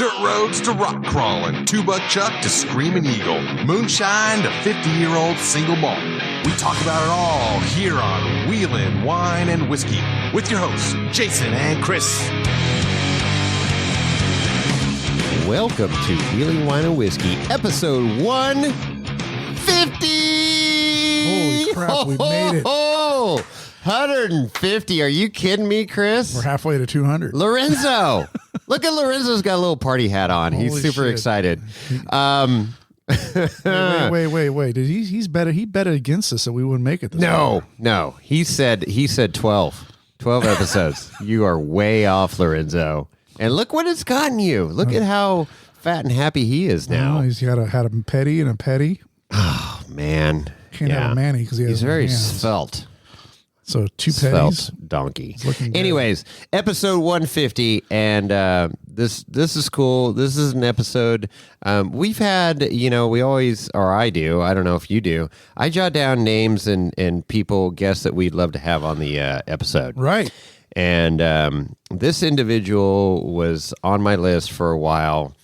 Dirt roads to rock crawling, two-buck chuck to screaming eagle, moonshine to 50-year-old single malt. We talk about it all here on Wheelin' Wine and Whiskey with your hosts, Jason and Chris. Welcome to Wheelin' Wine and Whiskey, episode 150. Holy crap, we made it. 150. Are you kidding me, Chris? We're halfway to 200. Lorenzo. Look at Lorenzo's got a little party hat on. He's Holy super shit. excited. Wait. He bet against us that we wouldn't make it this No. He said 12. 12 episodes. You are way off, Lorenzo. And look what it's gotten you. Look at how fat and happy he is now. He's had a petty and a petty. Oh, man. Can't have a Manny because he's no very hands. svelte. So two Svelte petties. donkey. Looking Anyways, episode 150, and this is cool. This is an episode we've had. We always, or I do. I don't know if you do. I jot down names and people, guests that we'd love to have on the episode. Right. And this individual was on my list for a while.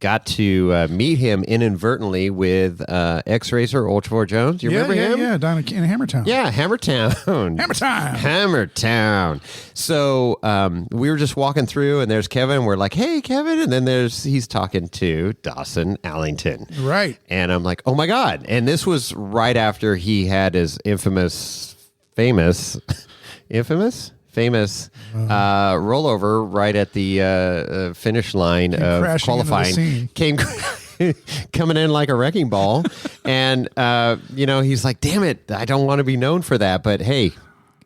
Got to meet him inadvertently with ex-racer Ultra Jones. You remember him? Yeah, down in Hammertown. Yeah, Hammertown. Hammertown. So we were just walking through, and there's Kevin. We're like, hey, Kevin. And then he's talking to Dawson Allington. Right. And I'm like, oh, my God. And this was right after he had his famous rollover right at the finish line of qualifying. Came coming in like a wrecking ball. And, he's like, damn it, I don't want to be known for that. But, hey,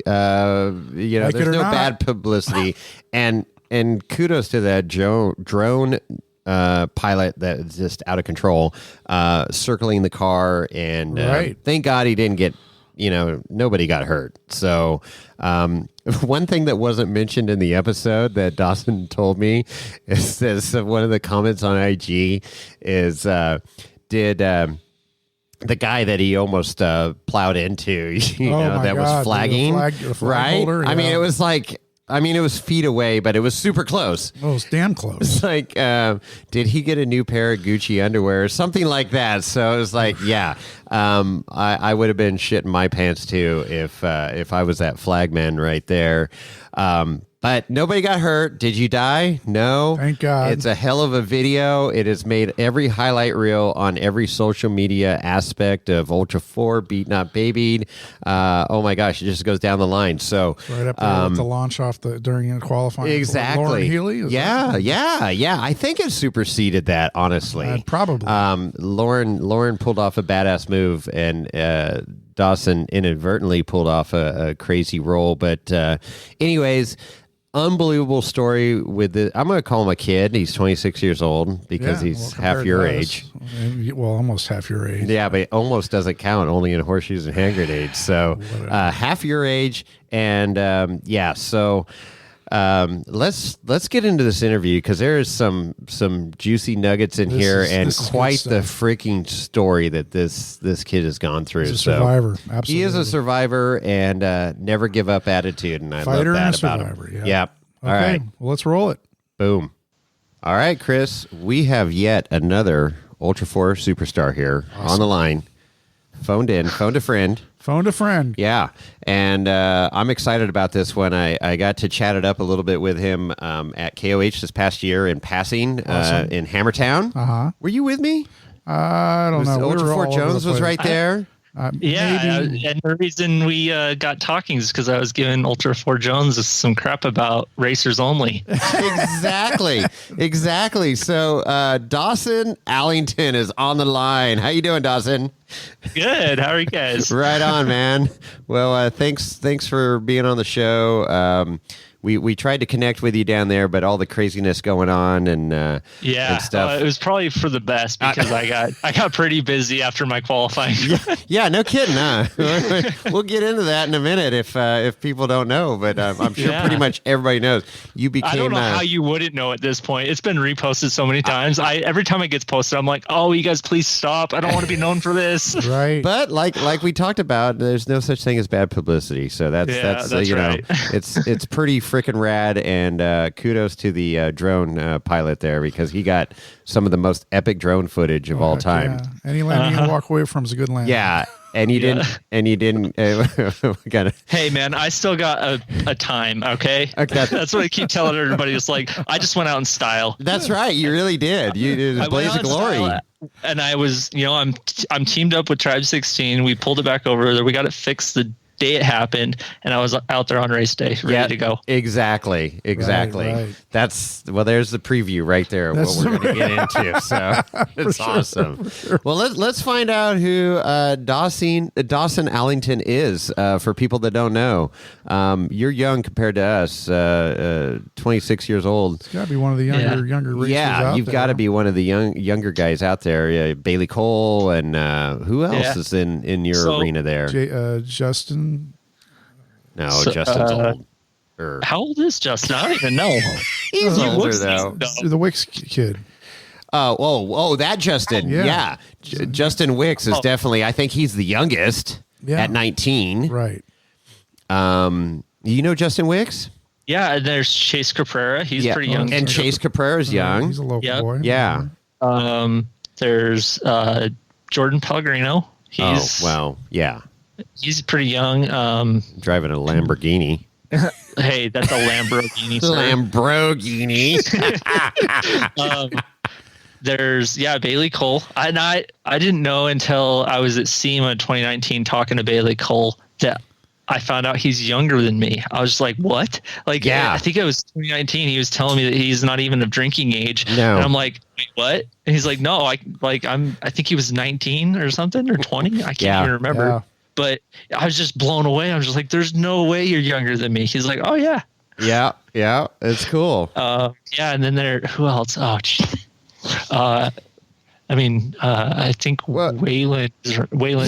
there's no bad publicity. and kudos to that drone pilot that is just out of control, circling the car. And thank God he didn't get nobody got hurt. So one thing that wasn't mentioned in the episode that Dawson told me is this, one of the comments on IG is, did the guy that he almost plowed into, was flagging, right? Holder, yeah. It was feet away, but it was super close. Oh, it was damn close. It's like, did he get a new pair of Gucci underwear or something like that? So it was like, yeah, I would have been shitting my pants too if I was that flagman right there. But nobody got hurt. Did you die? No. Thank God. It's a hell of a video. It has made every highlight reel on every social media aspect of Ultra 4, Beat Not Babied. Oh my gosh, it just goes down the line. So right up there with the launch off during qualifying. Exactly. Lauren Healy? Yeah. I think it superseded that, honestly. Probably. Lauren pulled off a badass move, and Dawson inadvertently pulled off a crazy roll. But anyways, unbelievable story with it. I'm going to call him a kid. He's 26 years old because he's half your age. Well, almost half your age. Yeah, but it almost doesn't count, only in horseshoes and hand grenades. So half your age. And so let's get into this interview because there is some juicy nuggets in here and quite the freaking story that this kid has gone through. He's a survivor. Absolutely. He is a survivor and never give up attitude, and I love that about him. Yeah. All right. Well, let's roll it. Boom. All right, Chris. We have yet another Ultra 4 superstar here on the line. Phoned a friend. Phoned a friend. Yeah. And I'm excited about this one. I got to chat it up a little bit with him at KOH this past year in passing in Hammertown. Uh-huh. Were you with me? I don't know. Ultra 4 Jones was right there. And the reason we got talking is because I was giving Ultra 4 Jones some crap about racers only. Exactly. So Dawson Allington is on the line. How you doing, Dawson? Good. How are you guys? Right on, man. Well, thanks for being on the show. We tried to connect with you down there, but all the craziness going on and stuff. It was probably for the best because I got pretty busy after my qualifying. Yeah, no kidding. Huh? We'll get into that in a minute if people don't know, but I'm sure pretty much everybody knows. You became. I don't know how you wouldn't know at this point. It's been reposted so many times. Every time it gets posted, I'm like, oh, you guys, please stop. I don't want to be known for this. Right. But like we talked about, there's no such thing as bad publicity. So that's right. it's pretty freaking rad, and kudos to the drone pilot there, because he got some of the most epic drone footage of all time. Yeah. Any landing you can walk away from is a good landing. Yeah. And you didn't. Hey man, I still got a time. Okay, that's what I keep telling everybody. It's like I just went out in style. That's right. You really did. It was blaze of glory. And I was, I'm teamed up with Tribe 16. We pulled it back over there. We got it fixed the day it happened, and I was out there on race day, ready to go. Exactly. Right. There's the preview right there. What we're going to get into. So it's awesome. Sure. Well, let's find out who Dawson Allington is. For people that don't know, you're young compared to us. 26 years old. It's got to be one of the younger racers. Yeah, you've got to be one of the younger guys out there. Bailey Cole, and who else is in your arena there? Justin. No, Justin's old. How old is Justin? I don't even know. He's older, though. The Wicks kid. Oh, that Justin. Yeah. Justin Wicks is definitely, I think he's the youngest at 19. Right. You know Justin Wicks? Yeah, and there's Chase Caprera. He's pretty young. And Chase Caprera's young. He's a local boy. Yeah. There's Jordan Pellegrino. Yeah. He's pretty young. Driving a Lamborghini. Hey, that's a Lamborghini. There's Bailey Cole. I didn't know until I was at SEMA in 2019 talking to Bailey Cole that I found out he's younger than me. I was just like, what? Like, I think it was 2019. He was telling me that he's not even of drinking age. No. And I'm like, wait, what? And he's like, no, I think he was 19 or something, or 20. I can't even remember. Yeah. But I was just blown away. I was just like, there's no way you're younger than me. He's like, oh, yeah. Yeah. It's cool. And then who else? Oh, I think Waylon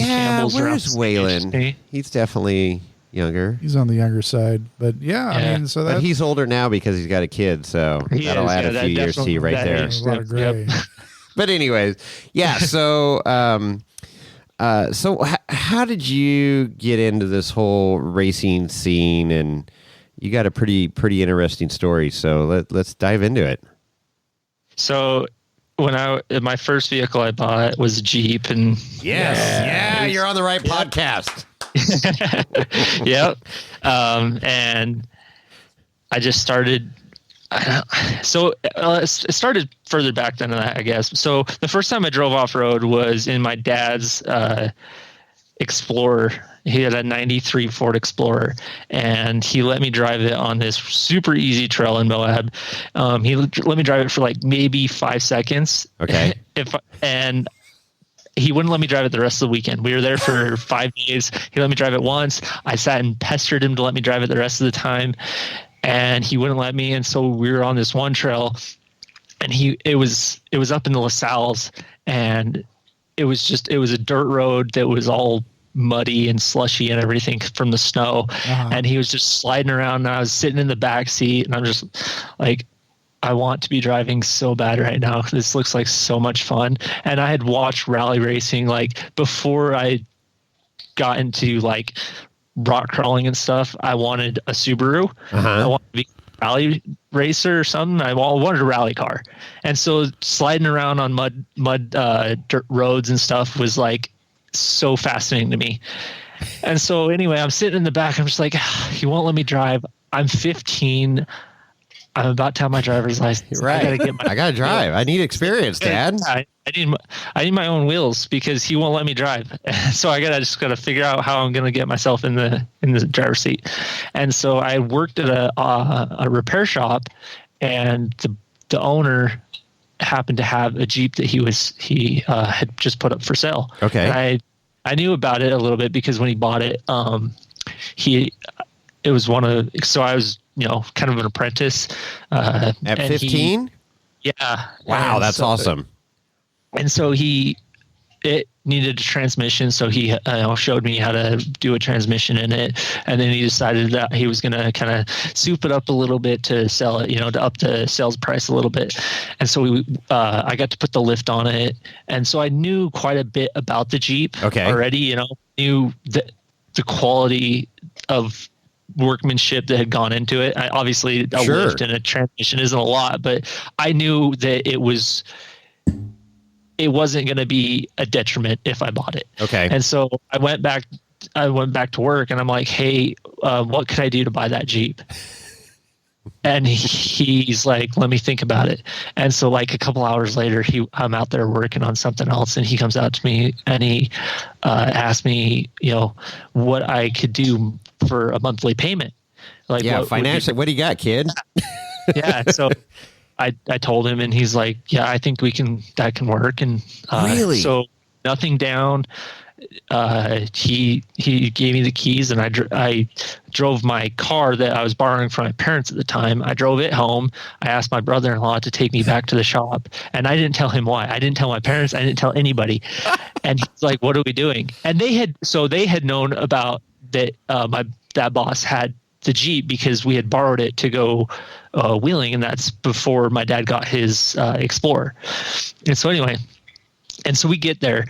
Campbell's around. Where's Waylon? He's definitely younger. He's on the younger side. But, but he's older now because he's got a kid. So that'll add a few years to you right there. A lot of gray. But anyways, so... So how did you get into this whole racing scene? And you got a pretty interesting story. So let's dive into it. So my first vehicle I bought was a Jeep, and you're on the right podcast. Yep. And I just started. It started further back than that, I guess. So the first time I drove off road was in my dad's Explorer. He had a 93 Ford Explorer, and he let me drive it on this super easy trail in Moab. He let me drive it for like maybe 5 seconds. Okay. And he wouldn't let me drive it the rest of the weekend. We were there for 5 days. He let me drive it once. I sat and pestered him to let me drive it the rest of the time, and he wouldn't let me. And so we were on this one trail, and it was up in the LaSalle's, and it was a dirt road that was all muddy and slushy and everything from the snow. Uh-huh. And he was just sliding around, and I was sitting in the back seat, and I'm just like, I want to be driving so bad right now. This looks like so much fun. And I had watched rally racing like before I got into like rock crawling and stuff. I wanted a Subaru. Uh-huh. I wanted to be a rally racer or something. I wanted a rally car. And so sliding around on mud dirt roads and stuff was like so fascinating to me. And so anyway, I'm sitting in the back. I'm just like, he won't let me drive. I'm 15. I'm about to have my driver's license. Right. I gotta drive. I need experience, Dad. I need my own wheels because he won't let me drive. So I just gotta figure out how I'm gonna get myself in the driver's seat. And so I worked at a repair shop, and the owner happened to have a Jeep that he had just put up for sale. Okay. And I knew about it a little bit because when he bought it, it was so I was, kind of an apprentice. At 15? Yeah. Wow, that's awesome. And so it needed a transmission, so he showed me how to do a transmission in it, and then he decided that he was going to kind of soup it up a little bit to sell it, to up the sales price a little bit. And so I got to put the lift on it, and so I knew quite a bit about the Jeep already. Knew the quality of workmanship that had gone into it. Obviously, a lift and a transmission isn't a lot, but I knew that it wasn't going to be a detriment if I bought it. Okay. And so I went back to work, and I'm like, hey, what could I do to buy that Jeep? And he's like, let me think about it. And so like a couple hours later, I'm out there working on something else, and he comes out to me and he asked me, what I could do for a monthly payment. Like, financially, what do you got, kid? Yeah. So I told him, and he's like, yeah, I think that can work. And really? So nothing down. He gave me the keys, and I drove my car that I was borrowing from my parents at the time. I drove it home. I asked my brother-in-law to take me back to the shop, and I didn't tell him why. I didn't tell my parents. I didn't tell anybody. And he's like, "What are we doing?" And they had known about that. That boss had the Jeep because we had borrowed it to go wheeling, and that's before my dad got his Explorer. And so anyway, we get there.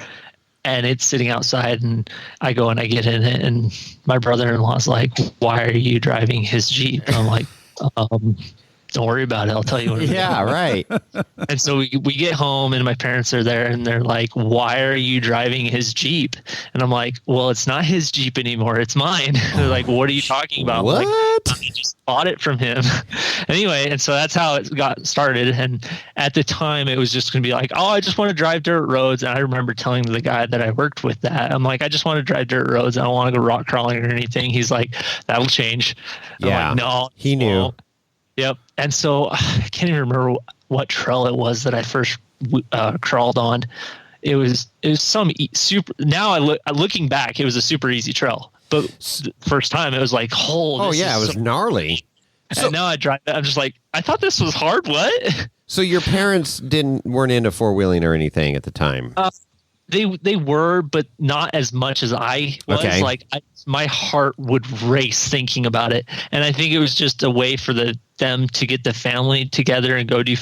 And it's sitting outside, and I go and I get in it, and my brother-in-law's like, "Why are you driving his Jeep?" And I'm like, "Don't worry about it. I'll tell you what." Yeah, right. And so we get home, and my parents are there, and they're like, "Why are you driving his Jeep?" And I'm like, "Well, it's not his Jeep anymore. It's mine." They're like, "What are you talking about?" What? I'm like, I just bought it from him. Anyway, and so that's how it got started. And at the time, it was just going to be like, "Oh, I just want to drive dirt roads." And I remember telling the guy that I worked with that. I'm like, "I just want to drive dirt roads. I don't want to go rock crawling or anything." He's like, "That'll change." I'm like, no, he knew. Won't. Yep. And so I can't even remember what trail it was that I first crawled on. It was some super. Now looking back, it was a super easy trail. But the first time it was like, it was gnarly. And now I drive it. I'm just like, I thought this was hard. What? So your parents weren't into four-wheeling or anything at the time? They were, but not as much as I was. Okay. Like my heart would race thinking about it, and I think it was just a way for them to get the family together and go do,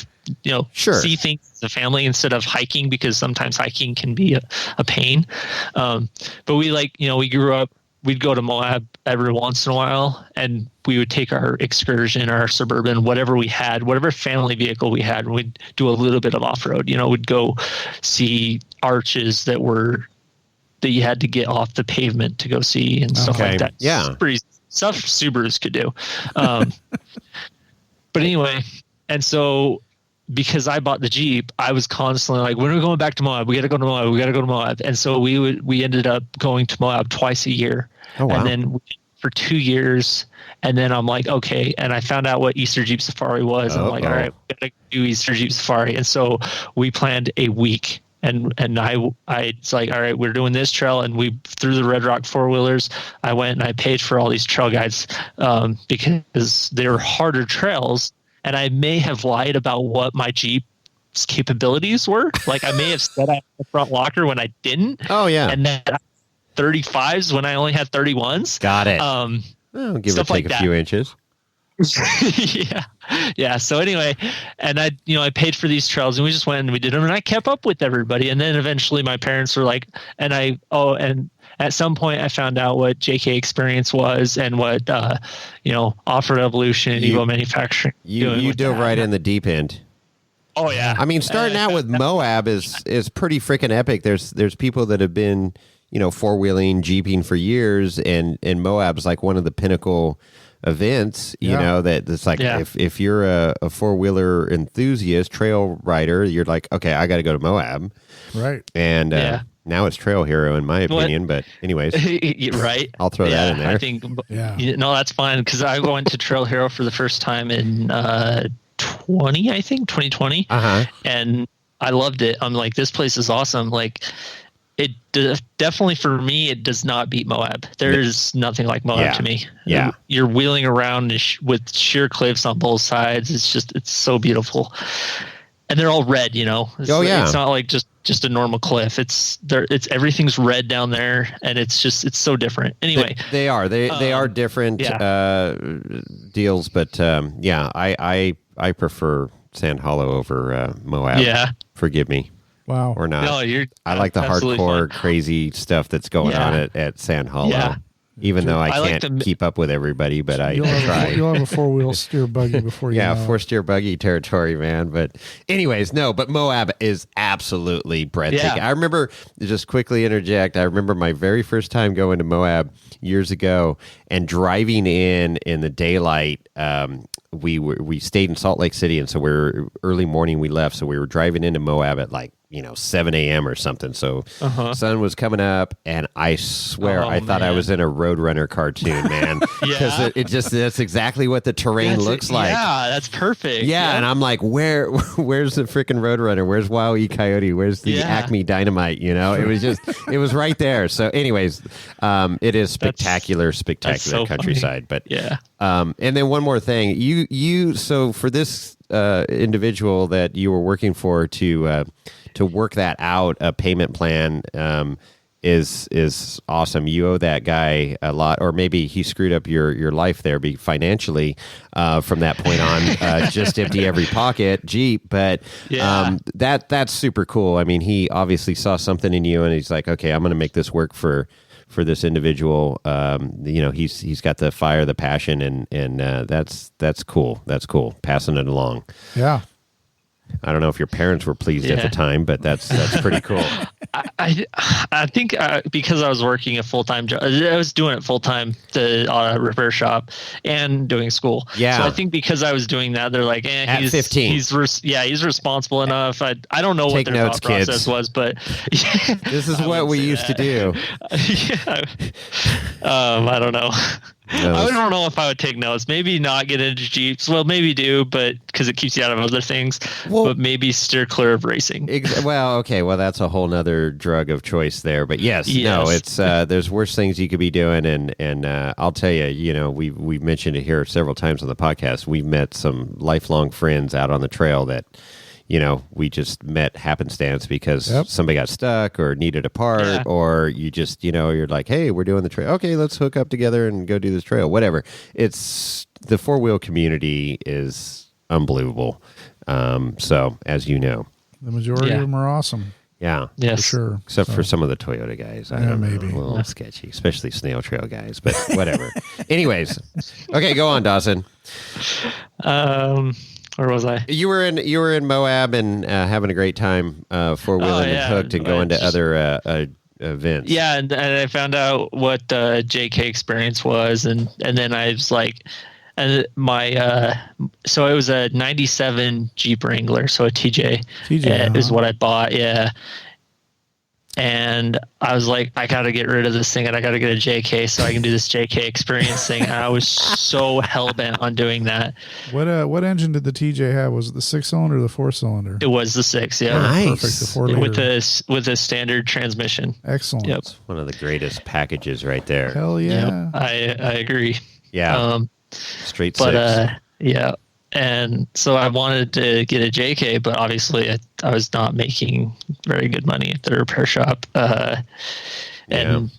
see things as a family instead of hiking, because sometimes hiking can be a pain. But we we grew up. We'd go to Moab every once in a while, and we would take our Excursion, our Suburban, whatever we had, whatever family vehicle we had, and we'd do a little bit of off-road. We'd go see arches that you had to get off the pavement to go see and stuff like that. Yeah. Stuff Subarus could do. But anyway, and so because I bought the Jeep, I was constantly like, when are we going back to Moab? We got to go to Moab. We got to go to Moab. And so we ended up going to Moab twice a year. Oh, wow. And then for 2 years. And then I'm like, okay. And I found out what Easter Jeep Safari was. I'm like, all right, we got to do Easter Jeep Safari. And so we planned a week. And I it's like, all right, we're doing this trail. And we through the Red Rock four-wheelers, I went and I paid for all these trail guides because they were harder trails. And I may have lied about what my Jeep's capabilities were. Like I may have said I had the front locker when I didn't. Oh, yeah. And then 35s when I only had 31s. Got it. Give or take a few inches. Yeah. So anyway, and I paid for these trails, and we just went and we did them, and I kept up with everybody. And then eventually my parents were like, and at some point I found out what JK Experience was and what, Off-Road Evolution, Evo Manufacturing. You dove right in the deep end. Oh yeah. I mean, starting out with Moab is pretty freaking epic. There's people that have been, four-wheeling, jeeping for years, and Moab's like one of the pinnacle events, that it's like if you're a four-wheeler enthusiast, trail rider, you're like, okay, I got to go to Moab. Right. And now it's Trail Hero in my opinion, but anyways. Right. I'll throw that in there. I think, that's fine, because I went to Trail Hero for the first time in 2020. Uh-huh. And I loved it. I'm like, this place is awesome. Like, it definitely for me, it does not beat Moab. There's nothing like Moab to me. Yeah. You're wheeling around with sheer cliffs on both sides. It's so beautiful. And they're all red, It's not like just a normal cliff. It's everything's red down there, and it's so different. Anyway, they are different deals, but I prefer Sand Hollow over Moab. Yeah, forgive me. Wow. Or not. No, I like the hardcore, crazy stuff that's going on at Sand Hollow. Yeah. even though I can't keep up with everybody, but I try. You'll have a 4-wheel steer buggy before you know. 4-steer buggy territory, man. But anyways, but Moab is absolutely breathtaking. I remember, just quickly interject, I remember my very first time going to Moab years ago and driving in the daylight. We stayed in Salt Lake City, and so early morning we left, so we were driving into Moab at 7 a.m. or something. So sun was coming up, and I swear I thought I was in a Roadrunner cartoon, man. Because that's exactly what the terrain looks like. Yeah, that's perfect. Yeah, and I'm like, where's the freaking Roadrunner? Where's Wild E. Coyote? Where's the Acme Dynamite? It was right there. So anyways, it is spectacular so countryside. Funny. But and then one more thing, so for this individual that you were working for to work that out, a payment plan is awesome. You owe that guy a lot, or maybe he screwed up your life there financially from that point on. Just empty every pocket, Jeep. But that's super cool. I mean, he obviously saw something in you, and he's like, okay, I'm going to make this work for this individual. He's got the fire, the passion, and that's cool. That's cool. Passing it along. Yeah. I don't know if your parents were pleased at the time, but that's pretty cool. I think because I was working a full-time job, I was doing it full-time, the repair shop and doing school. Yeah. So I think because I was doing that, they're like, at 15. He's responsible enough. I don't know what their thought process was, but this is what we used to do. I don't know. I don't know if I would take notes. Maybe not get into Jeeps. Well, maybe do, but because it keeps you out of other things. But maybe steer clear of racing. Well, okay. Well, that's a whole nother drug of choice there. But yes. No, it's there's worse things you could be doing, and I'll tell you, we've mentioned it here several times on the podcast. We've met some lifelong friends out on the trail that, we just met happenstance because somebody got stuck or needed a part, or you just, you're like, hey, we're doing the trail. Okay, let's hook up together and go do this trail, whatever. It's the 4-wheel community is unbelievable. So as you know, the majority of them are awesome. Yeah. Yes. For sure. Except for some of the Toyota guys. I don't know, maybe. A little sketchy, especially snail trail guys, but whatever. Anyways. Okay, go on, Dawson. Where was I? You were in Moab and having a great time 4-wheeling and hooked and going to other events. Yeah, and I found out what JK experience was, and then I was like, and so it was a 97 Jeep Wrangler, so a TJ is what I bought. Yeah. And I was like, I got to get rid of this thing, and I got to get a JK so I can do this JK experience thing. And I was so hell-bent on doing that. What engine did the TJ have? Was it the 6-cylinder or the 4-cylinder? It was the 6, yeah. Nice. Perfect, the 4-liter. With a standard transmission. Excellent. Yep. It's one of the greatest packages right there. Hell yeah. Yep. I agree. Yeah. Straight 6. Yeah. And so I wanted to get a JK, but obviously I was not making very good money at the repair shop. And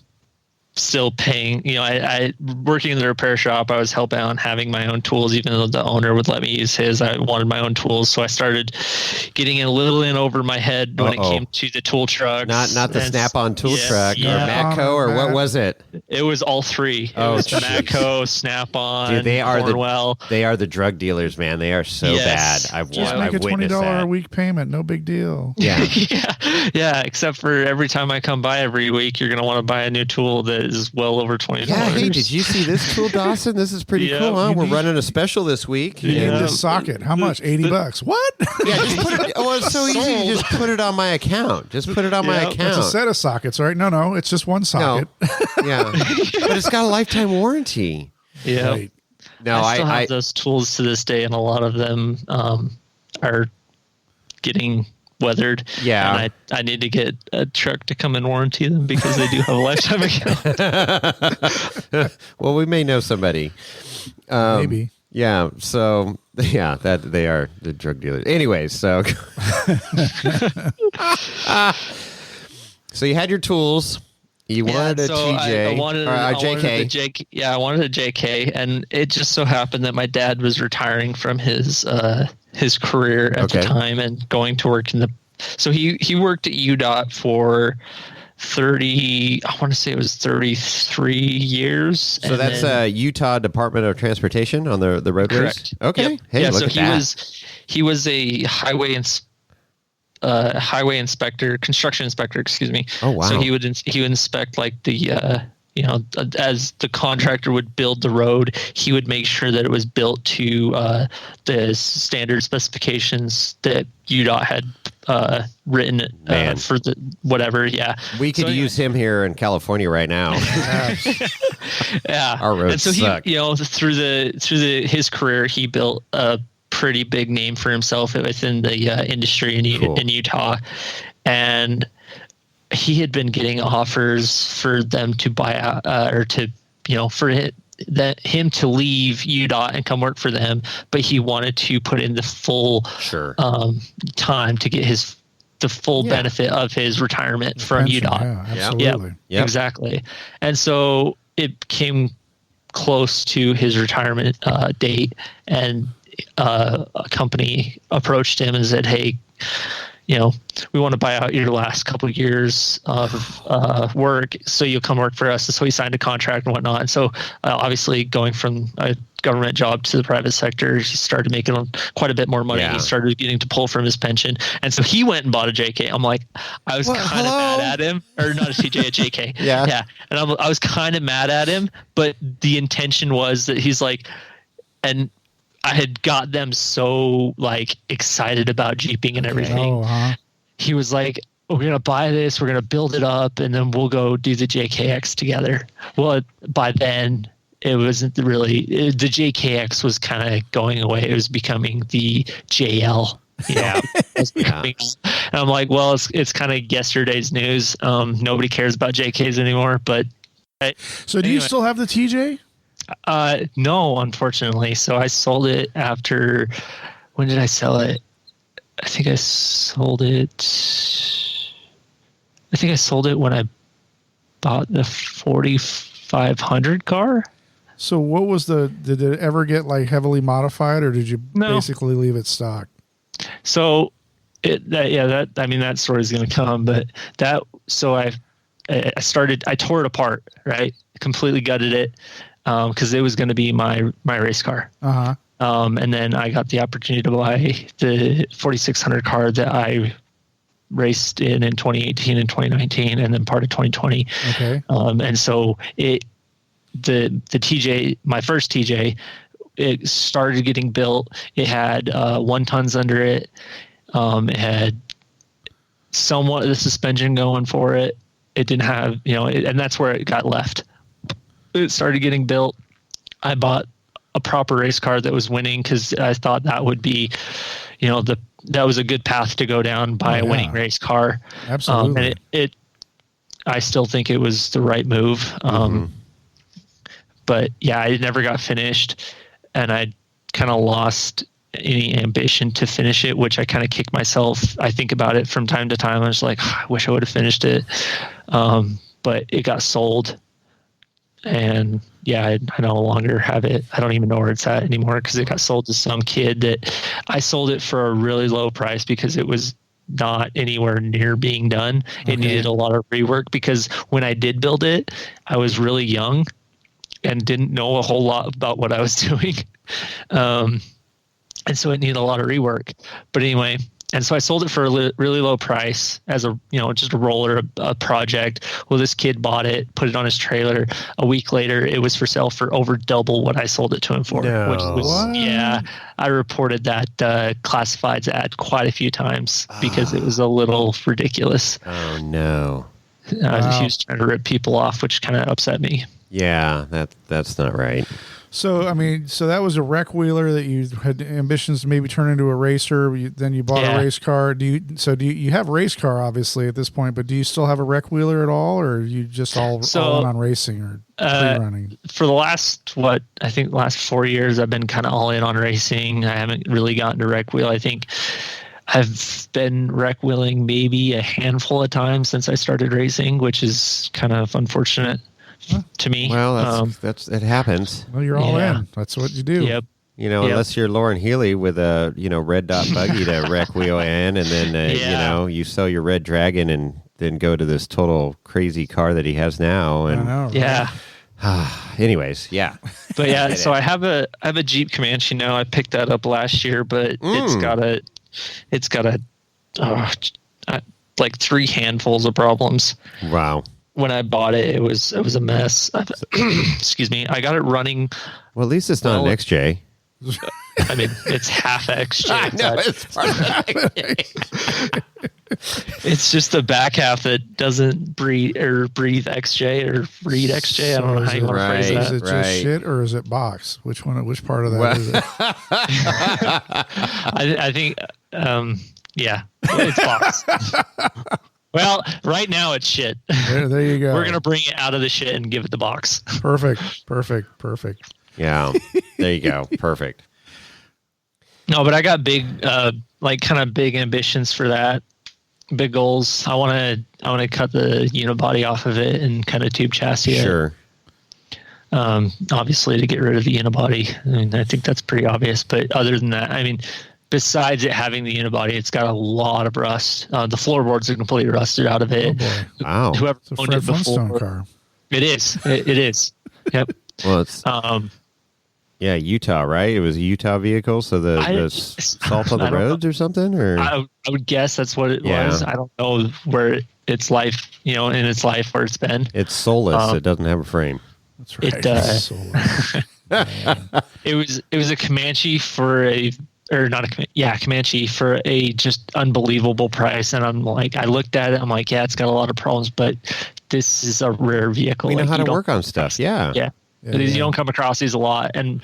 still paying, I working in the repair shop, I was helping on having my own tools, even though the owner would let me use his. I wanted my own tools. So I started getting a little in over my head when it came to the tool trucks. Not the Snap-on tool truck or Matco or what was it? It was all three. It was Matco, Snap-on, dude, they are Cornwell. They are the drug dealers, man. They are so bad. Just make a $20 a week payment. No big deal. Yeah. Yeah. Except for every time I come by every week, you're going to want to buy a new tool that is well over $20. Yeah, hey, did you see this tool, Dawson? This is pretty cool, huh? We're running a special this week. You need this socket. How much? $80. What? Yeah, just put it. Oh, it's so easy. Just put it on my account. Just put it on my account. It's a set of sockets, right? No, it's just one socket. No. Yeah, but it's got a lifetime warranty. Yeah. Right. No, I still have those tools to this day, and a lot of them are getting weathered. Yeah, and I need to get a truck to come and warranty them because they do have a lifetime account. Well, we may know somebody. Maybe. Yeah. So that they are the drug dealers. Anyways, so so you had your tools. You wanted a TJ. I wanted JK. I wanted a JK, and it just so happened that my dad was retiring from his career at the time and going to work in the. So he worked at UDOT for I want to say it was 33 years. So that's Utah Department of Transportation on the roadways? Correct. Okay. Yep. Hey, yeah, look so at that. He was a highway inspector, construction inspector, excuse me. Oh, wow. So he would inspect like the as the contractor would build the road, he would make sure that it was built to the standard specifications that UDOT had written for the whatever. Yeah, we could use him here in California right now. Yeah, our roads suck. He, through his career, he built a pretty big name for himself within the industry in Utah, and he had been getting offers for them to buy out him to leave UDOT and come work for them, but he wanted to put in the full time to get the full benefit of his retirement from UDOT. Yeah, absolutely. Yep, exactly. And so it came close to his retirement date, and a company approached him and said, "Hey, we want to buy out your last couple of years of work, so you'll come work for us." And so he signed a contract and whatnot. And so obviously going from a government job to the private sector, he started making quite a bit more money. Yeah. He started getting to pull from his pension. And so he went and bought a JK. I'm like, I was kind of mad at him, or not a TJ, a JK. Yeah. And I was kind of mad at him, but the intention was that he's like, and I had got them so like excited about Jeeping and everything. He was like, we're going to buy this, we're going to build it up, and then we'll go do the JKX together. Well, by then it wasn't really, the JKX was kind of going away. It was becoming the JL. And I'm like, well, it's kind of yesterday's news. Nobody cares about JKs anymore, but. So do you still have the TJ? No, unfortunately. So I sold it after, when did I sell it? I think I sold it when I bought the 4500 car. So what was did it ever get like heavily modified, or did you basically leave it stock? So that story is going to come, but I tore it apart, right? Completely gutted it. Because it was going to be my race car. And then I got the opportunity to buy the 4600 car that I raced in 2018 and 2019, and then part of 2020. Okay. And so the TJ, my first TJ, it started getting built. It had 1 tons under it. It had somewhat of the suspension going for it. It didn't have, and that's where it got left. It started getting built. I bought a proper race car that was winning because I thought that would be, that was a good path to go down, buy a winning race car. Absolutely. And I still think it was the right move. But yeah, it never got finished, and I kind of lost any ambition to finish it, which I kind of kick myself. I think about it from time to time. I was like, I wish I would have finished it. But it got sold. And yeah, I no longer have it. I don't even know where it's at anymore because it got sold to some kid that I sold it for a really low price because it was not anywhere near being done. It needed a lot of rework because when I did build it, I was really young and didn't know a whole lot about what I was doing. And so it needed a lot of rework. But anyway, and so I sold it for a really low price as a, just a roller, a project. Well, this kid bought it, put it on his trailer. A week later, it was for sale for over double what I sold it to him for. No. Which was, I reported that classifieds ad quite a few times because it was a little ridiculous. Oh, no. He was trying to rip people off, which kind of upset me. Yeah, that's not right. So, so that was a rec wheeler that you had ambitions to maybe turn into a racer. Then you bought a race car. Do you have a race car obviously at this point, but do you still have a rec wheeler at all, or are you just all in on racing or pre-running? For the last 4 years, I've been kind of all in on racing. I haven't really gotten to rec wheel. I think I've been rec wheeling maybe a handful of times since I started racing, which is kind of unfortunate to me. Well, that's it happens. Well, you're all in. That's what you do. Yep. Unless you're Lauren Healy with a red dot buggy to rec wheel in, and then you sell your red dragon and than go to this total crazy car that he has now. And I know, right? Yeah. anyways, yeah. But yeah, so I have a Jeep Comanche now. I picked that up last year, but it's got like 3 handfuls of problems. Wow. When I bought it, it was a mess. Excuse me. I got it running. Well, at least it's not an XJ. I mean, it's half XJ. I know, it's part of XJ. It's just the back half that doesn't breathe XJ or read XJ. I don't know how you want to phrase that. Is it just shit or is it box? Which part of that is it? I think, yeah, it's box. Well, right now it's shit. There you go. We're going to bring it out of the shit and give it the box. Perfect. Yeah, there you go. Perfect. No, but I got big, kind of big ambitions for that. Big goals. I want to cut the unibody off of it and kind of tube chassis Sure. it. Obviously to get rid of the unibody. I mean, I think that's pretty obvious. But other than that, I mean, besides it having the unibody, it's got a lot of rust. The floorboards are completely rusted out of it. Oh boy. Wow. Whoever It's a owned Fred it before, Flintstone car. It is. It is. Yep. Well, it's Yeah, Utah, right? It was a Utah vehicle, so the salt on the roads or something, or I would guess that's what it was. I don't know where its life, in its life where it's been. It's soulless. It doesn't have a frame. That's right. It was a Comanche Comanche for a just unbelievable price, and I'm like, I looked at it, I'm like, yeah, it's got a lot of problems, but this is a rare vehicle. We know how to work on stuff. Yeah. You don't come across these a lot, and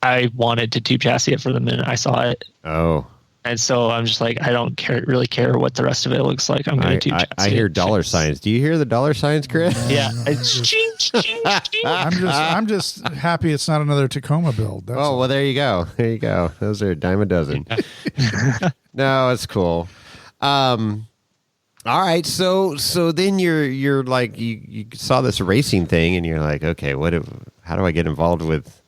I wanted to tube chassis it for the minute I saw it. Oh. And so I'm just like, I don't really care what the rest of it looks like. I'm going to tube chassis I hear dollar signs. Do you hear the dollar signs, Chris? Yeah. I'm just happy it's not another Tacoma build. That's well, there you go. There you go. Those are a dime a dozen. No, it's cool. All right, so then you're like you saw this racing thing and you're like, okay, how do I get involved with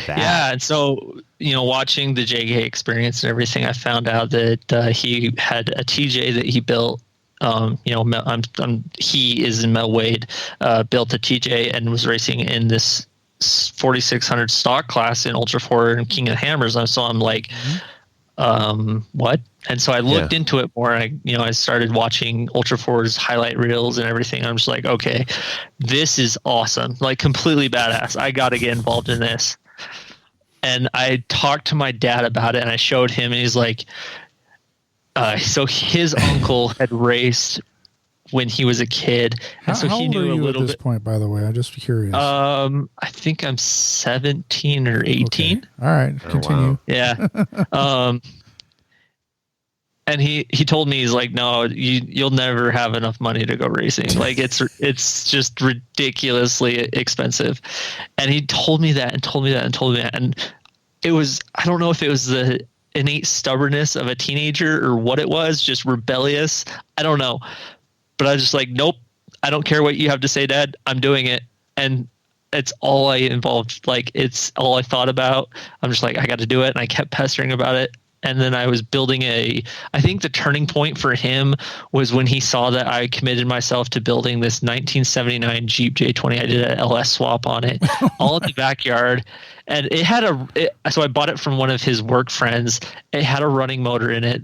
that? Yeah, and so watching the JK experience and everything, I found out that he had a TJ that he built. He is in Mel Wade, built a TJ and was racing in this 4600 stock class in Ultra 4 and King of Hammers. And so I'm like, what? And so I looked into it more. And I started watching Ultra 4's highlight reels and everything. I'm just like, okay, this is awesome. Like completely badass. I got to get involved in this. And I talked to my dad about it and I showed him and he's like, so his uncle had raced when he was a kid. And so he knew a little bit. At this point, by the way, I'm just curious. I think I'm 17 or 18. Okay. All right. Continue. Wow. Yeah. And he told me, he's like, no, you'll never have enough money to go racing. Like it's just ridiculously expensive. And he told me that and told me that and told me that. And it was, I don't know if it was the innate stubbornness of a teenager or what it was, just rebellious. I don't know. But I was just like, nope, I don't care what you have to say, Dad. I'm doing it. And it's all I involved. Like it's all I thought about. I'm just like, I got to do it. And I kept pestering about it. And then I was building I think the turning point for him was when he saw that I committed myself to building this 1979 Jeep J20. I did an LS swap on it, all in the backyard. And it had so I bought it from one of his work friends. It had a running motor in it.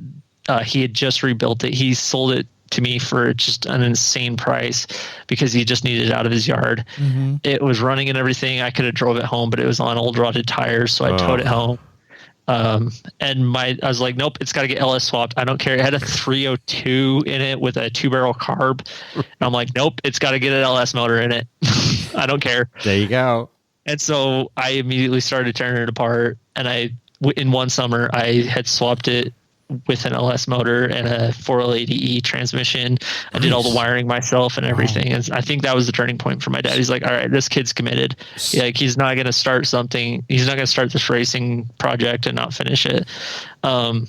He had just rebuilt it. He sold it to me for just an insane price because he just needed it out of his yard. Mm-hmm. It was running and everything. I could have drove it home, but it was on old rotted tires. So I towed it home. And I was like, nope, it's got to get LS swapped. I don't care. It had a 302 in it with a 2-barrel carb. And I'm like, nope, it's got to get an LS motor in it. I don't care. There you go. And so I immediately started tearing it apart. And in one summer, I had swapped it with an LS motor and a 4L80E transmission. I did all the wiring myself and everything. And I think that was the turning point for my dad. He's like, all right, this kid's committed. Like he's not going to start something. He's not going to start this racing project and not finish it. And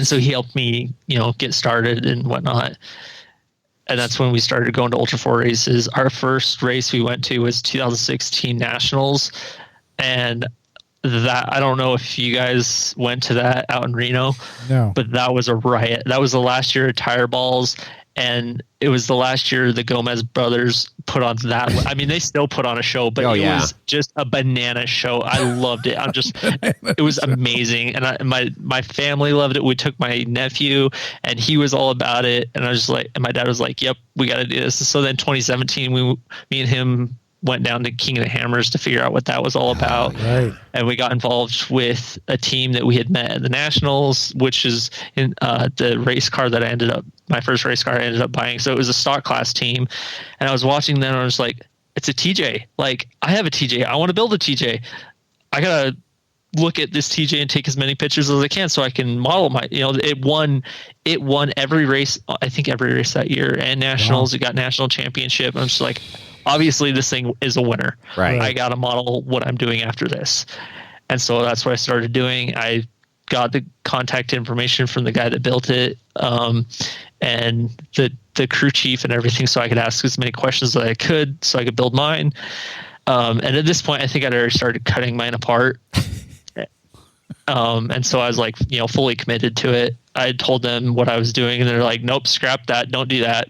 so he helped me, get started and whatnot. And that's when we started going to Ultra 4 races. Our first race we went to was 2016 Nationals. And that, I don't know if you guys went to that out in Reno. No. But that was a riot. That was the last year of tire balls. And it was the last year the Gomez brothers put on that. I mean, they still put on a show, but it was just a banana show. I loved it. It was amazing. And my family loved it. We took my nephew and he was all about it. And I was just like, and my dad was like, yep, we got to do this. So then 2017, me and him went down to King of the Hammers to figure out what that was all about. Right. And we got involved with a team that we had met at the Nationals, which is in the race car that my first race car I ended up buying. So it was a stock class team. And I was watching them and I was like, it's a TJ. Like, I have a TJ. I want to build a TJ. I got to look at this TJ and take as many pictures as I can so I can model it won every race, I think every race that year, and Nationals. Wow. It got national championship. I'm just like, obviously this thing is a winner. Right. I got to model what I'm doing after this. And so that's what I started doing. I got the contact information from the guy that built it, and the crew chief and everything, so I could ask as many questions as I could so I could build mine. And at this point, I think I'd already started cutting mine apart. And so I was like, fully committed to it. I told them what I was doing and they're like, nope, scrap that. Don't do that.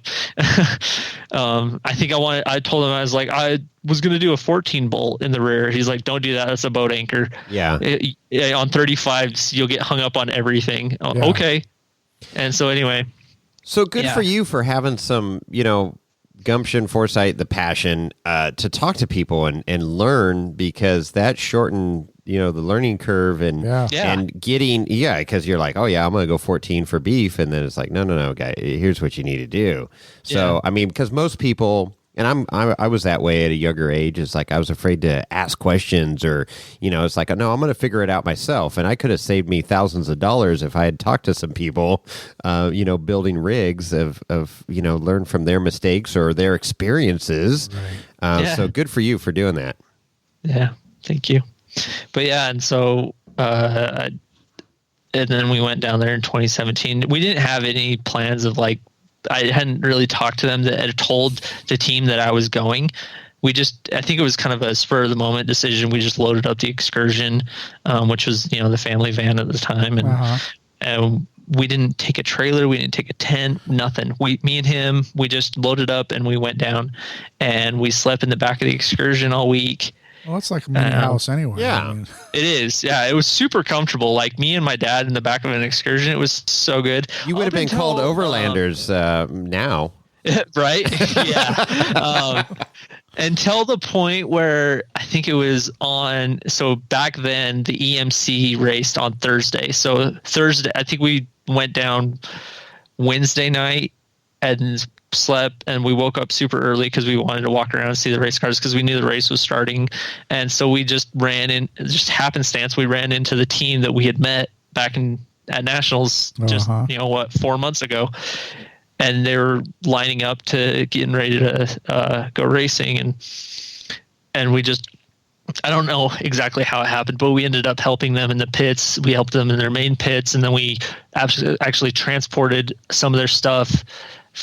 I told him, I was like, I was going to do a 14 bolt in the rear. He's like, don't do that. That's a boat anchor. Yeah. On 35s, you'll get hung up on everything. Yeah. Okay. And so anyway. So good for you for having some, gumption, foresight, the passion to talk to people and learn, because that shortened the learning curve and getting because you're like, oh yeah, I'm gonna go 14 for beef, and then it's like, no guy, here's what you need to do. So I mean, because most people, and I was that way at a younger age. It's like I was afraid to ask questions, or it's like, no, I'm gonna figure it out myself. And I could have saved me thousands of dollars if I had talked to some people building rigs of learn from their mistakes or their experiences. Right. So good for you for doing that. Yeah, thank you. But and so and then we went down there in 2017. We didn't have any plans of I hadn't really talked to them that had told the team that I was going. I think it was kind of a spur of the moment decision. We just loaded up the Excursion, which was, the family van at the time. And we didn't take a trailer. We didn't take a tent, nothing. Me and him, we just loaded up and we went down and we slept in the back of the Excursion all week. Well, it's like a mini house anyway. Yeah, I mean. It is. Yeah, it was super comfortable. Like me and my dad in the back of an Excursion, it was so good. You would have been called overlanders now. Right? Yeah. Until the point where I think it was so back then the EMC raced on Thursday. So Thursday, I think we went down Wednesday night and slept, and we woke up super early because we wanted to walk around and see the race cars because we knew the race was starting. And so we just just happenstance, we ran into the team that we had met back at Nationals just 4 months ago, and they were lining up to getting ready to go racing, and we just, I don't know exactly how it happened, but we ended up helping them in the pits. We helped them in their main pits, and then we actually transported some of their stuff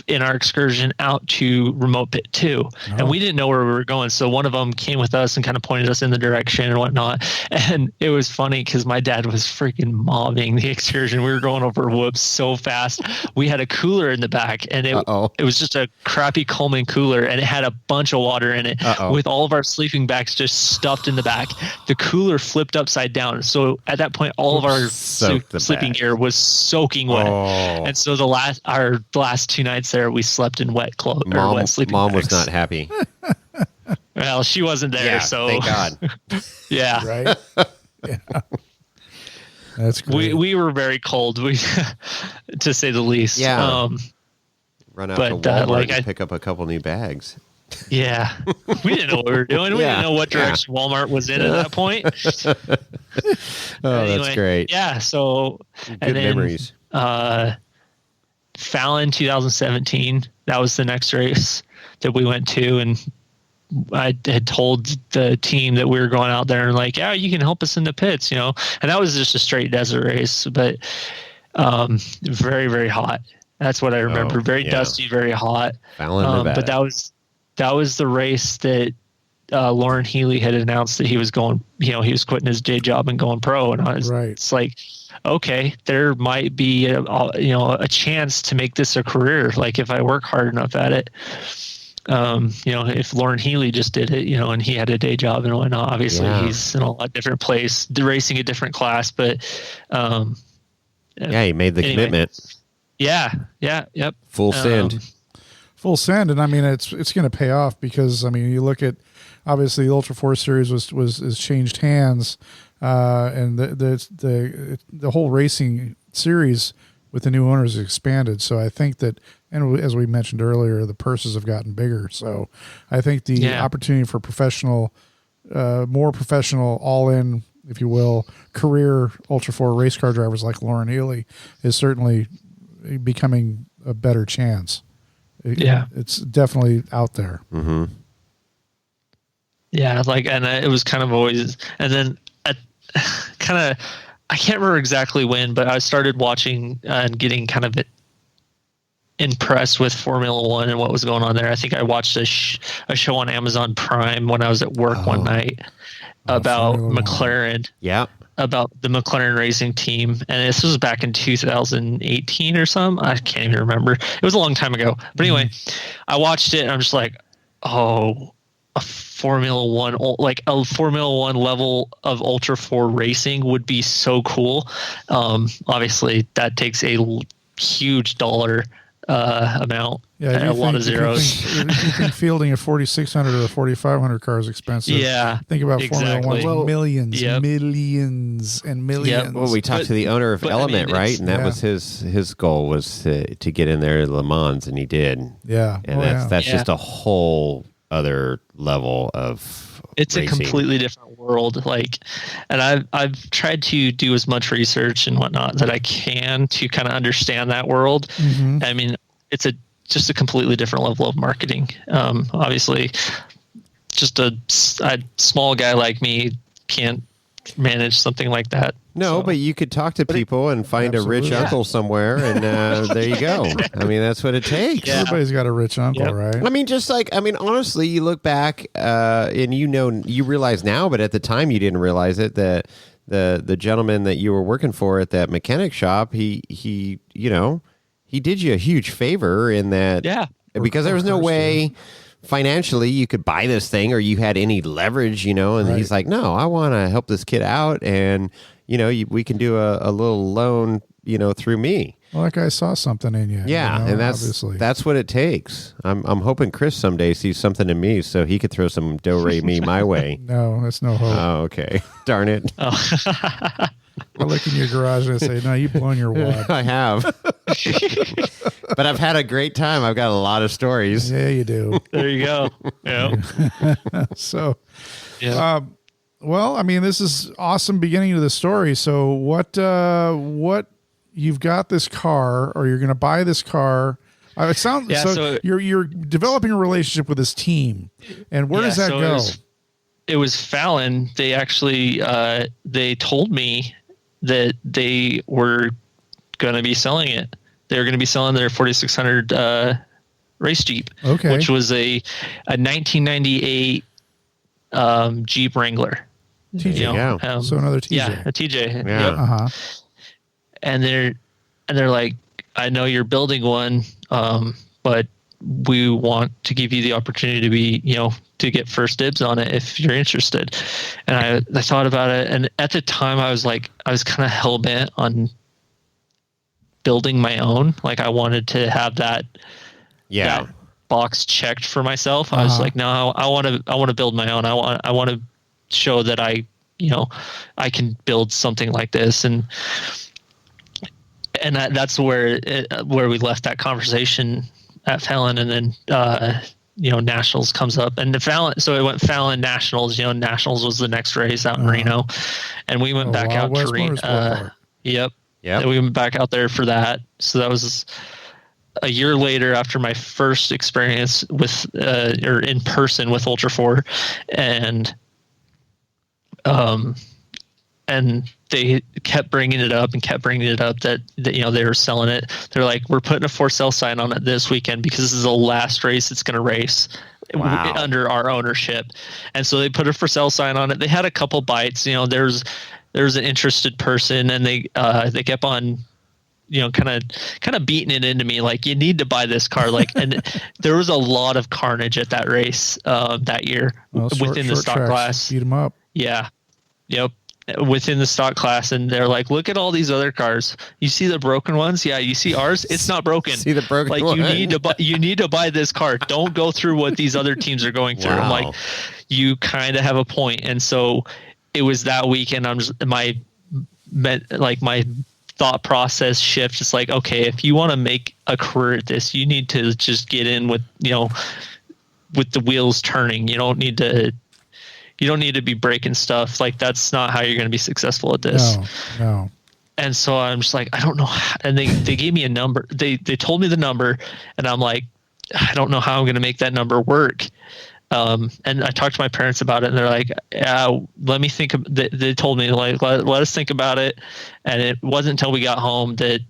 in our Excursion out to remote pit 2. And we didn't know where we were going, so one of them came with us and kind of pointed us in the direction and whatnot. And it was funny because my dad was freaking mobbing the Excursion. We were going over whoops so fast. We had a cooler in the back, and it was just a crappy Coleman cooler, and it had a bunch of water in it with all of our sleeping bags just stuffed in the back. The cooler flipped upside down, so at that point all of our sleeping gear was soaking wet. And so our last 2 nights there, we slept in wet clothes or wet sleeping bags. Mom was not happy. Well, she wasn't there, so thank God. Yeah, right. Yeah, that's great. We were very cold, to say the least. Yeah. Run out to Walmart and pick up a couple new bags. Yeah, we didn't know what we were doing. We didn't know what direction Walmart was in at that point. Anyway, that's great. Yeah, so good memories. Fallon 2017, that was the next race that we went to, and I had told the team that we were going out there and like, yeah, you can help us in the pits, and that was just a straight desert race, but very, very hot. That's what I remember. Very dusty, very hot. Fallon, Nevada. But that was the race that Lauren Healy had announced that he was going, he was quitting his day job and going pro. And it's like, okay, there might be a chance to make this a career. Like if I work hard enough at it, if Lauren Healy just did it, and he had a day job and whatnot, obviously he's in a lot different place, racing a different class, but, he made the commitment. Yeah. Yep. Full send. Full send. And I mean, it's going to pay off because, I mean, you look at, obviously the Ultra 4 series has changed hands, and the whole racing series with the new owners has expanded. So I think that, and as we mentioned earlier, the purses have gotten bigger. So I think the opportunity for more professional, all in, if you will, career Ultra 4 race car drivers like Lauren Healy is certainly becoming a better chance. It's definitely out there. Mm-hmm. Yeah, and it was kind of always, and then I can't remember exactly when, but I started watching and getting kind of impressed with Formula One and what was going on there. I think I watched a show on Amazon Prime when I was at work one night about McLaren. Yeah. About the McLaren racing team. And this was back in 2018 or something. I can't even remember. It was a long time ago. But anyway, I watched it and I'm just like, oh, a Formula One level of Ultra 4 racing would be so cool. Obviously, that takes a huge dollar amount. Yeah, a lot of zeros. You think fielding a 4,600 or a 4,500 car is expensive? Yeah, think about Formula One. Millions, Yep. millions, and millions. Yep. Well, we talked to the owner of Element, right? And that was his goal was to get in there to Le Mans, and he did. Yeah, and that's just a whole other level of it's racing. A completely different world. And I've tried to do as much research and whatnot that I can to kind of understand that world. Mm-hmm. I mean, it's just a completely different level of marketing. Obviously, just a small guy like me can't manage something like that. No, but you could talk to people and find a rich uncle somewhere, and there you go. I mean, that's what it takes. Yeah. Everybody's got a rich uncle, right? I mean, honestly, you look back and you realize now, but at the time you didn't realize it, that the gentleman that you were working for at that mechanic shop, he did you a huge favor in that, because there was no way financially you could buy this thing or you had any leverage, and he's like, no, I want to help this kid out, and we can do a little loan, through me. Well, that guy saw something in you. Yeah, and that's what it takes. I'm hoping Chris someday sees something in me so he could throw some do-re-mi my way. No, that's no hope. Oh, okay. Darn it. I look in your garage and I say, no, you've blown your wad. I have. But I've had a great time. I've got a lot of stories. Yeah, you do. There you go. Yeah. So, well, I mean, this is awesome beginning to the story. So what you've got this car, or you're going to buy this car. It sounds so you're developing a relationship with this team, and where does that go? It was Fallon. They actually they told me that they were going to be selling it. They were going to be selling their 4600 race Jeep, which was a 1998 Jeep Wrangler. TJ, so another TJ. Yeah, a TJ. Yeah. Yep. Uh-huh. And they're like, I know you're building one, but we want to give you the opportunity to be, to get first dibs on it if you're interested. And I thought about it, and at the time I was kind of hell bent on building my own. Like I wanted to have that box checked for myself. I was like, no, I want to build my own. I want to show that I can build something like this, and that's where we left that conversation at Fallon, and then Nationals comes up, and so it went Fallon Nationals. Nationals was the next race out in Reno, and we went back out to Reno. Yep. And we went back out there for that. So that was a year later after my first experience with or in person with Ultra 4, and they kept bringing it up that they were selling it. They're like, we're putting a for sale sign on it this weekend because this is the last race it's going to race under our ownership. And so they put a for sale sign on it. They had a couple bites. There's an interested person, and they kept on, kind of beating it into me, like, you need to buy this car. Like, and there was a lot of carnage at that race that year within the stock class. Beat them up. Yeah. Yep. Within the stock class, and they're like, look at all these other cars. You see the broken ones? Yeah. You see ours? It's not broken. See the broken one? You need to buy this car. Don't go through what these other teams are going through. Wow. I'm like, you kind of have a point. And so it was that weekend. My thought process shifts. It's like, okay, if you want to make a career at this, you need to just get in with the wheels turning. You don't need to be breaking stuff. Like, that's not how you're going to be successful at this. No. And so I'm just like, I don't know how, and they gave me a number. They told me the number, and I'm like, I don't know how I'm going to make that number work. And I talked to my parents about it, and they're like, yeah, let me think. They told me, like, let us think about it. And it wasn't until we got home that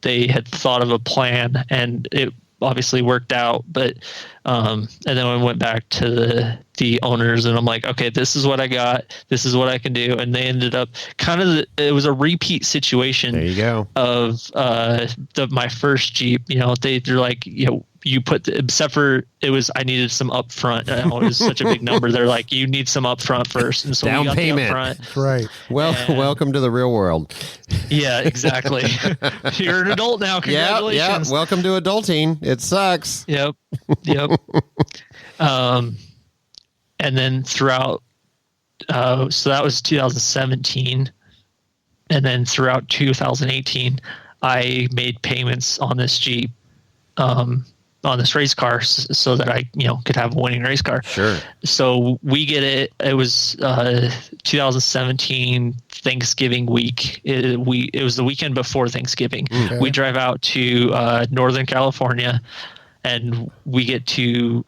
they had thought of a plan, and it obviously worked out. But and then I went back to the owners, and I'm like, okay, this is what I got. This is what I can do. And they ended up it was a repeat situation. There you go. Of my first Jeep. They're like, you put except for I needed some upfront. It was such a big number. They're like, you need some upfront first, and so down we got payment. The upfront. That's right. Welcome to the real world. Yeah, exactly. You're an adult now. Congratulations. Yeah. Welcome to adulting. It sucks. Yep. And then throughout, so that was 2017, and then throughout 2018, I made payments on this Jeep. On this race car, so that I, could have a winning race car. Sure. So we get it. It was 2017 Thanksgiving week. It was the weekend before Thanksgiving. Okay. We drive out to Northern California, and we get to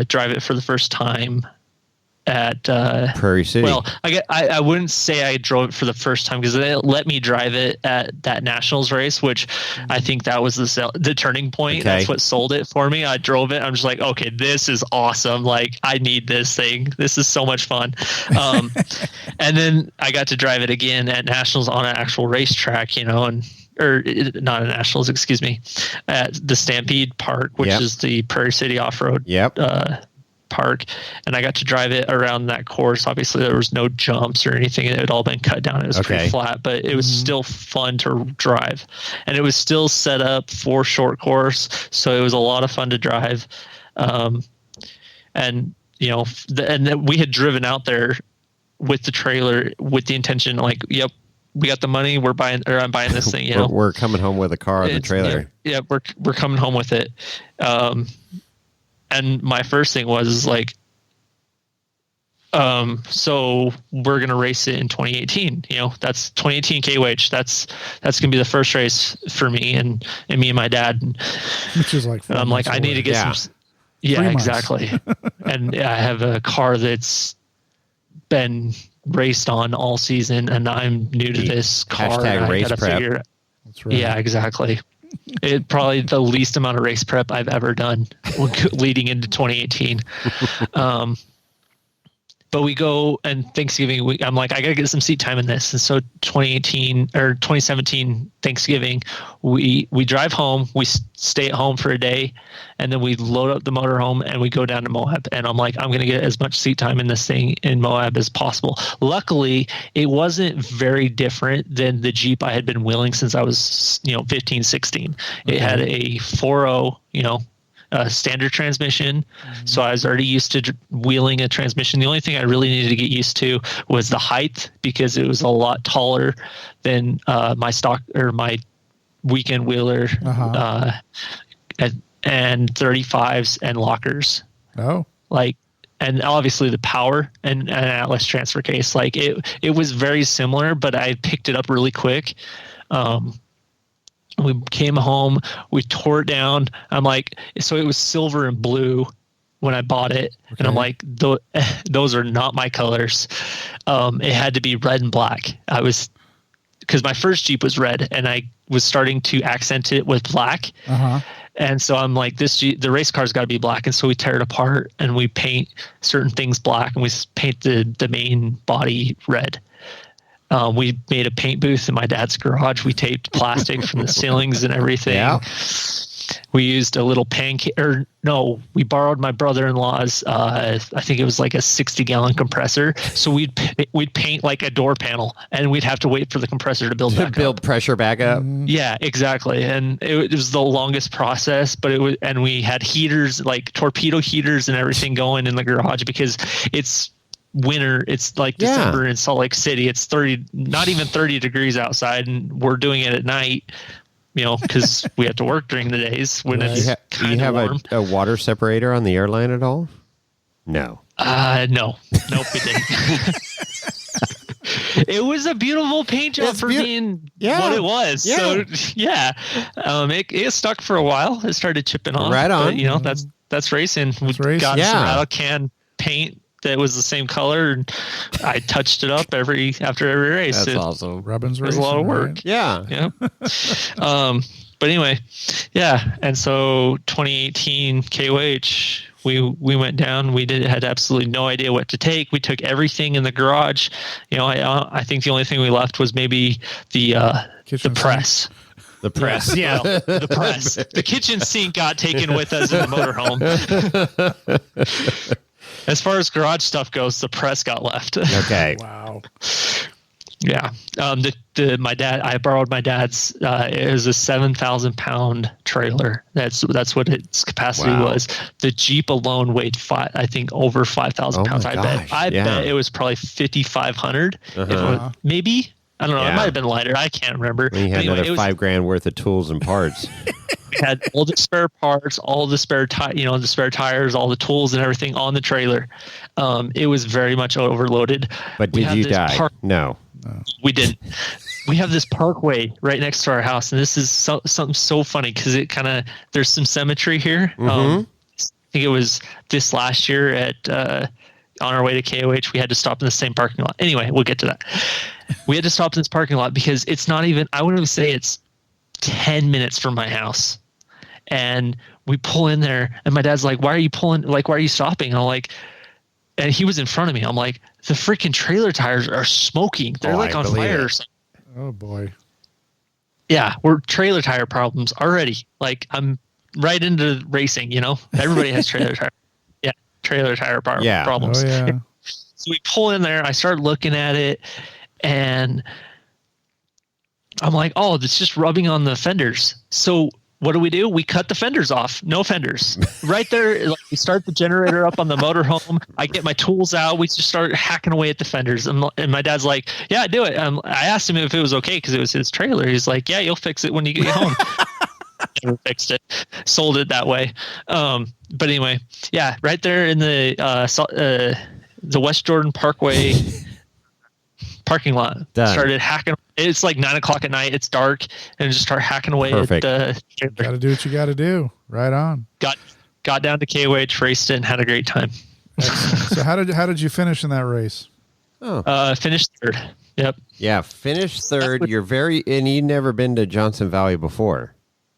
drive it for the first time at Prairie City. Well, I wouldn't say I drove it for the first time, because they let me drive it at that Nationals race, which I think that was the turning point. Okay. That's what sold it for me. I drove it. I'm just like, okay, this is awesome. Like, I need this thing. This is so much fun. And then I got to drive it again at Nationals on an actual racetrack, or not at Nationals, excuse me, at the Stampede Park, which is the Prairie City Off-Road park, and I got to drive it around that course. Obviously, there was no jumps or anything. It had all been cut down. It was pretty flat, but it was still fun to drive, and it was still set up for short course, so it was a lot of fun to drive. And then we had driven out there with the trailer with the intention, like, yep, we got the money. I'm buying this thing. We're coming home with a car on the trailer. Yeah, we're coming home with it. And my first thing was like, so we're going to race it in 2018, that's 2018 KWH. That's going to be the first race for me and me and my dad. Which is like, I'm like, I need to get some. Yeah, exactly. And I have a car that's been raced on all season, and I'm new to this car. Hashtag race prep. That's right. Yeah, exactly. It probably the least amount of race prep I've ever done leading into 2018. But we go, and Thanksgiving week, I'm like, I got to get some seat time in this. And so 2017 Thanksgiving, we drive home, we stay at home for a day, and then we load up the motorhome and we go down to Moab. And I'm like, I'm going to get as much seat time in this thing in Moab as possible. Luckily, it wasn't very different than the Jeep I had been wheeling since I was, 15, 16. Okay. It had a 4.0, standard transmission. So I was already used to wheeling a transmission. The only thing I really needed to get used to was the height, because it was a lot taller than my stock or my weekend wheeler, and 35s and lockers. Oh, and obviously the power and an Atlas transfer case. Like it was very similar, but I picked it up really quick. We came home, we tore it down. I'm like, so it was silver and blue when I bought it. Okay. And I'm like, those are not my colors. It had to be red and black. because my first Jeep was red, and I was starting to accent it with black. And so I'm like, the race car's got to be black. And so we tear it apart and we paint certain things black, and we paint the main body red. We made a paint booth in my dad's garage. We taped plastic from the ceilings and everything. Yeah. We used a little we borrowed my brother-in-law's, I think it was like a 60-gallon compressor. So we'd paint like a door panel, and we'd have to wait for the compressor to build pressure back up. Yeah, exactly. And it was the longest process, but and we had heaters, like torpedo heaters and everything going in the garage, because it's winter. It's like December in Salt Lake City. It's not even 30 degrees outside, and we're doing it at night. Because we have to work during the days when it's kind of you have warm. a water separator on the airline at all? No. Nope, we didn't. It was a beautiful paint job for being what it was. Yeah. So it stuck for a while. It started chipping off. Right on. But, that's racing. We got some rattle can paint that was the same color, and I touched it up after every race. That's awesome. Robbins racing. It was a lot of work. Right? Yeah. But anyway, and so 2018 KOH, we went down. We had absolutely no idea what to take. We took everything in the garage. I think the only thing we left was maybe the press. The press. Yeah, the press. The kitchen sink got taken with us in the motorhome. As far as garage stuff goes, the press got left. Okay. Wow. Yeah. I borrowed my dad's. It was a 7,000-pound trailer. That's what its capacity was. The Jeep alone weighed over 5,000 pounds. I bet it was probably 5,500. Maybe. I don't know. It might have been lighter. I can't remember. We had another $5,000 worth of tools and parts. We had all the spare parts, all the spare the spare tires, all the tools and everything on the trailer. It was very much overloaded. But did you die? No. We didn't. We have this parkway right next to our house, and this is something so funny because there's some symmetry here. I think it was this last year on our way to KOH, we had to stop in the same parking lot. Anyway, we'll get to that. We had to stop in this parking lot because it's not even, I wouldn't even say it's 10 minutes from my house. And we pull in there, and my dad's like, why are you stopping? And I'm like, and he was in front of me. I'm like, the freaking trailer tires are smoking. They're on fire or something. Oh boy. Yeah, we're trailer tire problems already. Like, I'm right into racing, Everybody has trailer tire. Yeah, trailer tire problems. Oh, yeah. So we pull in there. I start looking at it, and I'm like, oh, it's just rubbing on the fenders. So what do? We cut the fenders off. No fenders. Right there, we start the generator up on the motorhome. I get my tools out. We just start hacking away at the fenders. And my dad's like, yeah, do it. I asked him if it was okay because it was his trailer. He's like, yeah, you'll fix it when you get home. Never fixed it. Sold it that way. But anyway, yeah, right there in the West Jordan Parkway parking lot. Done. Started hacking. It's like 9:00 at night. It's dark, and just start hacking away. Perfect. At got to do what you got to do. Right on. Got down to KOH, raced it, and had a great time. So how did you finish in that race? Finished third. Yep. Yeah, finished third. And you'd never been to Johnson Valley before.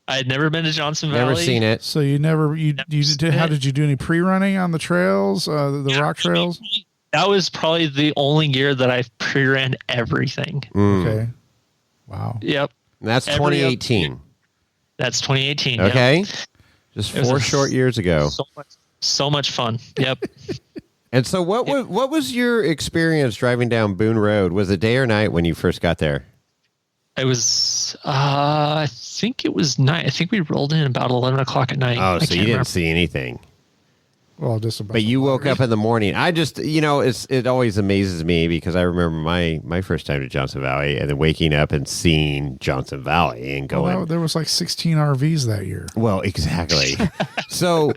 I had never been to Johnson Valley. Never seen it. So you did. How did you do any pre-running on the trails, the rock trails? That was probably the only year that I pre-ran everything. Okay. Wow. Yep. And that's 2018. That's 2018. Okay. Yep. Just 4 short years ago. So much fun. Yep. And so what was your experience driving down Boone Road? Was it day or night when you first got there? It was, I think it was night. I think we rolled in about 11:00 at night. Oh, so you didn't see anything. Well, just about. But you woke up in the morning. I just, it always amazes me because I remember my first time to Johnson Valley and then waking up and seeing Johnson Valley and going. Well, there was like 16 RVs that year. Well, exactly. so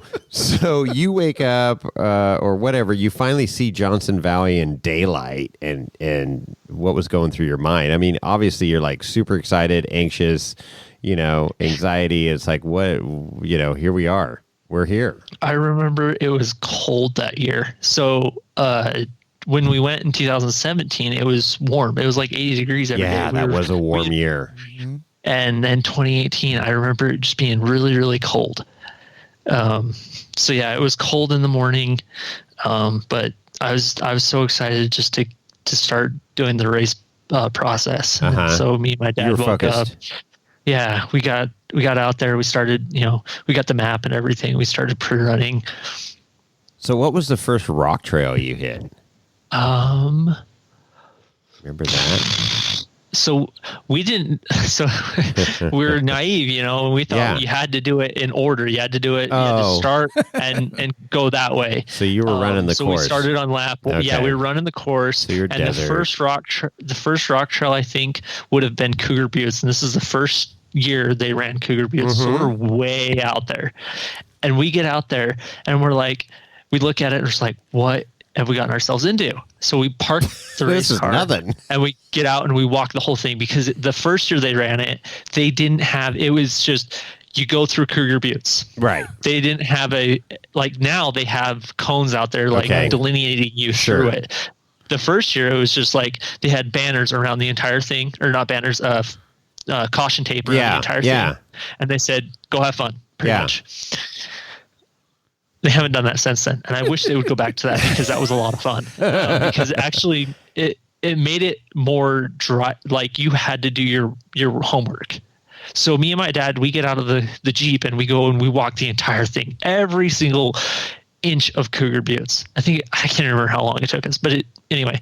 you wake up or whatever, you finally see Johnson Valley in daylight, and what was going through your mind? I mean, obviously you're like super excited, anxious, anxiety. It's like, what, here we are. We're here. I remember it was cold that year. So when we went in 2017, it was warm. It was like 80 degrees every day. Yeah, that was a warm year. And then 2018, I remember it just being really, really cold. So yeah, it was cold in the morning, but I was so excited just to start doing the race process. So me and my dad woke up. Yeah, we got out there. We started, we got the map and everything. We started pre-running. So what was the first rock trail you hit? Remember that? So we didn't. So we were naive, and we thought you had to do it in order. You had to do it. You had to start and go that way. So you were running the course. So we started on lap. Okay. Yeah, we were running the course. So you're desert. The first rock trail I think would have been Cougar Buttes, and this is the first year they ran Cougar Buttes. So we're way out there, and we get out there and we're like, we look at it and we're just like, what have we gotten ourselves into? So we park the race car and we get out and we walk the whole thing, because the first year they ran it, they didn't have, it was just, you go through Cougar Buttes. Right. They didn't have now they have cones out there delineating you through it. The first year it was just like they had banners around the entire thing, or not banners, caution tape around the entire thing. And they said, go have fun, pretty much. They haven't done that since then, and I wish they would go back to that, because that was a lot of fun. Because actually, it made it more dry. Like, you had to do your homework. So me and my dad, we get out of the Jeep and we go and we walk the entire thing, every single inch of Cougar Buttes. I can't remember how long it took us, but anyway,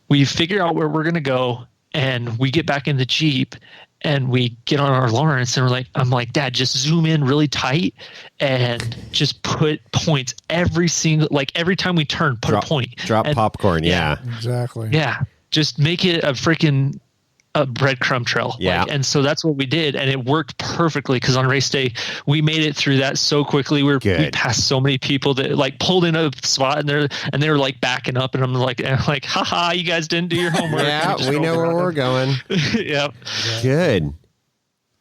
we figure out where we're gonna go, and we get back in the Jeep. And we get on our Lawrence and I'm like, Dad, just zoom in really tight and just put points every time we turn, put a point. Drop popcorn. Yeah, exactly. Yeah. Just make it a freaking breadcrumb trail. Yeah. And so that's what we did. And it worked perfectly, because on race day, we made it through that so quickly. We passed so many people that pulled in a spot and they were backing up. And I'm like, haha, you guys didn't do your homework. Yeah, we know where we're going. Yep. Good.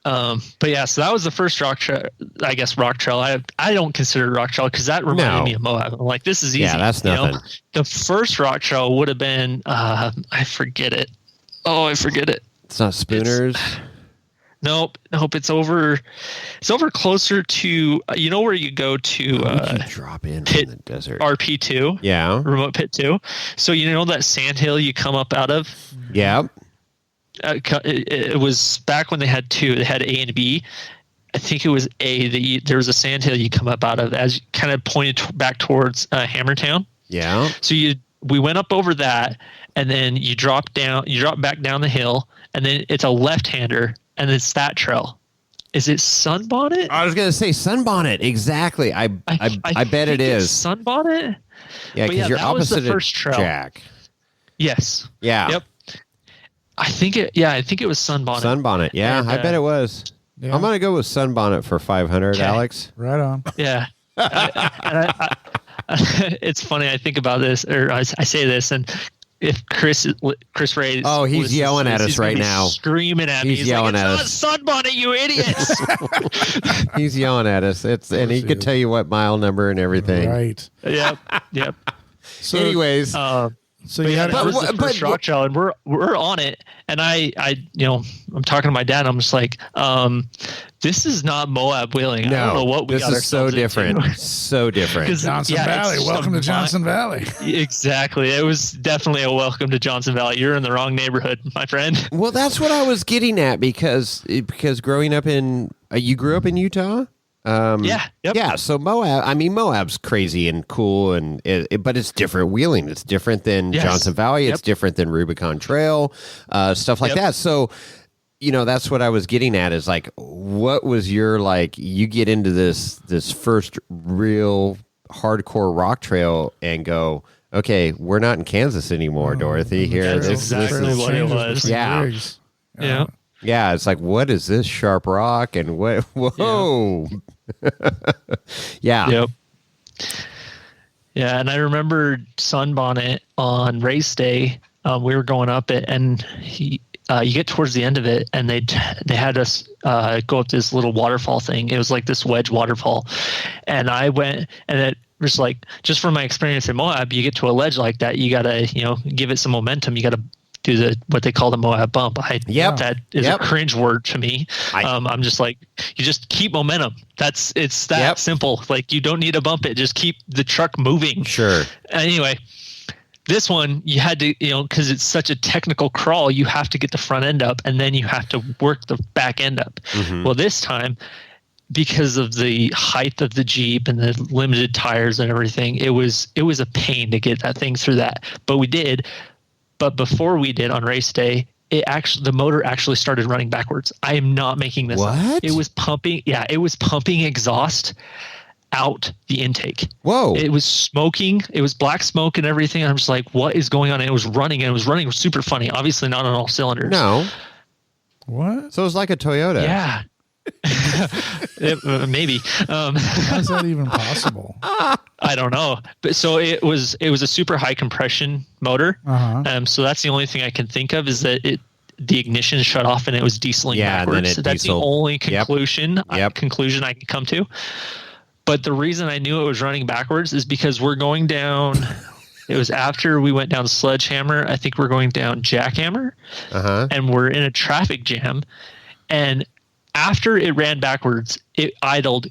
But yeah, so that was the first rock trail. I guess rock trail. I don't consider it rock trail, because that reminded me of Moab. I'm like, this is easy. Yeah, that's nothing. The first rock trail would have been I forget it. Oh, I forget it. It's not Spooners. Nope. It's over closer to where you go to drop in pit, from the desert. RP2. Yeah. Remote pit 2. So that sand hill you come up out of? Yeah. It was back when they had two. They had A and B. I think it was A. There was a sand hill you come up out of as you kind of pointed back towards Hammertown. Yeah. So we went up over that, and then you drop back down the hill, and then it's a left-hander, and it's that trail. Is it Sunbonnet? I was going to say Sunbonnet. Exactly. I bet it is. Sunbonnet? Yeah, because you're opposite of first trail. Jack. Yes. Yeah. Yep. I think it was Sunbonnet. Sunbonnet. Yeah, and, I bet it was. Yeah. I'm going to go with Sunbonnet for 500, Alex. Right on. Yeah. It's funny. I think about this, or I say this, and if Chris Ray, he's yelling at us right now, screaming at me. He's yelling at us. It's not Sunbonnet, you idiots! He's yelling at us. And he could tell you what mile number and everying. Right. Yep. So, anyways. So you had that was the first rock trail, and we're on it, and I'm talking to my dad. I'm just like, this is not Moab wheeling. No, I don't know what we got ourselves so different, into. So different. Johnson Valley. Welcome to Johnson Valley. Exactly. It was definitely a welcome to Johnson Valley. You're in the wrong neighborhood, my friend. Well, that's what I was getting at, because growing up you grew up in Utah. Yeah. So Moab's crazy and cool, but it's different wheeling. It's different than Johnson Valley. It's different than Rubicon Trail, stuff like that. So, that's what I was getting at, is like, what was your, you get into this first real hardcore rock trail and go, okay, we're not in Kansas anymore, Dorothy. Here, that's exactly what it was. Yeah. Yeah, it's like, what is this sharp rock? And what? Whoa. Yeah. Yep. Yeah, and I remember Sunbonnet on race day. We were going up it, and you get towards the end of it, and they had us go up this little waterfall thing. It was like this wedge waterfall, and I went, and just like, just from my experience in Moab, you get to a ledge like that, you got to, give it some momentum. You got to do what they call the Moab bump. That is a cringe word to me. I'm just like, you just keep momentum. It's that simple. Like, you don't need to bump it. Just keep the truck moving. Sure. Anyway, this one you had to, because it's such a technical crawl, you have to get the front end up and then you have to work the back end up. Mm-hmm. Well, this time, because of the height of the Jeep and the limited tires and everything, it was a pain to get that thing through that. But we did. But before we did on race day, the motor actually started running backwards. I am not making this up. It was pumping. Yeah, it was pumping exhaust out the intake. Whoa. It was smoking. It was black smoke and everything. I'm just like, what is going on? And it was running, and it was running super funny. Obviously not on all cylinders. No. What? So it was like a Toyota. Yeah. Maybe. How is that even possible? I don't know. But so it was a super high compression motor. Uh-huh. So that's the only thing I can think of, is that the ignition shut off and it was dieseling backwards. So that's the only conclusion I can come to. But the reason I knew it was running backwards is because we're going down. It was after we went down Sledgehammer. I think we're going down Jackhammer, and we're in a traffic jam. And after it ran backwards, it idled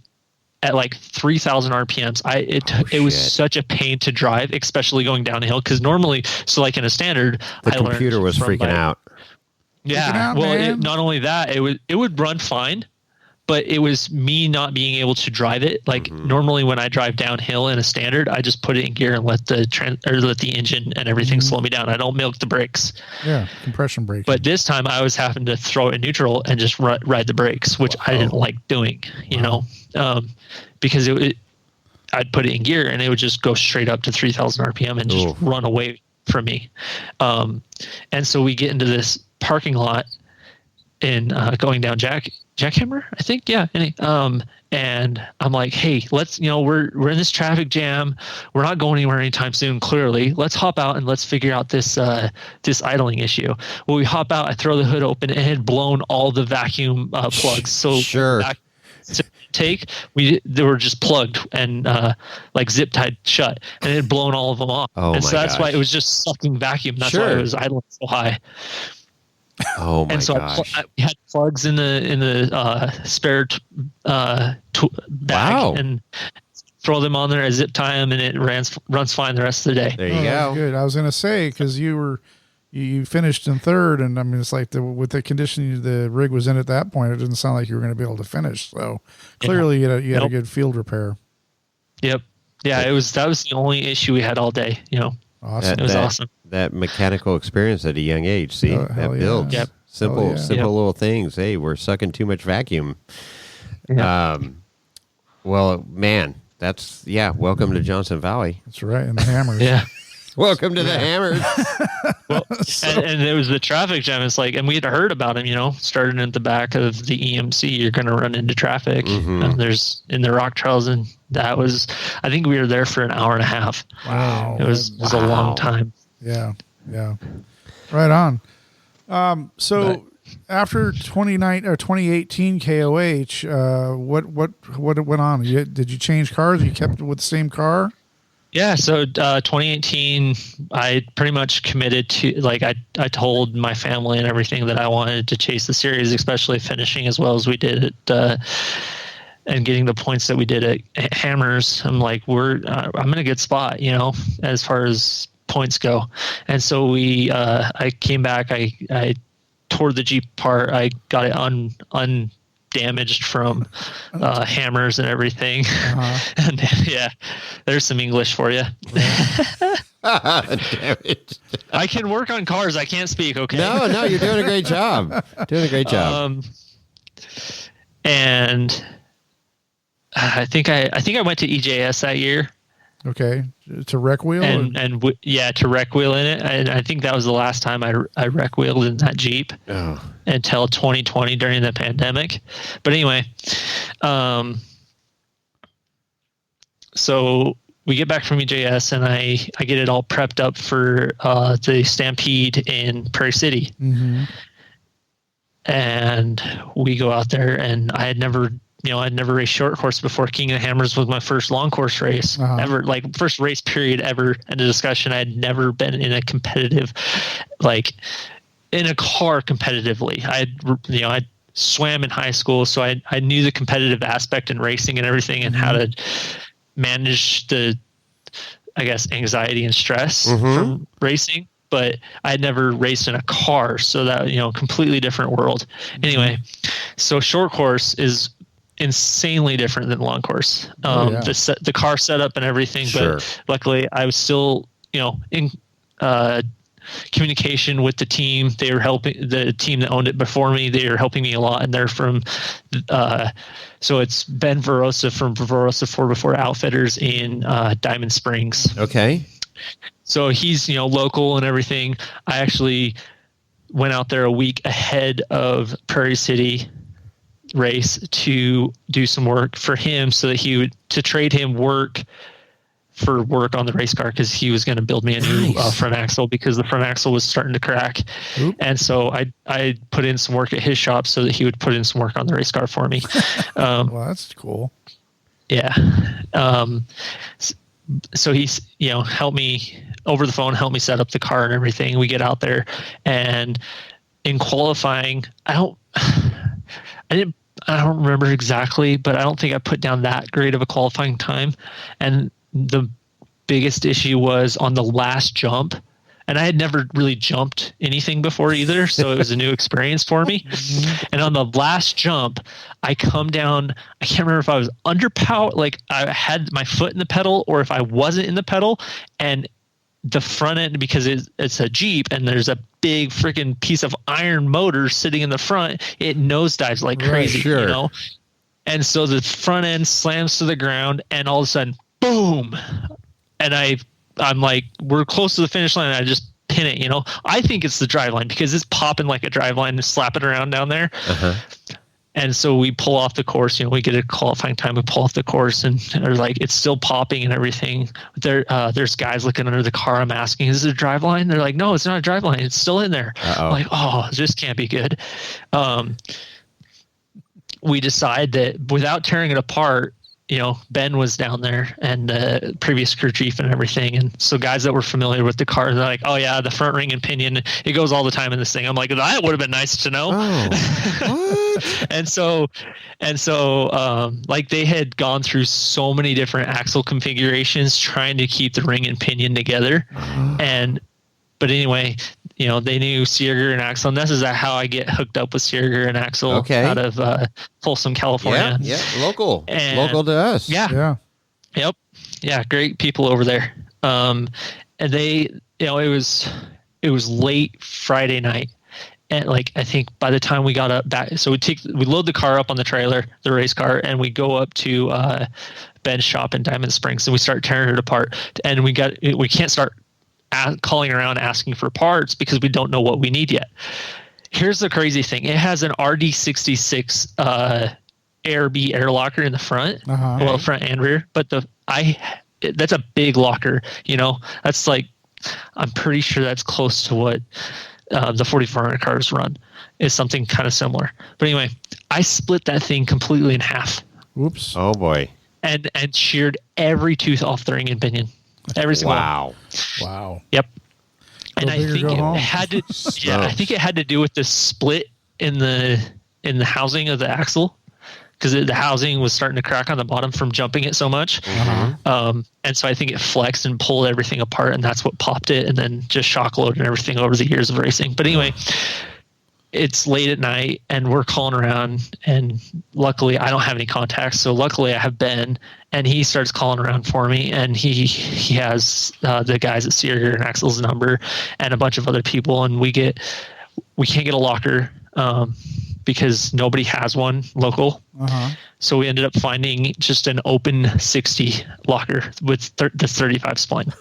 at like 3,000 RPMs. It was such a pain to drive, especially going downhill. Because normally, so like in a standard, the computer was freaking out. Yeah, not only that, it would run fine, but it was me not being able to drive it. Like normally when I drive downhill in a standard, I just put it in gear and let the engine and everything slow me down. I don't milk the brakes. Yeah, compression brake. But this time I was having to throw it in neutral and just ride the brakes, which I didn't like doing, because I'd put it in gear and it would just go straight up to 3,000 RPM and just run away from me. And so we get into this parking lot in going down Jackhammer, I think. Yeah. And I'm like, hey, let's, we're in this traffic jam. We're not going anywhere anytime soon. Clearly, let's hop out and let's figure out this idling issue. Well, we hop out. I throw the hood open and it had blown all the vacuum plugs. So sure. They were just plugged and like zip tied shut, and it had blown all of them off. And so that's why it was just sucking vacuum. That's why it was idling so high. Oh my and so gosh! I had plugs in the spare bag and throw them on there, I zip tie them, and it runs fine the rest of the day. There you go. Good. I was going to say, because you finished in third, and I mean it's like with the condition the rig was in at that point, it didn't sound like you were going to be able to finish. So clearly you had a good field repair. Yep. Yeah, that was the only issue we had all day. Awesome. It was awesome. That mechanical experience at a young age. See, that builds. Yep. Simple little things. Hey, we're sucking too much vacuum. Yep. Well, man, welcome to Johnson Valley. That's right. And the Hammers. Yeah. Welcome to the Hammers. Well, and it was the traffic jam. It's like, and we had heard about him, starting at the back of the EMC, you're going to run into traffic. There's in the rock trails, and that was, I think we were there for an hour and a half. Wow. It was a long time. Yeah. Yeah. Right on. So after 2018 KOH, what went on? Did you change cars? You kept with the same car? Yeah, so 2018, I pretty much committed to, like, I told my family and everything that I wanted to chase the series, especially finishing as well as we did at, and getting the points that we did at Hammers. I'm like, I'm in a good spot, as far as points go. And so I came back, I tore the Jeep apart, I got it undamaged from hammers and everything. And there's some English for you. Damn it. I can work on cars. I can't speak. Okay. No, you're doing a great job. And I think I went to EJS that year. Okay, to rec wheel to rec wheel in it. And I think that was the last time I rec wheeled in that Jeep until 2020 during the pandemic. But anyway, so we get back from EJS and I get it all prepped up for the Stampede in Prairie City. And we go out there, and I had never I'd never raced short course before. King of the Hammers was my first long course race ever, like first race period ever. End of discussion. I had never been in a competitive, like in a car competitively. I swam in high school, so I knew the competitive aspect in racing and everything, and how to manage the, I guess, anxiety and stress from racing. But I had never raced in a car, so that, completely different world. Anyway, so short course is insanely different than long course. The car setup and everything, but luckily I was still, in communication with the team. They were helping the team that owned it before me. They were helping me a lot, and they're from, so it's Ben Verosa from Verosa 4x4 Outfitters in Diamond Springs. Okay. So he's, local and everything. I actually went out there a week ahead of Prairie City race to do some work for him, so that to trade him work for work on the race car, because he was going to build me a new front axle, because the front axle was starting to crack. Oop. And so I put in some work at his shop so that he would put in some work on the race car for me. Well, that's cool. Yeah. So he's, helped me over the phone, help me set up the car and everything. We get out there, and in qualifying, I don't remember exactly, but I don't think I put down that great of a qualifying time. And the biggest issue was on the last jump, and I had never really jumped anything before either, so it was a new experience for me. And on the last jump, I come down, I can't remember if I was under power, like I had my foot in the pedal, or if I wasn't in the pedal, and the front end, because it's a Jeep and there's a big freaking piece of iron motor sitting in the front, it nosedives like crazy, And so the front end slams to the ground, and all of a sudden, boom! And I'm like, we're close to the finish line, and I just pin it, I think it's the driveline, because it's popping like a driveline and slapping around down there. And so we pull off the course, we get a qualifying time, we pull off the course, and they're like, it's still popping and everything. There's guys looking under the car. I'm asking, is it a driveline? They're like, no, it's not a driveline. It's still in there. I'm like, oh, this can't be good. We decide that without tearing it apart, Ben was down there, and the previous crew chief and everything. And so guys that were familiar with the car, they're like, oh yeah, the front ring and pinion, it goes all the time in this thing. I'm like, that would have been nice to know. What? and so like they had gone through so many different axle configurations trying to keep the ring and pinion together. But anyway, they knew Searger and Axel, and this is how I get hooked up with Searger and Axel out of Folsom, California. Yeah, local to us. Yeah. Yep. Yeah, great people over there. And they, it was late Friday night, and like I think by the time we got up back, so we load the car up on the trailer, the race car, and we go up to Ben's shop in Diamond Springs, and we start tearing it apart, and we can't start calling around asking for parts because we don't know what we need yet. Here's the crazy thing. It has an RD66 air locker in the front, well, front and rear, but that's a big locker, that's like, I'm pretty sure that's close to what the 4400 cars run, is something kind of similar. But anyway, I split that thing completely in half. Whoops. Oh boy. And sheared every tooth off the ring and pinion. Every single one. Wow. Yep. And I think it had to. Yeah, I think it had to do with the split in the housing of the axle, because the housing was starting to crack on the bottom from jumping it so much. And so I think it flexed and pulled everything apart, and that's what popped it, and then just shock loaded everything over the years of racing. But anyway, it's late at night, and we're calling around, and luckily I don't have any contacts. So luckily I have Ben, and he starts calling around for me, and he has the guys at Searger and Axel's number and a bunch of other people, and we can't get a locker because nobody has one local. So we ended up finding just an open 60 locker with the 35 spline.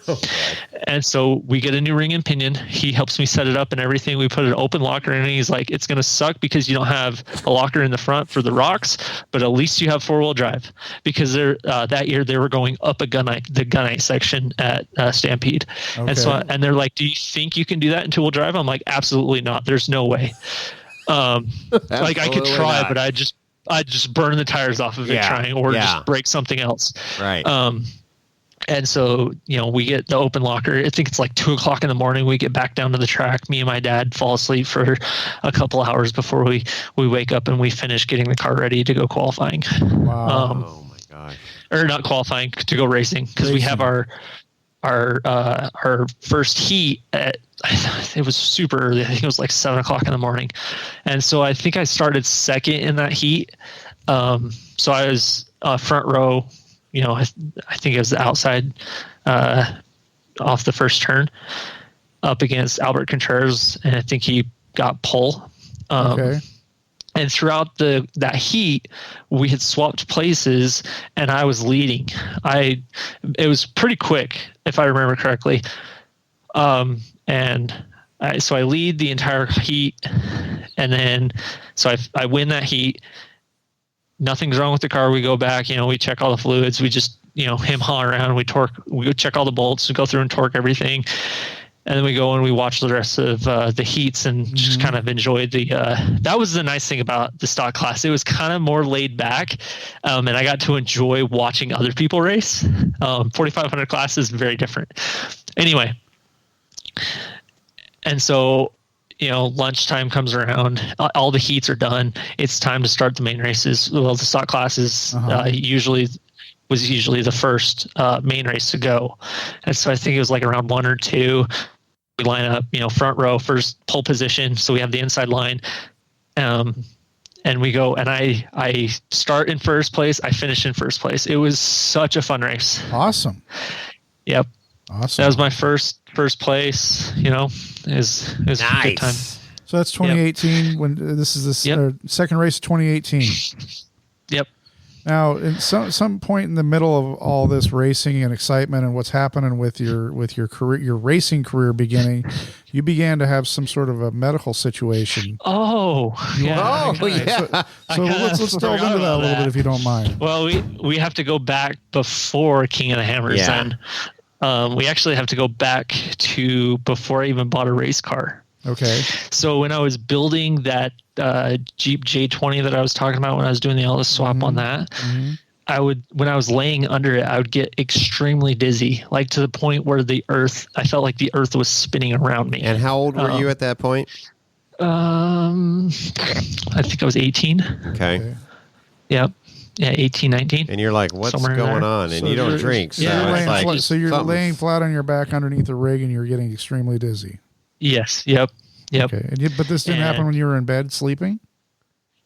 And so we get a new ring and pinion. He helps me set it up and everything. We put an open locker in, and he's like, it's going to suck because you don't have a locker in the front for the rocks, but at least you have 4-wheel drive, because that year they were going up the gunite section at Stampede. Okay. And they're like, do you think you can do that in 2-wheel drive? I'm like, absolutely not. There's no way. Like I could try, but I'd just burn the tires off of it trying, or just break something else. Right. And so, we get the open locker. I think it's like 2:00 in the morning. We get back down to the track. Me and my dad fall asleep for a couple hours before we wake up, and we finish getting the car ready to go qualifying. Wow. Oh my gosh. Or not qualifying, to go racing, because we have our first heat it was super early. I think it was like 7:00 in the morning. And so I think I started second in that heat. So I was front row, I think it was the outside off the first turn up against Albert Contreras, and I think he got pole. Okay. And throughout that heat, we had swapped places, and I was leading. It was pretty quick, if I remember correctly. So I lead the entire heat, and then I win that heat. Nothing's wrong with the car. We go back, we check all the fluids. We just, haul around. We check all the bolts. We go through and torque everything. And then we go and we watch the rest of the heats and just kind of enjoy that was the nice thing about the stock class. It was kind of more laid back. And I got to enjoy watching other people race. 4,500 class is very different. Anyway. And so, lunchtime comes around, all the heats are done. It's time to start the main races. Well, the stock classes usually the first main race to go. And so I think it was like around 1 or 2. We line up, front row, first pole position. So we have the inside line. And we go, and I start in first place. I finish in first place. It was such a fun race. Awesome. Yep. Awesome. That was my first place, it was nice. A good time. So that's 2018 when this is the second race of 2018. Yep. Now, at some point in the middle of all this racing and excitement and what's happening with your career, your racing career beginning, you began to have some sort of a medical situation. Oh, yeah. So let's delve into that a little bit if you don't mind. Well, we have to go back before King of the Hammers. Yeah. Then we actually have to go back to before I even bought a race car. Okay. So when I was building that Jeep J20 that I was talking about when I was doing the Ellis swap on that, when I was laying under it, I would get extremely dizzy, like to the point where I felt like the earth was spinning around me. And how old were you at that point? I think I was 18. Okay. Yep. Yeah, 18, 19. And you're like, what's going on? And you don't drink. So you're laying flat on your back underneath the rig and you're getting extremely dizzy. Yes. Yep. Okay. But this didn't happen when you were in bed sleeping?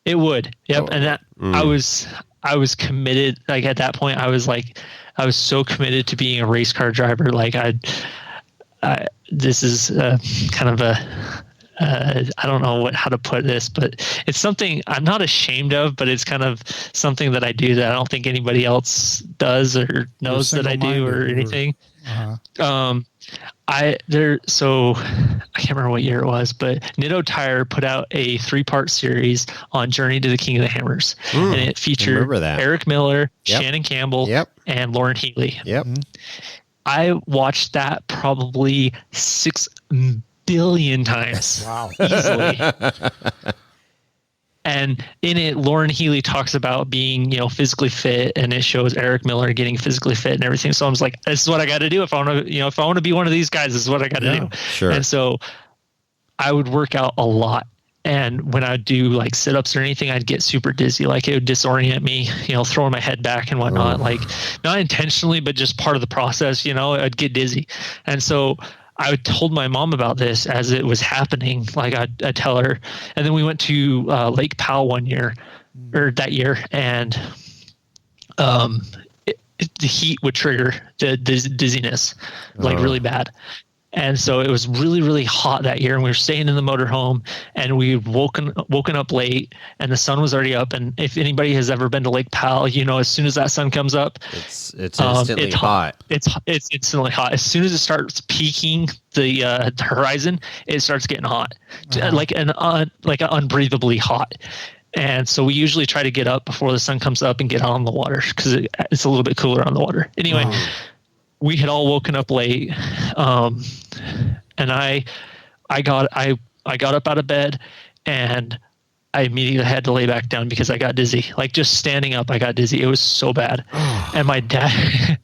It would. Yep. And that I was committed. Like at that point, I was so committed to being a race car driver. Like this is kind of I don't know how to put this, but it's something I'm not ashamed of, but it's kind of something that I do that I don't think anybody else does or knows that I do or anything. I can't remember what year it was, but Nitto Tire put out a 3-part series on Journey to the King of the Hammers, and it featured Eric Miller, Shannon Campbell, and Lauren Healy. Yep. I watched that probably 6 billion times. Wow. Easily. And in it, Lauren Healy talks about being, physically fit, and it shows Eric Miller getting physically fit and everything. So I was like, this is what I got to do if I want to, if I want to be one of these guys. This is what I got to do. Sure. And so I would work out a lot, and when I'd do like sit-ups or anything, I'd get super dizzy. Like it would disorient me, throwing my head back and whatnot. Like not intentionally, but just part of the process. I'd get dizzy, and so I told my mom about this as it was happening. Like I'd tell her, and then we went to Lake Powell that year, and the heat would trigger the dizziness, like really bad. And so it was really, really hot that year, and we were staying in the motorhome, and we'd woken up late, and the sun was already up. And if anybody has ever been to Lake Powell, as soon as that sun comes up, it's instantly hot. It's instantly hot. As soon as it starts peaking the horizon, it starts getting hot, like unbreathably hot. And so we usually try to get up before the sun comes up and get out on the water because it's a little bit cooler on the water. Anyway. We had all woken up late, and I got up out of bed, and I immediately had to lay back down because I got dizzy. Like just standing up, I got dizzy. It was so bad. And my dad,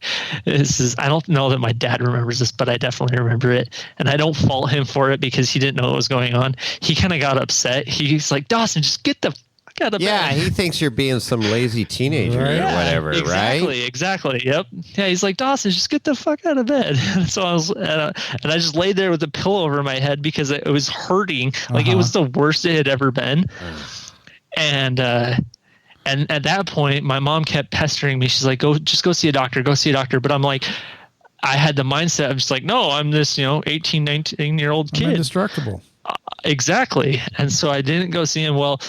I don't know that my dad remembers this, but I definitely remember it. And I don't fault him for it because he didn't know what was going on. He kind of got upset. He's like, Dawson, just get the fuck out of bed. Yeah, he thinks you're being some lazy teenager or whatever, right? Exactly. Yep. Yeah, he's like, Dawson, just get the fuck out of bed. So I was, and I just laid there with a pillow over my head because it was hurting. Like it was the worst it had ever been. And at that point, my mom kept pestering me. She's like, go see a doctor. Go see a doctor. But I'm like, I had the mindset of just like, no, I'm this, 18, 19-year-old kid. I'm indestructible. Exactly. And so I didn't go see him. Well,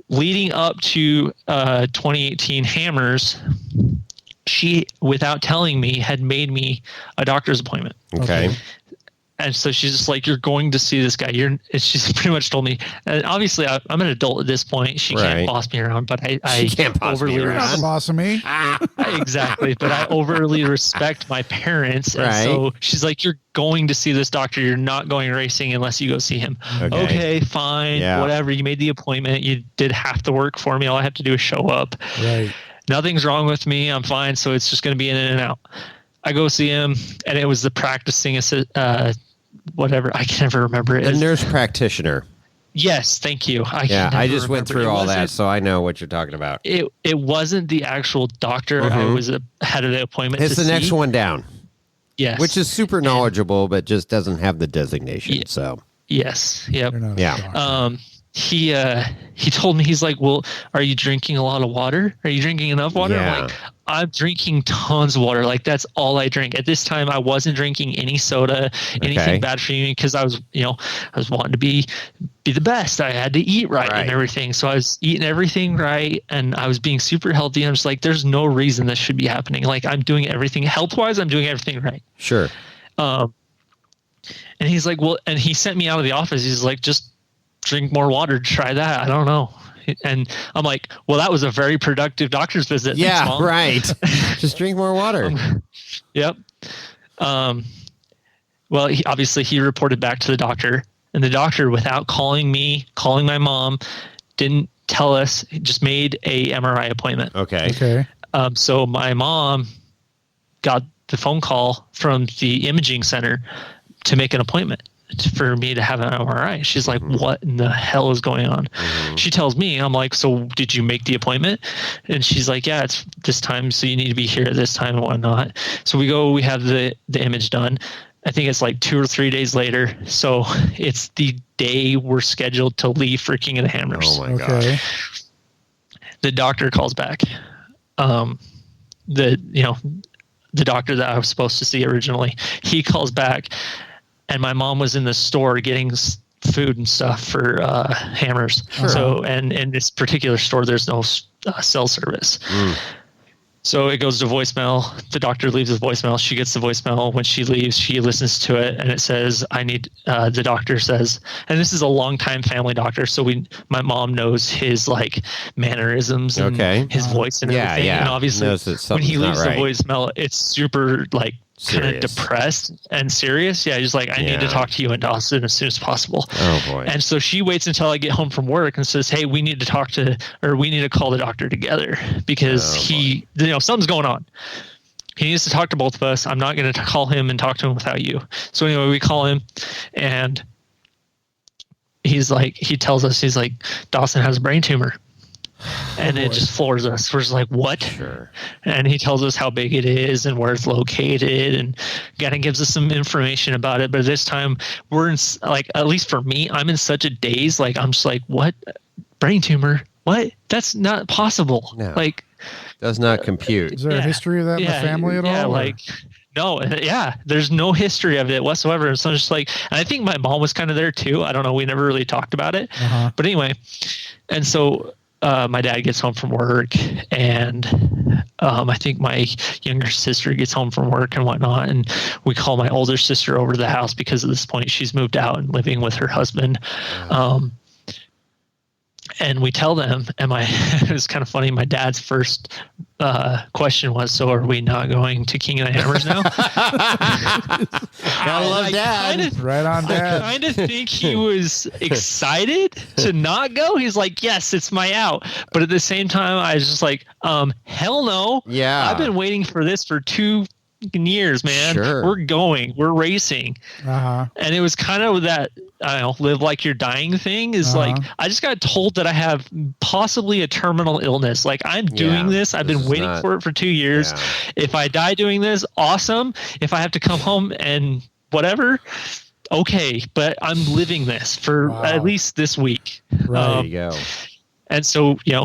leading up to 2018 Hammers, she, without telling me, had made me a doctor's appointment. Okay. And so she's just like, you're going to see this guy. She's pretty much told me, and obviously I'm an adult at this point. She can't boss me around, but I can't boss me around. You're not the boss of me. Exactly. But I overly respect my parents. And so she's like, you're going to see this doctor. You're not going racing unless you go see him. Okay, fine. Yeah. Whatever. You made the appointment. You did half the work for me. All I have to do is show up. Right. Nothing's wrong with me. I'm fine. So it's just going to be in and out. I go see him, and it was the practicing whatever. I can never remember it. The nurse practitioner. Yes, thank you. I just went through all that, so I know what you're talking about. It wasn't the actual doctor. I was had an appointment. It's the next one down. Yes, which is super knowledgeable, but just doesn't have the designation. So yes, yep, yeah. He told me, he's like, well, are you drinking a lot of water? Are you drinking enough water? Yeah. I'm like, I'm drinking tons of water. Like that's all I drink. At this time, I wasn't drinking any soda, anything bad for you, because I was wanting to be the best. I had to eat right and everything. So I was eating everything right, and I was being super healthy. I'm just like, there's no reason this should be happening. Like I'm doing everything health-wise. I'm doing everything right. Sure. And he's like, well, and he sent me out of the office. He's like, just drink more water. Try that. I don't know. And I'm like, well, that was a very productive doctor's visit. Yeah, Thanks, right. Just drink more water. Yep. Well, he reported back to the doctor, and the doctor, without calling my mom, didn't tell us. He just made a MRI appointment. Okay. So my mom got the phone call from the imaging center to make an appointment for me to have an MRI. She's like, what in the hell is going on? She tells me, I'm like, so did you make the appointment? And she's like, yeah, it's this time, so you need to be here at this time and whatnot. So we have the image done. I think it's like 2 or 3 days later. So it's the day we're scheduled to leave for King of the Hammers. Oh my God. The doctor calls back. The doctor that I was supposed to see originally, he calls back. And my mom was in the store getting food and stuff for Hammers. Sure. So, and in this particular store, there's no cell service. So it goes to voicemail. The doctor leaves a voicemail. She gets the voicemail. When she leaves, she listens to it, and it says, the doctor says, and this is a longtime family doctor, so my mom knows his like mannerisms and his voice and everything. And obviously when he leaves the voicemail, it's super like kind of depressed and serious. Yeah, he's like, I need to talk to you and Dawson as soon as possible. Oh boy. And so she waits until I get home from work and says, hey, we need to call the doctor together because something's going on. He needs to talk to both of us. I'm not going to call him and talk to him without you. So anyway, we call him, and he tells us, he's like, Dawson has a brain tumor. And it just floors us. We're just like, what? Sure. And he tells us how big it is and where it's located, and kind of gives us some information about it. But this time we're in, like, at least for me, I'm in such a daze. Like, I'm just like, what? Brain tumor? What? That's not possible. No. Like, does not compute. Is there a history of that in the family at all? Yeah, like, no, there's no history of it whatsoever. So I'm just like, and I think my mom was kind of there too. I don't know. We never really talked about it. But anyway, and so my dad gets home from work, and I think my younger sister gets home from work and whatnot, and we call my older sister over to the house because at this point she's moved out and living with her husband. And we tell them, it was kind of funny. My dad's first question was, "So are we not going to King of the Hammers now?" I love Dad. Right on, Dad. I kind of think he was excited to not go. He's like, "Yes, it's my out." But at the same time, I was just like, hell no. Yeah. I've been waiting for this for 2 years, man. Sure. We're racing. And it was kind of that, I don't know, live like you're dying thing is like, I just got told that I have possibly a terminal illness. Like, I'm doing this. I've been waiting for it for 2 years. Yeah. If I die doing this, awesome. If I have to come home and whatever, okay. But I'm living this for at least this week. Right. There you go. And so, we go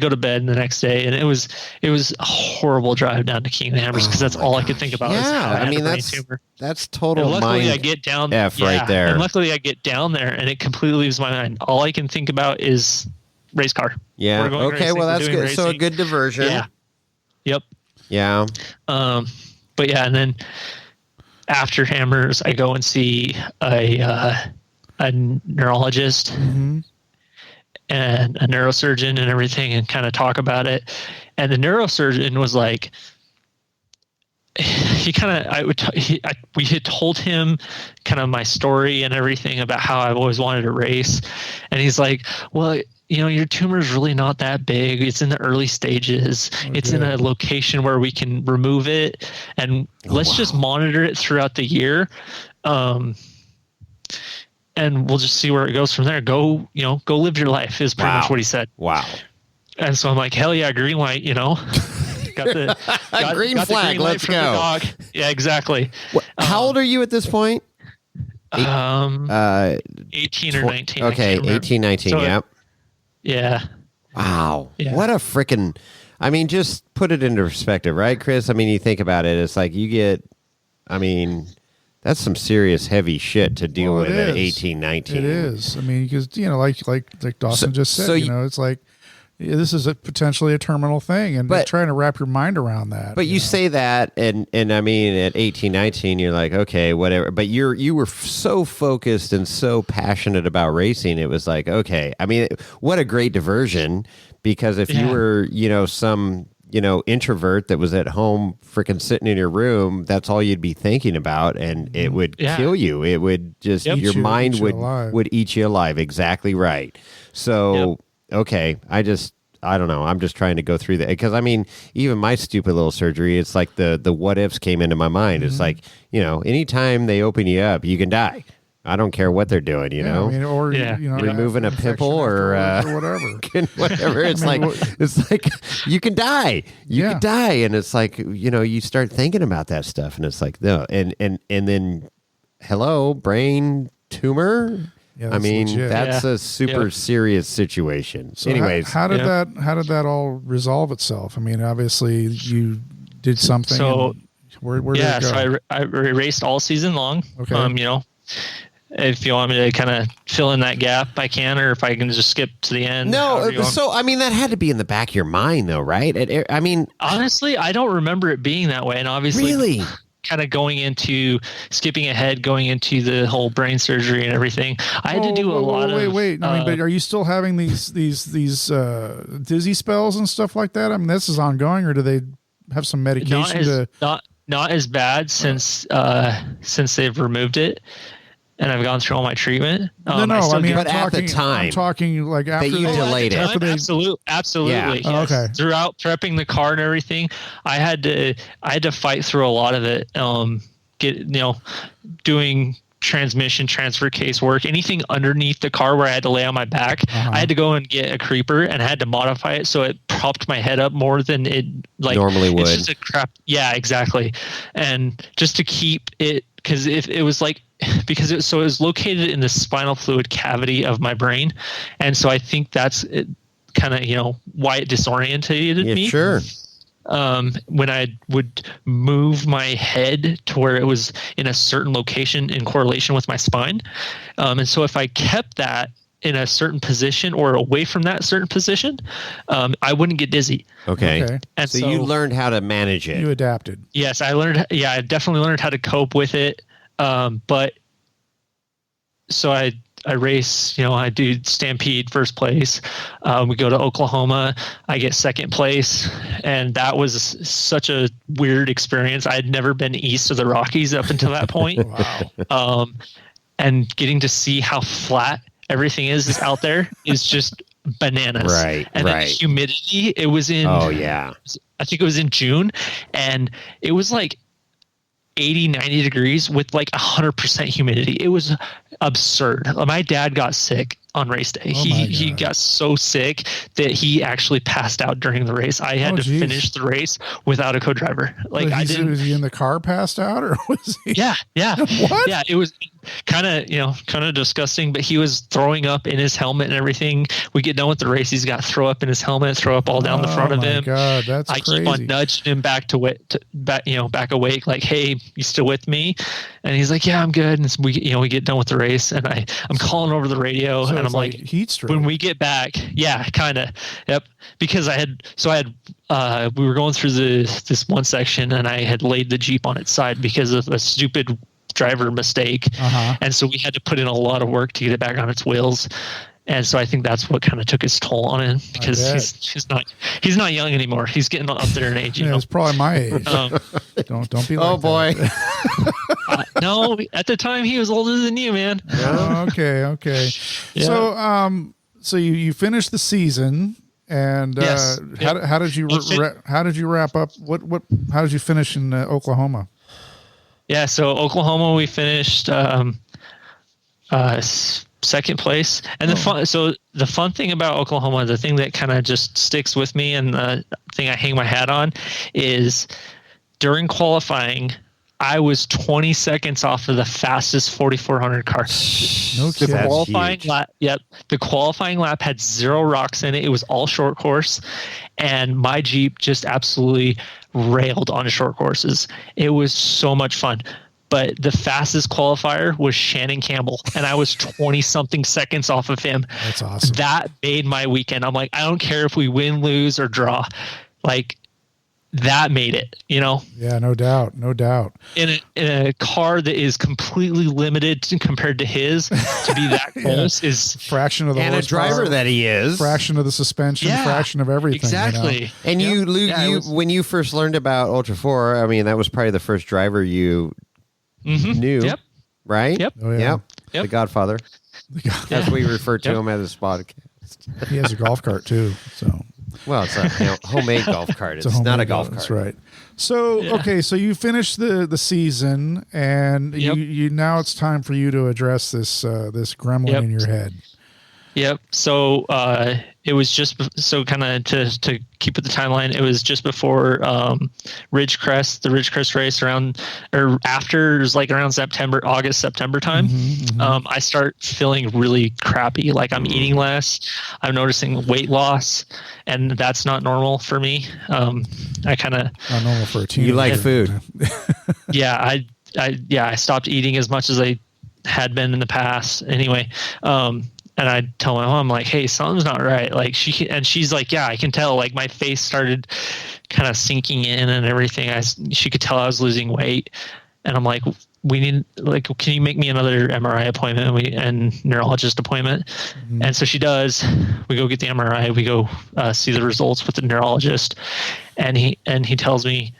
to bed the next day, and it was a horrible drive down to King of the Hammers because that's all I could think about. Yeah, I mean that's total. And luckily, mind I get down. Right there. And luckily, I get down there, and it completely leaves my mind. All I can think about is race car. Yeah. Okay. Racing, well, that's good. Racing. So a good diversion. Yeah. Yep. Yeah. But yeah, and then after Hammers, I go and see a neurologist. Mm-hmm. And a neurosurgeon and everything, and kind of talk about it. And the neurosurgeon was like, we had told him kind of my story and everything about how I've always wanted to race. And he's like, well, your tumor is really not that big. It's in the early stages. Okay. It's in a location where we can remove it, and let's just monitor it throughout the year. And we'll just see where it goes from there. Go live your life is pretty much what he said. Wow. And so I'm like, hell yeah, green light, got the green flag. Let's go. Yeah, exactly. How old are you at this point? 18 or 19. Okay, 18, 19. So, yeah. Wow. Yeah. What a freaking, just put it into perspective, right, Chris? You think about it. It's like that's some serious heavy shit to deal with at 18, 19. It is. Because, like Dawson just said, it's like, this is potentially a terminal thing, and trying to wrap your mind around that. But you say that, and at 18, 19, you're like, okay, whatever. But you were so focused and so passionate about racing. It was like, okay. What a great diversion, because if you were, some introvert that was at home freaking sitting in your room, that's all you'd be thinking about, and it would kill you. It would just, your mind would eat you alive. Exactly right. So, okay, I don't know. I'm just trying to go through that, because even my stupid little surgery, it's like the what ifs came into my mind. It's like, anytime they open you up, you can die. I don't care what they're doing, removing a pimple or whatever. Whatever. It's like you can die. You can die, and it's like, you start thinking about that stuff, and it's like, no, and then hello, brain tumor. Yeah, that's a super serious situation. So anyways, how did that all resolve itself? Obviously you did something. So where did it go? So I raced all season long. Okay. If you want me to kind of fill in that gap, I can, or if I can just skip to the end. No, so that had to be in the back of your mind, though, right? Honestly, I don't remember it being that way, and obviously, really, kind of skipping ahead, going into the whole brain surgery and everything. I had to do a lot of. Wait. But are you still having these dizzy spells and stuff like that? This is ongoing, or do they have some medication not as bad since they've removed it. And I've gone through all my treatment. But at the time, I'm talking like after you delayed it. Absolutely. Yeah. Yes. Okay. Throughout prepping the car and everything, I had to fight through a lot of it. Doing transmission transfer case work, anything underneath the car where I had to lay on my back, I had to go and get a creeper, and I had to modify it so it propped my head up more than it normally would. It's just a crap. Yeah, exactly. And just to keep it, because if it was like. Because it was located in the spinal fluid cavity of my brain, and so I think that's kind of why it disorientated me. Sure. When I would move my head to where it was in a certain location in correlation with my spine, and so if I kept that in a certain position or away from that certain position, I wouldn't get dizzy. Okay. And so you learned how to manage it. You adapted. Yes, I learned. Yeah, I definitely learned how to cope with it. But so I race, I do Stampede first place. We go to Oklahoma. I get second place. And that was such a weird experience. I had never been east of the Rockies up until that point. Wow. And getting to see how flat everything is out there is just bananas. Right. And then the humidity, it was in, I think it was in June, and it was like 80, 90 degrees with like 100% humidity. It was absurd. My dad got sick on race day. He got so sick that he actually passed out during the race. I had to finish the race without a co-driver. Like, was he in the car passed out, or was he? Yeah. What? Yeah, it was kind of disgusting, but he was throwing up in his helmet and everything. We get done with the race, he's got throw up in his helmet, throw up all down the front of him. Oh my God, that's I crazy. keep on nudging him back awake, like, hey, you still with me? And he's like, yeah, I'm good. And so we get done with the race, and I'm calling over the radio, so and I'm like, heat stroke. When we get back, kind of, yep, because we were going through this one section, and I had laid the Jeep on its side because of a stupid driver mistake. And so we had to put in a lot of work to get it back on its wheels. And so I think that's what kind of took its toll on him, because he's not young anymore. He's getting up there in age. It's probably my age. Don't be like oh boy. No, at the time he was older than you, man. Okay. Yeah. So you finished the season, and yes. How did you wrap up? How did you finish in Oklahoma? Yeah, so Oklahoma we finished second place, and the fun thing about Oklahoma, the thing that kind of just sticks with me, and the thing I hang my hat on, is during qualifying, I was 20 seconds off of the fastest 4,400 car. No kidding. The qualifying lap, the qualifying lap had 0 rocks in it. It was all short course, and my Jeep just absolutely railed on short courses. It was so much fun. But the fastest qualifier was Shannon Campbell, and I was 20 something seconds off of him. That's awesome. That made my weekend. I'm like, I don't care if we win, lose, or draw. Like, that made it, Yeah, no doubt. In a car that is completely limited compared to his, to be that close is fraction of the and horsepower, a driver that he is, fraction of the suspension, fraction of everything. Exactly. And when you first learned about Ultra 4, I mean, that was probably the first driver you knew, right? Oh, yeah. Yep. The Godfather, as we refer to him as this podcast. He has a golf cart too, so. Well, it's a homemade golf cart. It's not a golf cart. That's right. So, okay, so you finished the season, and you now it's time for you to address this gremlin in your head. Yep. So it was just kind of to keep with the timeline. It was just before Ridgecrest, the Ridgecrest race around August, September time. I start feeling really crappy. Like, I'm eating less. I'm noticing weight loss, and that's not normal for me. I kind of not normal for a teenager. You like food? I stopped eating as much as I had been in the past. Anyway. And I tell my mom, like, hey, something's not right. Like, she's like, yeah, I can tell. Like, my face started kind of sinking in and everything. She could tell I was losing weight. And I'm like, can you make me another MRI appointment and neurologist appointment? And so she does. We go get the MRI. We go see the results with the neurologist. And he tells me,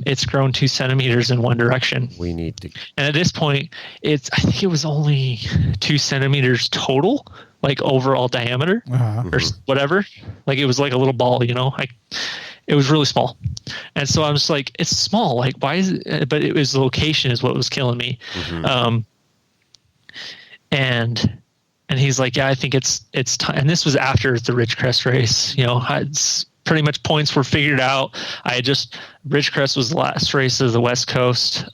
it's grown 2 centimeters in one direction. We need to. And at this point, I think it was only 2 centimeters total, like overall diameter or whatever. Like, it was like a little ball, it was really small. And so I'm just like, it's small. Like, why is it? But it was the location is what was killing me. And he's like, yeah, I think it's time. And this was after the Ridgecrest race, it's pretty much points were figured out. Ridgecrest was the last race of the West Coast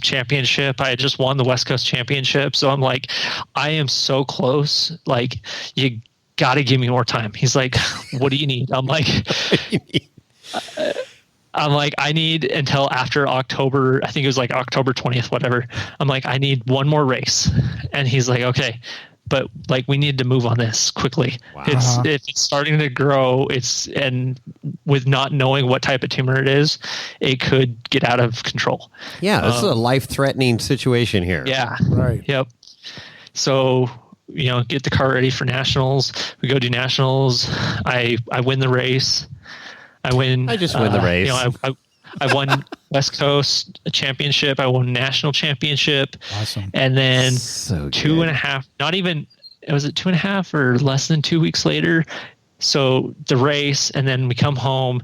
championship. I had just won the West Coast championship. So I'm like, I am so close. Like, you got to give me more time. He's like, what do you need? I'm like, I need until after October. I think it was like October 20th, whatever. I'm like, I need one more race. And he's like, okay. But like, we need to move on this quickly. Wow. If it's starting to grow, and with not knowing what type of tumor it is, it could get out of control. Yeah, this is a life-threatening situation here. Yeah. Right. Yep. So, get the car ready for nationals. We go do nationals. I win the race. I just win the race. I won West Coast championship. I won national championship. Awesome. And then So 2.5, not even, was it 2.5 or less than 2 weeks later? So the race, and then we come home.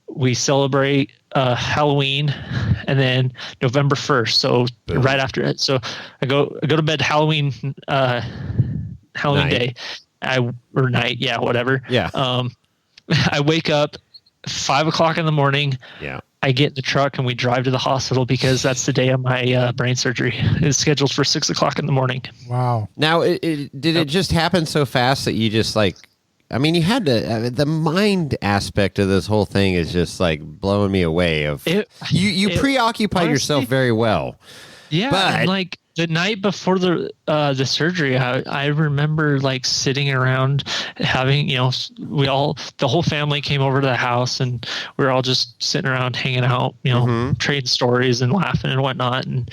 We celebrate Halloween, and then November 1st. So right after it. So I go to bed Halloween night. Day, or night, yeah, whatever. Yeah. I wake up 5 o'clock in the morning. Yeah. I get in the truck and we drive to the hospital because that's the day of my brain surgery. It's scheduled for 6 o'clock in the morning. Wow. Now, did it just happen so fast that you just you had to, the mind aspect of this whole thing is just blowing me away. You preoccupy yourself very well. Yeah. But the night before the surgery, I remember sitting around having, the whole family came over to the house and we were all just sitting around hanging out, trading stories and laughing and whatnot. And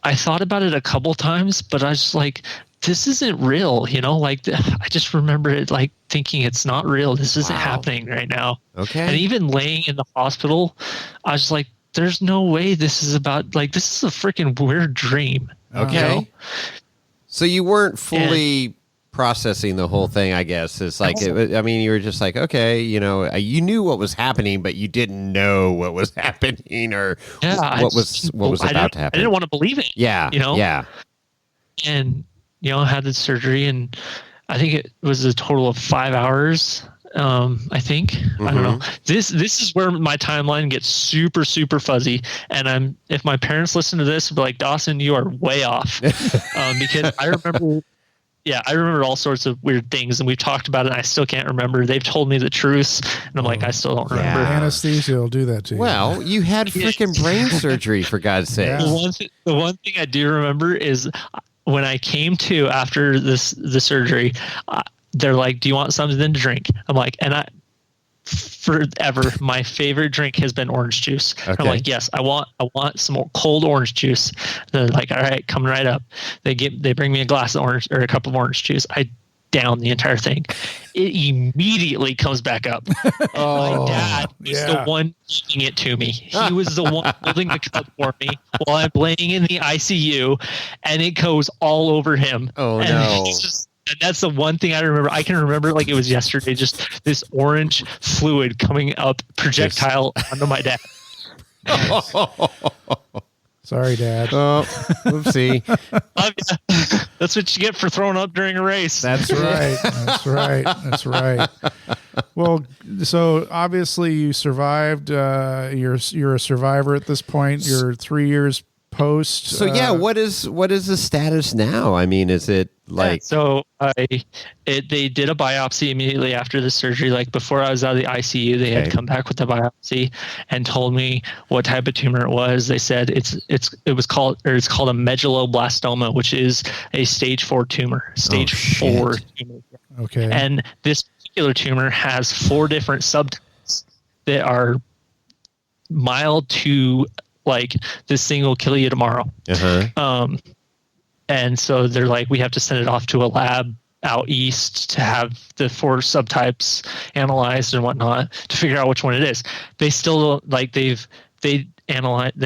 I thought about it a couple times, but I was just this isn't real, I just remember it thinking it's not real. This isn't happening right now. Okay. And even laying in the hospital, I was there's no way this is about, this is a freaking weird dream. Okay. So you weren't fully processing the whole thing, I guess. It's you were just okay, you knew what was happening, but you didn't know what was happening or what was about to happen. I didn't want to believe it. Yeah. Yeah. And, I had the surgery, and I think it was a total of 5 hours. I think, I don't know. This is where my timeline gets super, super fuzzy. And if my parents listen to this, they'll be like, Dawson, you are way off. Because I remember all sorts of weird things, and we've talked about it, and I still can't remember. They've told me the truth, and I'm I still don't remember. Anesthesia will do that to you. Well, you had freaking brain surgery, for God's sake. Yeah. The one thing I do remember is when I came to after the surgery, they're like, do you want something to drink? I'm forever, my favorite drink has been orange juice. Okay. I'm yes, I want some more cold orange juice. They're like, all right, coming right up. They bring me a glass of orange or a cup of orange juice. I down the entire thing. It immediately comes back up. My dad was the one giving it to me. He was the one holding the cup for me while I'm laying in the ICU, and it goes all over him. Oh, no. And that's the one thing I remember. I can remember it was yesterday, just this orange fluid coming up projectile onto my dad. Sorry, Dad. Oh, oopsie. That's what you get for throwing up during a race. That's right. That's right. Well, so obviously you survived. You're a survivor at this point. You're 3 years post. So what is the status now? Is it so they did a biopsy immediately after the surgery. Before I was out of the ICU, they had come back with the biopsy and told me what type of tumor it was. They said it's called a medulloblastoma, which is a stage 4 tumor. Stage 4 tumor. Okay. And this particular tumor has 4 different subtypes that are mild to this thing will kill you tomorrow. And so they're we have to send it off to a lab out east to have the 4 subtypes analyzed and whatnot to figure out which one it is. They still they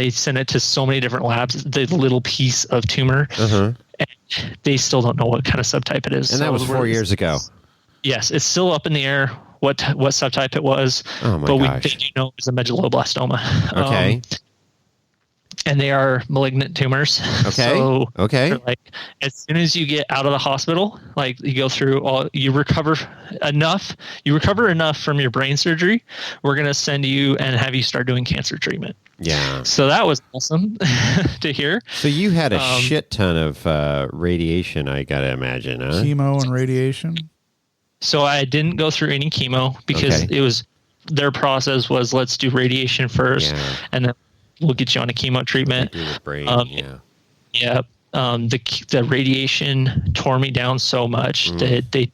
send it to so many different labs, the little piece of tumor, and they still don't know what kind of subtype it is. And that was 4 years ago. Yes, it's still up in the air what subtype it was. Oh my gosh. They do know it's a medulloblastoma. Okay. And they are malignant tumors. Okay. So okay. As soon as you get out of the hospital, you go through you recover enough from your brain surgery, we're going to send you and have you start doing cancer treatment. Yeah. So that was awesome to hear. So you had a shit ton of radiation, I got to imagine, huh? Chemo and radiation? So I didn't go through any chemo because it was their process was let's do radiation first and then we'll get you on a chemo treatment. The brain, the radiation tore me down so much that they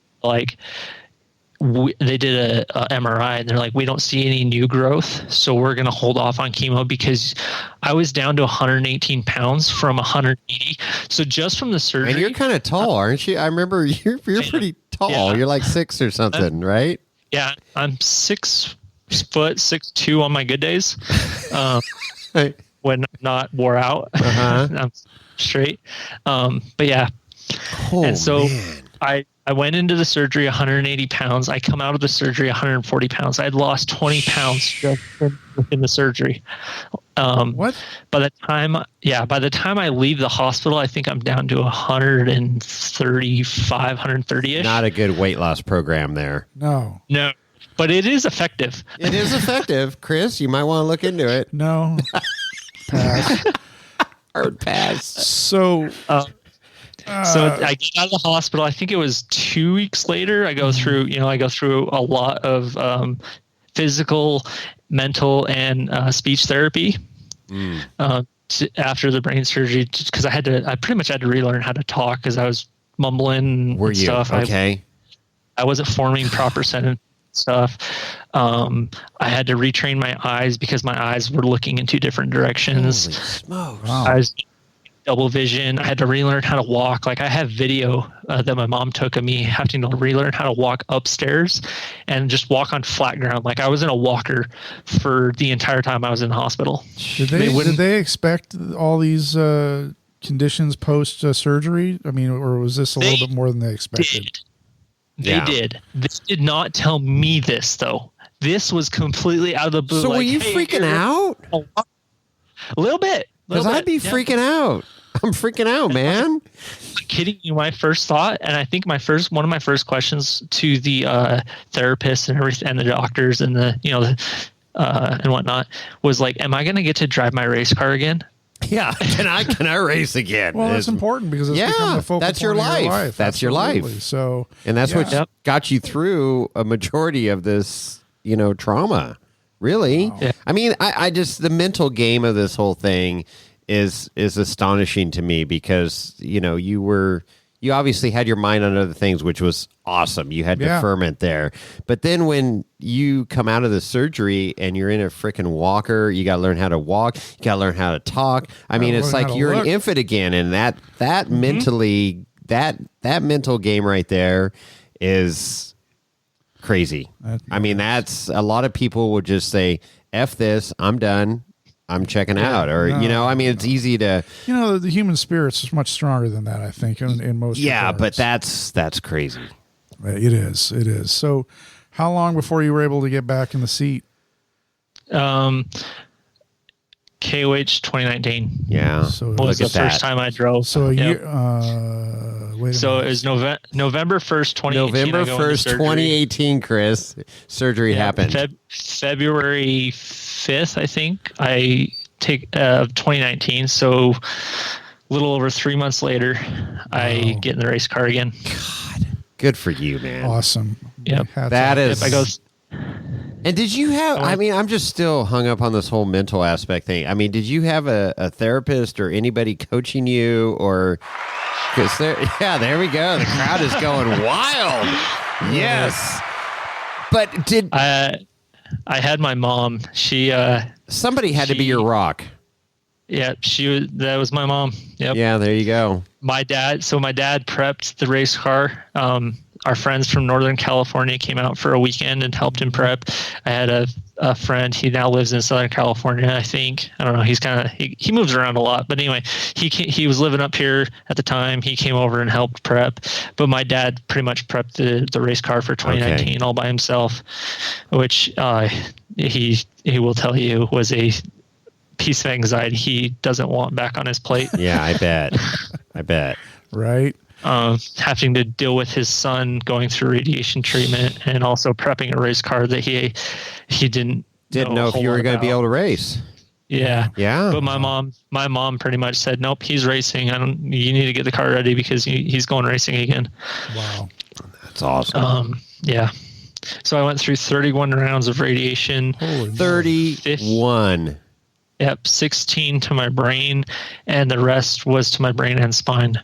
they did a MRI, and they're like, we don't see any new growth, so we're going to hold off on chemo, because I was down to 118 pounds from 180. So just from the surgery. And you're kind of tall, aren't you? I remember you're pretty tall. Yeah. You're like 6 or something, right? Yeah, I'm 6 foot 6'2" on my good days. When I'm not wore out, I'm straight. But yeah. Oh, and so man. I went into the surgery 180 pounds. I come out of the surgery 140 pounds. I had lost 20 pounds just within the surgery. What? By the time I leave the hospital, I think I'm down to 135, 130-ish. Not a good weight loss program there. No. But it is effective. It is effective, Chris. You might want to look into it. No. Pass. Hard pass. So I get out of the hospital. I think it was 2 weeks later. I go through a lot of physical, mental, and speech therapy after the brain surgery, because I pretty much had to relearn how to talk because I was mumbling. Were you stuff. okay? I wasn't forming proper sentence stuff. I had to retrain my eyes because my eyes were looking in 2 different directions. Holy smokes. Wow. I was double vision. I had to relearn how to walk. Like, I have video that my mom took of me having to relearn how to walk upstairs and just walk on flat ground. Like, I was in a walker for the entire time I was in the hospital. Did they expect all these conditions post surgery? I mean, or was this a little bit more than they expected? They did. They did not tell me this, though. This was completely out of the blue. So were you freaking out? A little bit. Because I'd be freaking out. I'm freaking out, man. I'm kidding you. My first thought, and I think one of my first questions to the therapists and everything, and the doctors and and whatnot, was like, "Am I going to get to drive my race car again?" Yeah, can I race again? Well, that's important because it's become the focal that's your point of life. your life. That's your life. So, and that's what got you through a majority of this, trauma. Really, Yeah. I mean, I just the mental game of this whole thing is astonishing to me because you obviously had your mind on other things, which was awesome. You had deferment there. But then when you come out of the surgery and you're in a freaking walker, you got to learn how to walk. You got to learn how to talk. I mean, it's like you're an infant again. And that mentally, that mental game right there is crazy. I mean, that's a lot of people would just say, F this, I'm done. I'm checking out, or I mean, it's easy to. The human spirit's much stronger than that. I think in most. Yeah, regards. but that's crazy. It is. It is. So, how long before you were able to get back in the seat? KOH 2019. Yeah, so was the first time I drove. So a year. Wait a minute. It was November 1st, 2018. November 1st, 2018. Chris, surgery happened. February 5th, I think. I take 2019. So a little over 3 months later, I get in the race car again. God, good for you, man. Awesome. Yep. That is. I go. And did you have, I mean, I'm just still hung up on this whole mental aspect thing. I mean, did you have a therapist or anybody coaching you or, because there we go. The crowd is going wild. Yes. But I had my mom. Somebody had to be your rock. Yeah, that was my mom. Yep. Yeah, there you go. My dad prepped the race car. Our friends from Northern California came out for a weekend and helped him prep. I had a friend. He now lives in Southern California, I think. I don't know. He's he moves around a lot. But anyway, he was living up here at the time. He came over and helped prep. But my dad pretty much prepped the race car for 2019 all by himself, which he will tell you was a piece of anxiety he doesn't want back on his plate. Yeah, I bet. Right. Having to deal with his son going through radiation treatment and also prepping a race car that he didn't know if you were going to be able to race. Yeah. Yeah. But my mom pretty much said, nope, he's racing. You need to get the car ready because he's going racing again. Wow. That's awesome. Yeah. So I went through 31 rounds of radiation. 31. Yep. 16 to my brain and the rest was to my brain and spine.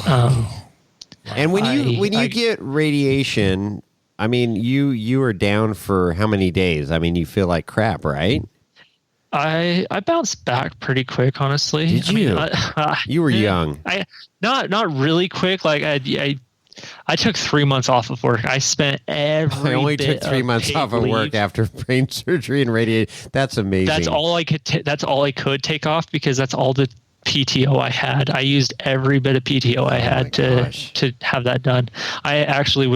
And when you get radiation, I mean, you were down for how many days? I mean, you feel like crap, right? I bounced back pretty quick, honestly. Did you? You were young. Not really quick. Like I took 3 months off of work. I spent every. I only bit took 3 months off of work after brain surgery and radiation. That's amazing. That's all I could. That's all I could take off because that's all the PTO I had. I used every bit of PTO I had to have that done. I actually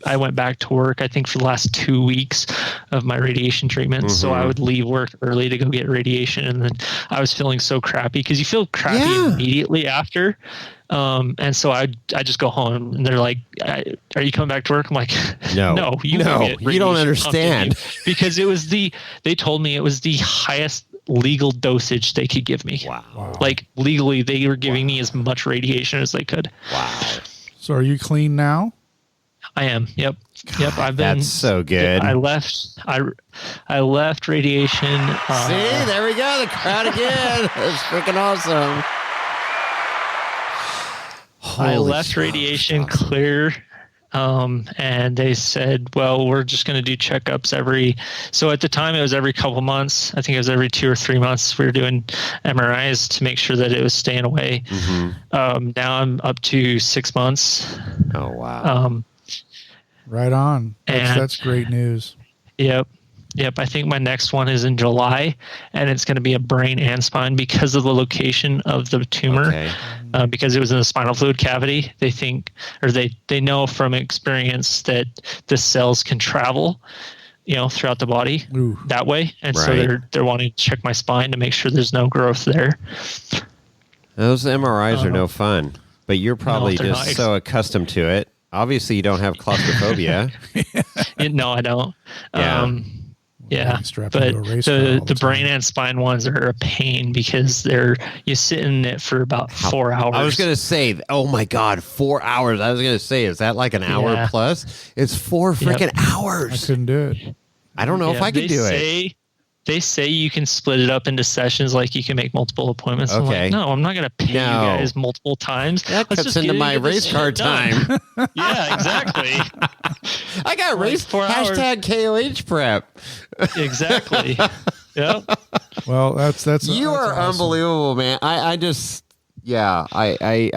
I went back to work, I think, for the last 2 weeks of my radiation treatment. Mm-hmm. So I would leave work early to go get radiation. And then I was feeling so crappy because you feel crappy immediately after. And so I just go home and they're like, are you coming back to work? I'm like, no, you don't understand. Because they told me it was the highest legal dosage they could give me. Wow. Like legally they were giving me as much radiation as they could. Wow. So are you clean now? I am. Yep. God, Yep. I've been. That's so good. I left radiation. See, there we go. The crowd again. That's freaking awesome. I left radiation clear. And they said, well, we're just going to do checkups so at the time it was every couple months. I think it was every 2 or 3 months. We were doing MRIs to make sure that it was staying away. Mm-hmm. Now I'm up to 6 months. Oh, wow. Right on. That's great news. Yep. I think my next one is in July, and it's going to be a brain and spine because of the location of the tumor. Okay. Because it was in the spinal fluid cavity. They think, or they know from experience that the cells can travel, throughout the body that way. And so they're wanting to check my spine to make sure there's no growth there. Those MRIs are no fun, but you're probably just so accustomed to it. Obviously, you don't have claustrophobia. No, I don't. Yeah. Yeah, but the brain and spine ones are a pain because you sit in it for about 4 hours. I was going to say, oh my God, 4 hours. I was going to say, is that like an hour plus? It's 4 freaking hours. I couldn't do it. I don't know if I could do it. They say you can split it up into sessions, like you can make multiple appointments. Okay. I'm like, no, I'm not going to pay you guys multiple times. That cuts into my race car time. Yeah, exactly. I got race 4 hours. #KOH prep. Exactly. Yeah. Well, that's you are awesome. Unbelievable, man. I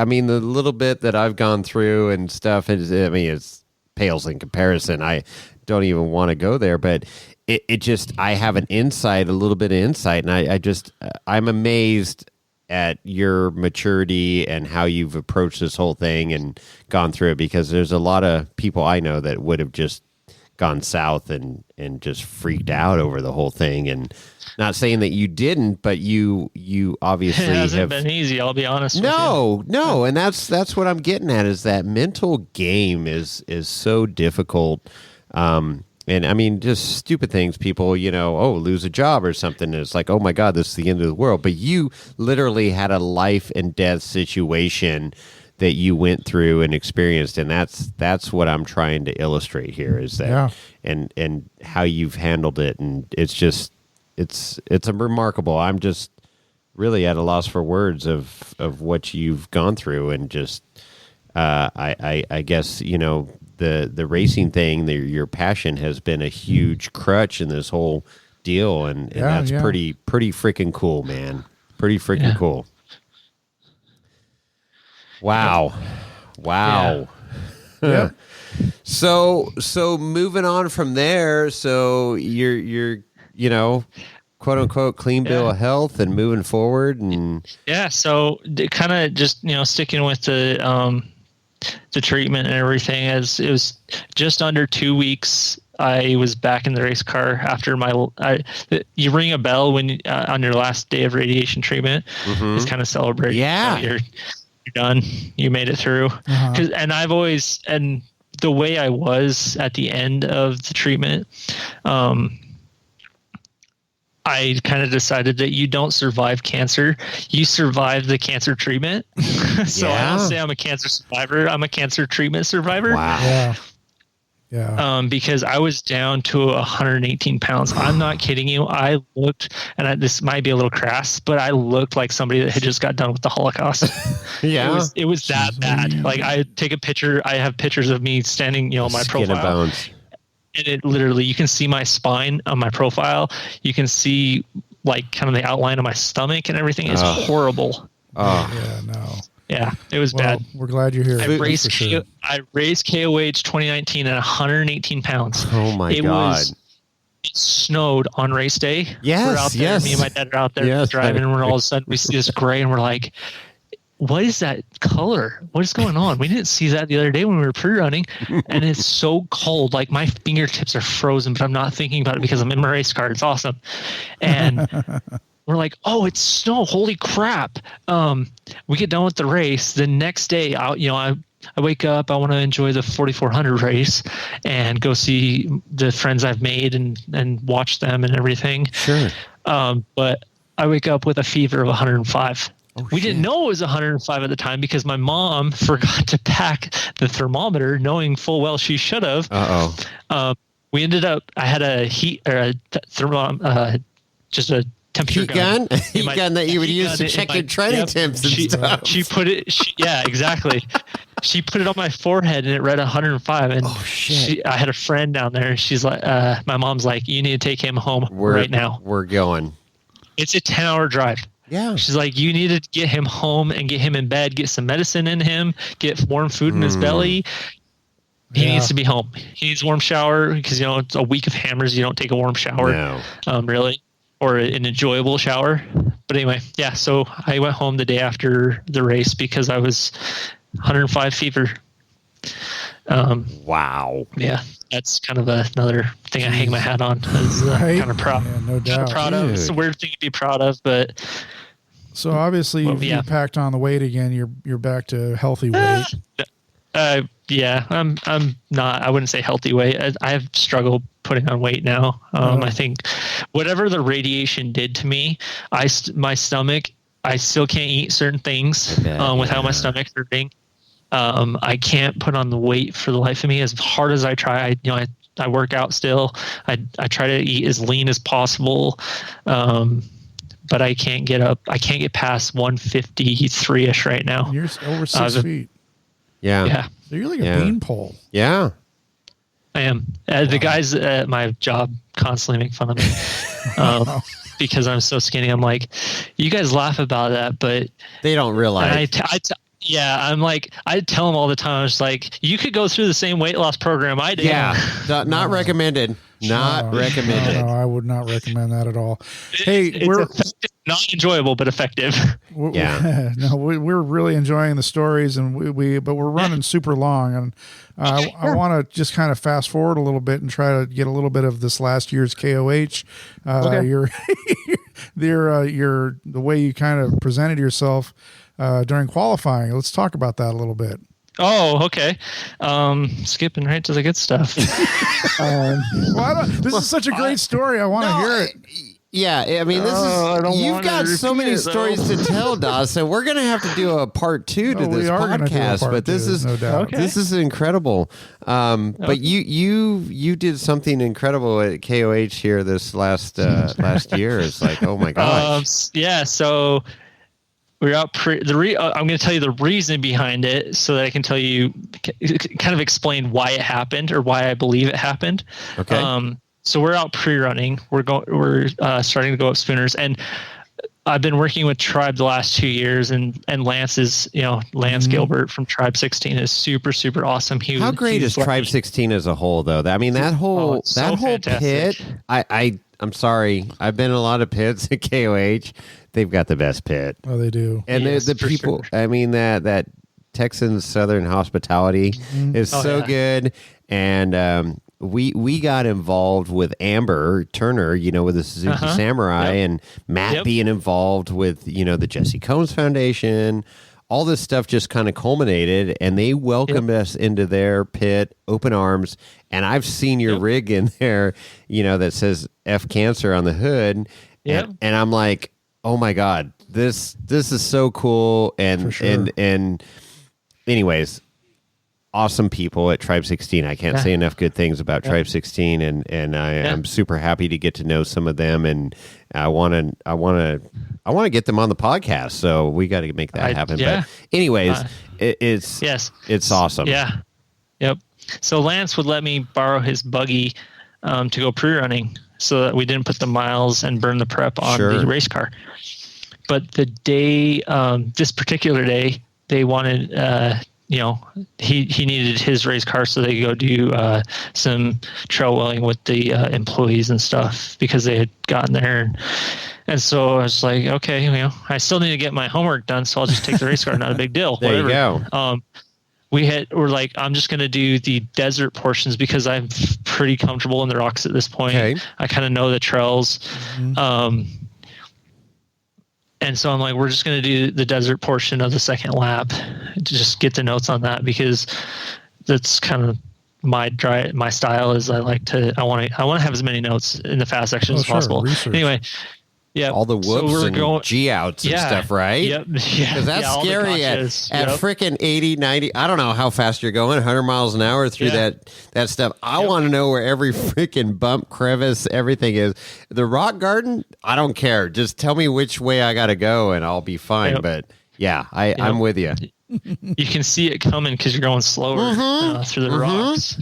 mean, the little bit that I've gone through and stuff it's pales in comparison. I don't even want to go there, but it just, I have a little bit of insight, and I'm amazed at your maturity and how you've approached this whole thing and gone through it, because there's a lot of people I know that would have just gone south and just freaked out over the whole thing. And not saying that you didn't, but you obviously it hasn't been easy, I'll be honest with you. No, and that's what I'm getting at, is that mental game is so difficult. And I mean, just stupid things. People, lose a job or something. And it's like, oh my God, this is the end of the world. But you literally had a life and death situation that you went through and experienced. And that's what I'm trying to illustrate here, is that, and how you've handled it. And it's just, it's a remarkable. I'm just really at a loss for words of what you've gone through. And just, I guess, the racing thing, your passion has been a huge crutch in this whole deal, and that's pretty freaking cool, man. Pretty freaking cool. Wow. Yeah. So moving on from there, so you're quote unquote clean bill of health and moving forward, and so kind of just sticking with the treatment and everything, as it was just under 2 weeks. I was back in the race car after you ring a bell when on your last day of radiation treatment. Mm-hmm. It's kind of celebrate. Yeah, you're done. You made it through. Uh-huh. And the way I was at the end of the treatment, I kind of decided that you don't survive cancer. You survive the cancer treatment. So I don't say I'm a cancer survivor. I'm a cancer treatment survivor. Wow. Yeah. Because I was down to 118 pounds. I'm not kidding you. I looked, and this might be a little crass, but I looked like somebody that had just got done with the Holocaust. It was that bad. Like, I take a picture. I have pictures of me standing, my Skin profile. and bones. And it literally, you can see my spine on my profile. You can see like kind of the outline of my stomach and everything. It's horrible. Yeah, no. Yeah, it was bad. We're glad you're here. I raised KOH 2019 at 118 pounds. Oh my God. It snowed on race day. Yes, we're out there, yes. me and my dad are out there driving, and we're all of a sudden we see this gray, and we're like, what is that color? What is going on? We didn't see that the other day when we were pre-running, and it's so cold. Like my fingertips are frozen, but I'm not thinking about it because I'm in my race car. It's awesome. And we're like, oh, it's snow. Holy crap. We get done with the race. The next day, I wake up, I want to enjoy the 4,400 race and go see the friends I've made and watch them and everything. Sure. But I wake up with a fever of 105. We didn't know it was 105 at the time because my mom forgot to pack the thermometer, knowing full well she should have. We ended up, I had a heat or just a temperature heat gun that you would use to check your training temps and stuff. She put it, yeah, exactly. She put it on my forehead and it read 105. And I had a friend down there. She's like, my mom's like, you need to take him home right now. We're going. It's a 10-hour drive. Yeah. She's like, you need to get him home and get him in bed, get some medicine in him, get warm food in his belly. He needs to be home. He needs a warm shower because, it's a week of hammers. You don't take a warm shower, really, or an enjoyable shower. But anyway, so I went home the day after the race because I was 105 fever. Wow. Yeah. That's kind of another thing I hang my hat on. Kind of proud. Yeah, no doubt. Proud of. It's a weird thing to be proud of, but. So obviously, you packed on the weight again. You're back to healthy weight. Yeah, I'm not. I wouldn't say healthy weight. I've struggled putting on weight now. I think whatever the radiation did to me, my stomach. I still can't eat certain things without my stomach hurting. I can't put on the weight for the life of me. As hard as I try, I work out still. I try to eat as lean as possible, but I can't get up. I can't get past 153-ish right now. You're over 6 feet. Yeah. So you're like a beanpole. Yeah. I am. The guys at my job constantly make fun of me because I'm so skinny. I'm like, you guys laugh about that, but they don't realize. I'm like, I tell them all the time. I was like, you could go through the same weight loss program I did. Yeah, not recommended. Not recommended. No, I would not recommend that at all. Hey, we're not enjoyable, but effective. We're really enjoying the stories, and but we're running super long, and I want to just kind of fast forward a little bit and try to get a little bit of this last year's KOH. The way you kind of presented yourself during qualifying. Let's talk about that a little bit. Oh, okay. Skipping right to the good stuff. This is such a great story. I want to hear it. Yeah, I mean, you've got so many stories to tell, Dawson. We're going to have to do a part 2 to this podcast, but this is no doubt. This is incredible. But you did something incredible at KOH here this last year. It's like, oh my gosh. So we're out. I'm going to tell you the reason behind it, so that I can tell you, kind of explain why it happened or why I believe it happened. Okay. So we're out pre-running. We're starting to go up Spooners, and I've been working with Tribe the last 2 years, and Lance is, Lance Gilbert from Tribe 16 is super, super awesome. How great is Tribe 16 as a whole, though? I mean, that whole pit. I'm sorry. I've been in a lot of pits at KOH. They've got the best pit. Oh, they do. And the people. Sure. I mean, that Texan Southern hospitality is so good, and we got involved with Amber Turner, with the Suzuki Samurai, and Matt being involved with, the Jesse Combs Foundation. All this stuff just kind of culminated, and they welcomed us into their pit, open arms. And I've seen your rig in there, that says F Cancer on the hood. And I'm like, oh my God, this is so cool. And, and anyways, awesome people at Tribe 16. I can't say enough good things about Tribe 16, and I'm super happy to get to know some of them, and I want to get them on the podcast. So we got to make that happen. But anyways, it's awesome. Yeah. Yep. So Lance would let me borrow his buggy to go pre-running so that we didn't put the miles and burn the prep on the race car. But the day, this particular day, they wanted, he needed his race car so they could go do some trail wheeling with the employees and stuff because they had gotten there. And so I was like, okay, I still need to get my homework done, so I'll just take the race car. Not a big deal. There whatever. You go. We're like, I'm just going to do the desert portions because I'm pretty comfortable in the rocks at this point. Okay. I kind of know the trails. Mm-hmm. And so I'm like, we're just going to do the desert portion of the second lap to just get the notes on that because that's kind of my style is I want to have as many notes in the fast section as possible. Research. Anyway. Yeah, all the whoops and G-outs and stuff, right? Yep. Because that's scary at freaking 80, 90. I don't know how fast you're going, 100 miles an hour through that stuff. I want to know where every freaking bump, crevice, everything is. The rock garden, I don't care. Just tell me which way I got to go and I'll be fine. Yep. But yeah, I'm with you. You can see it coming because you're going slower through the rocks.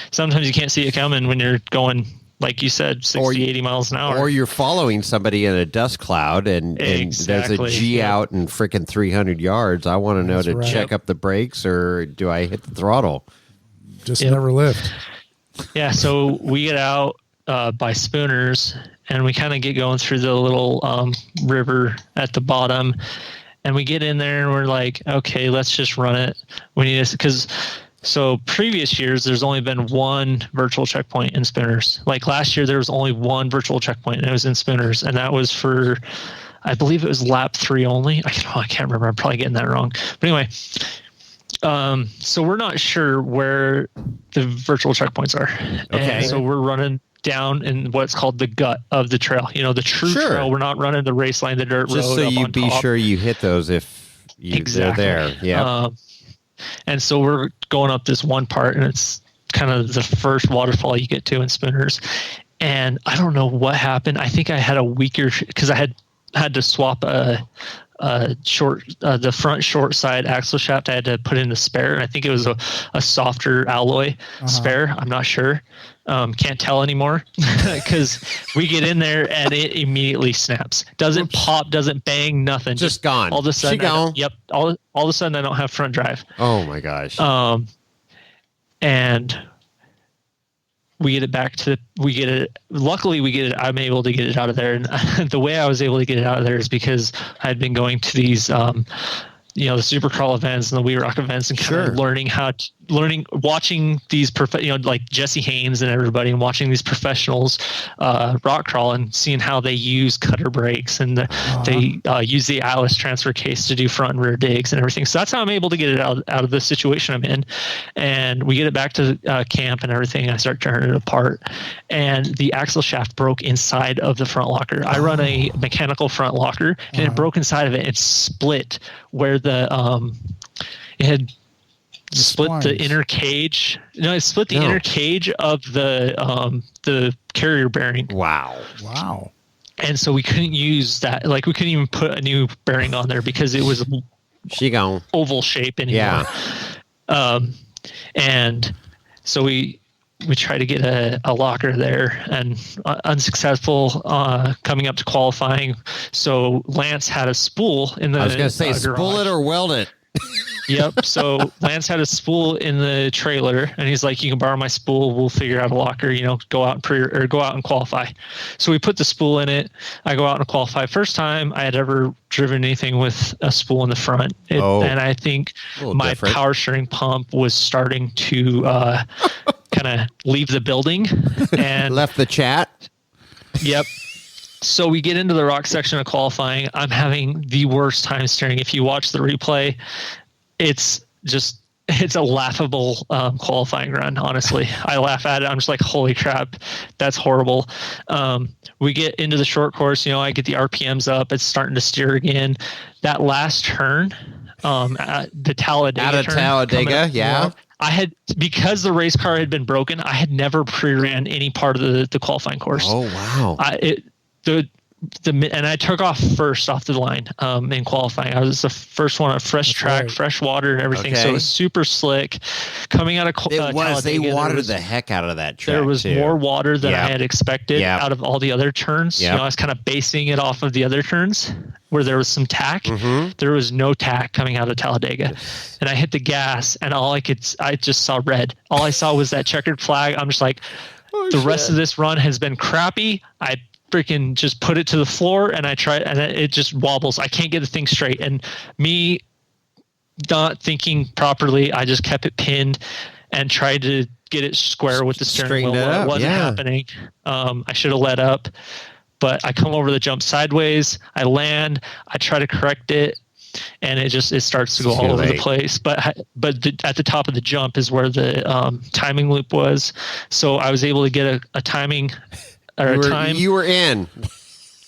Sometimes you can't see it coming when you're going, like you said, 60, 80 miles an hour. Or you're following somebody in a dust cloud and there's a G out in freaking 300 yards. I want to know to check up the brakes or do I hit the throttle? Just never lift. Yeah, so we get out by Spooners and we kind of get going through the little river at the bottom. And we get in there and we're like, okay, let's just run it. We need to, because... So previous years, there's only been one virtual checkpoint in Spinners. Like last year, there was only one virtual checkpoint, and it was in Spinners, and that was for, I believe it was lap 3 only. I can't remember. I'm probably getting that wrong. But anyway, so we're not sure where the virtual checkpoints are. Okay. And so we're running down in what's called the gut of the trail. The true trail. We're not running the race line, the dirt road. Just so you be sure you hit those if they're there. Yeah. And so we're going up this one part, and it's kind of the first waterfall you get to in Spinners. And I don't know what happened. I think I had a weaker because I had to swap the front short side axle shaft. I had to put in the spare, and I think it was a softer alloy spare. I'm not sure. Can't tell anymore because we get in there and it immediately snaps. Doesn't pop, doesn't bang, nothing. Just gone. All of a sudden, yep. All of a sudden, I don't have front drive. Oh my gosh. And we get it back to. Luckily, we get it. I'm able to get it out of there, and the way I was able to get it out of there is because I had been going to these. The Supercrawl events and the We Rock events and kind of watching these, like Jesse Haynes and everybody, and watching these professionals rock crawl and seeing how they use cutter brakes and they use the Alice transfer case to do front and rear digs and everything. So that's how I'm able to get it out of the situation I'm in. And we get it back to camp and everything. I start tearing it apart, and the axle shaft broke inside of the front locker. I run a mechanical front locker, and it broke inside of it and split where the it had split the inner cage. No, it split the inner cage of the carrier bearing. Wow. And so we couldn't use that. Like we couldn't even put a new bearing on there because it was oval shape anymore. Yeah. And so we tried to get a locker there and unsuccessful coming up to qualifying. So Lance had a spool in the I was going to say spool it or weld it. Yep. So Lance had a spool in the trailer, and he's like, "You can borrow my spool. We'll figure out a locker. Go out and go out and qualify." So we put the spool in it. I go out and qualify. First time I had ever driven anything with a spool in the front, and I think my power steering pump was starting to kind of leave the building and left the chat. Yep. So we get into the rock section of qualifying. I'm having the worst time steering. If you watch the replay, it's a laughable qualifying run. Honestly, I laugh at it. I'm just like, holy crap, that's horrible. We get into the short course. I get the RPMs up. It's starting to steer again. That last turn, at the Talladega. Out of Talladega, yeah. I had, because the race car had been broken, I had never pre-ran any part of the qualifying course. Oh wow! and I took off first off the line in qualifying. I was the first one on fresh track, fresh water and everything. So it was super slick. Coming out of they watered the heck out of that track. There was more water than I had expected out of all the other turns. I was kind of basing it off of the other turns where there was some tack. There was no tack coming out of Talladega. And I hit the gas, and I just saw red. All I saw was that checkered flag. I'm just like, the rest of this run has been crappy. I freaking just put it to the floor, and I tried, and it just wobbles. I can't get the thing straight. And me not thinking properly, I just kept it pinned and tried to get it square with the steering wheel. It wasn't happening. I should have let up, but I come over the jump sideways. I land. I try to correct it, and it starts to go all over the place. But at the top of the jump is where the timing loop was. So I was able to get a timing or time. You were in.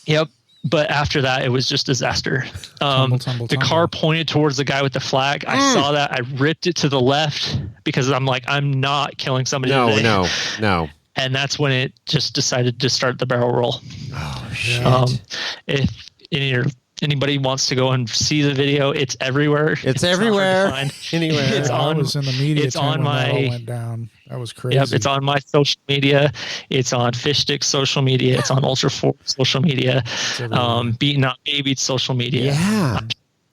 Yep. But after that, it was just disaster. The car pointed towards the guy with the flag. I saw that. I ripped it to the left because I'm like, I'm not killing somebody today. No. And that's when it just decided to start the barrel roll. Oh, shit. If anybody wants to go and see the video, it's everywhere. It's everywhere. Anywhere. It's on. I was in the media. It's on my. That all went down. That was crazy. Yep, it's on my social media. It's on Fish Stick's social media. It's on Ultra 4 social media. Beaten Not Babied social media. Yeah,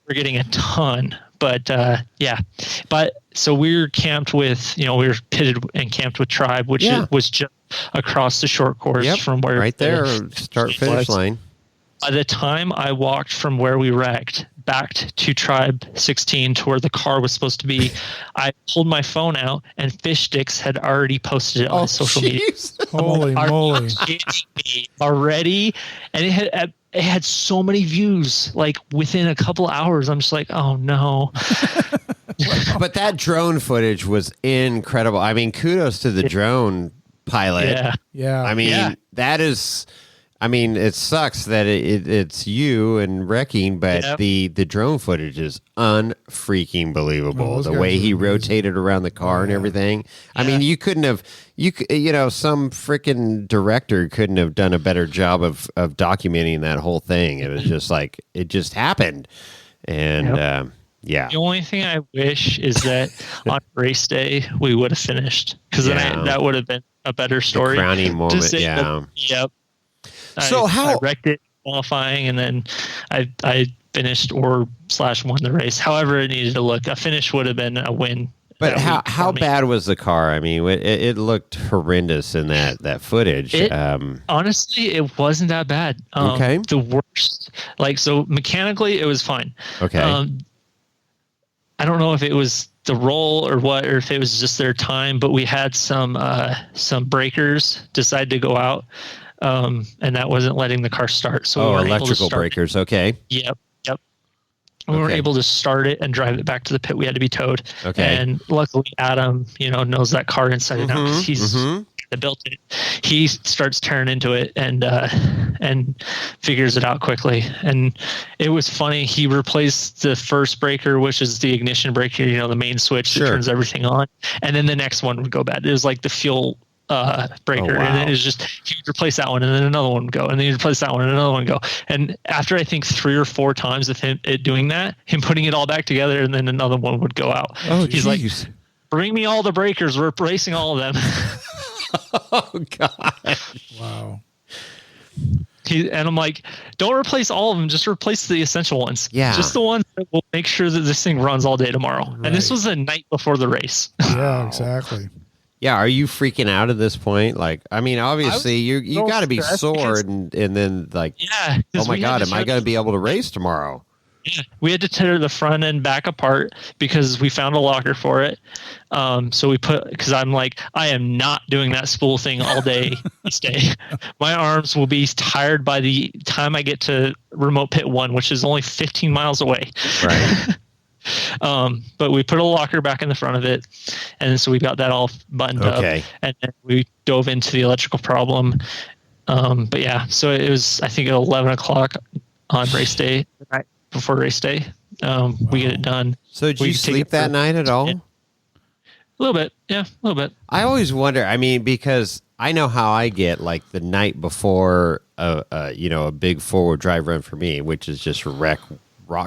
we're getting a ton. But but so we were camped with, we were pitted and camped with Tribe, which was just across the short course from where right there, start finish line. By the time I walked from where we wrecked back to Tribe 16 to where the car was supposed to be, I pulled my phone out and Fish Sticks had already posted it on social media. Holy moly. Already. And it had so many views, like within a couple hours. I'm just like, oh no. But that drone footage was incredible. I mean, kudos to the drone pilot. Yeah. I mean, that is... I mean, it sucks that it's you and wrecking, but the drone footage is unfreaking believable. The way he rotated around the car and everything. I mean, you couldn't have, some freaking director couldn't have done a better job of documenting that whole thing. It was just like, it just happened. And the only thing I wish is that on race day we would have finished, because then that would have been a better story. The crowning moment, Yep. So I wrecked it qualifying, and then I finished won the race. However it needed to look. A finish would have been a win. But how bad was the car? I mean, it looked horrendous in that footage. Honestly, it wasn't that bad. Okay. The worst, so mechanically, it was fine. Okay. I don't know if it was the roll or what, or if it was just their time, but we had some breakers decide to go out. And that wasn't letting the car start. So we weren't electrical able to breakers. Okay. Yep. We weren't able to start it and drive it back to the pit. We had to be towed. Okay. And luckily, Adam, knows that car inside and out, because he's built it. He starts tearing into it and figures it out quickly. And it was funny. He replaced the first breaker, which is the ignition breaker, the main switch that turns everything on. And then the next one would go bad. It was like the fuel breaker, and then it was just he'd replace that one, and then another one would go, and then he'd replace that one, and another one would go. And after I think 3 or 4 times of him doing that, him putting it all back together, and then another one would go out. He's like, "Bring me all the breakers. We're replacing all of them." Oh God! Wow. And I'm like, don't replace all of them. Just replace the essential ones. Yeah. Just the ones that will make sure that this thing runs all day tomorrow. Right. And this was the night before the race. Yeah, exactly. Yeah, are you freaking out at this point? Like, I mean, obviously you got to be sore, and then like, oh my God, am I going to be able to race tomorrow? Yeah, we had to tear the front end back apart because we found a locker for it. So because I'm like, I am not doing that spool thing all day each day. My arms will be tired by the time I get to remote pit 1, which is only 15 miles away. Right. But we put a locker back in the front of it, and so we got that all buttoned up, and then we dove into the electrical problem. But yeah, so it was, I think, at 11 o'clock on race day, the night before race day. We get it done. So did you sleep that night at all? A little bit. Yeah, a little bit. I always wonder, I mean, because I know how I get like the night before a big forward drive run for me, which is just rock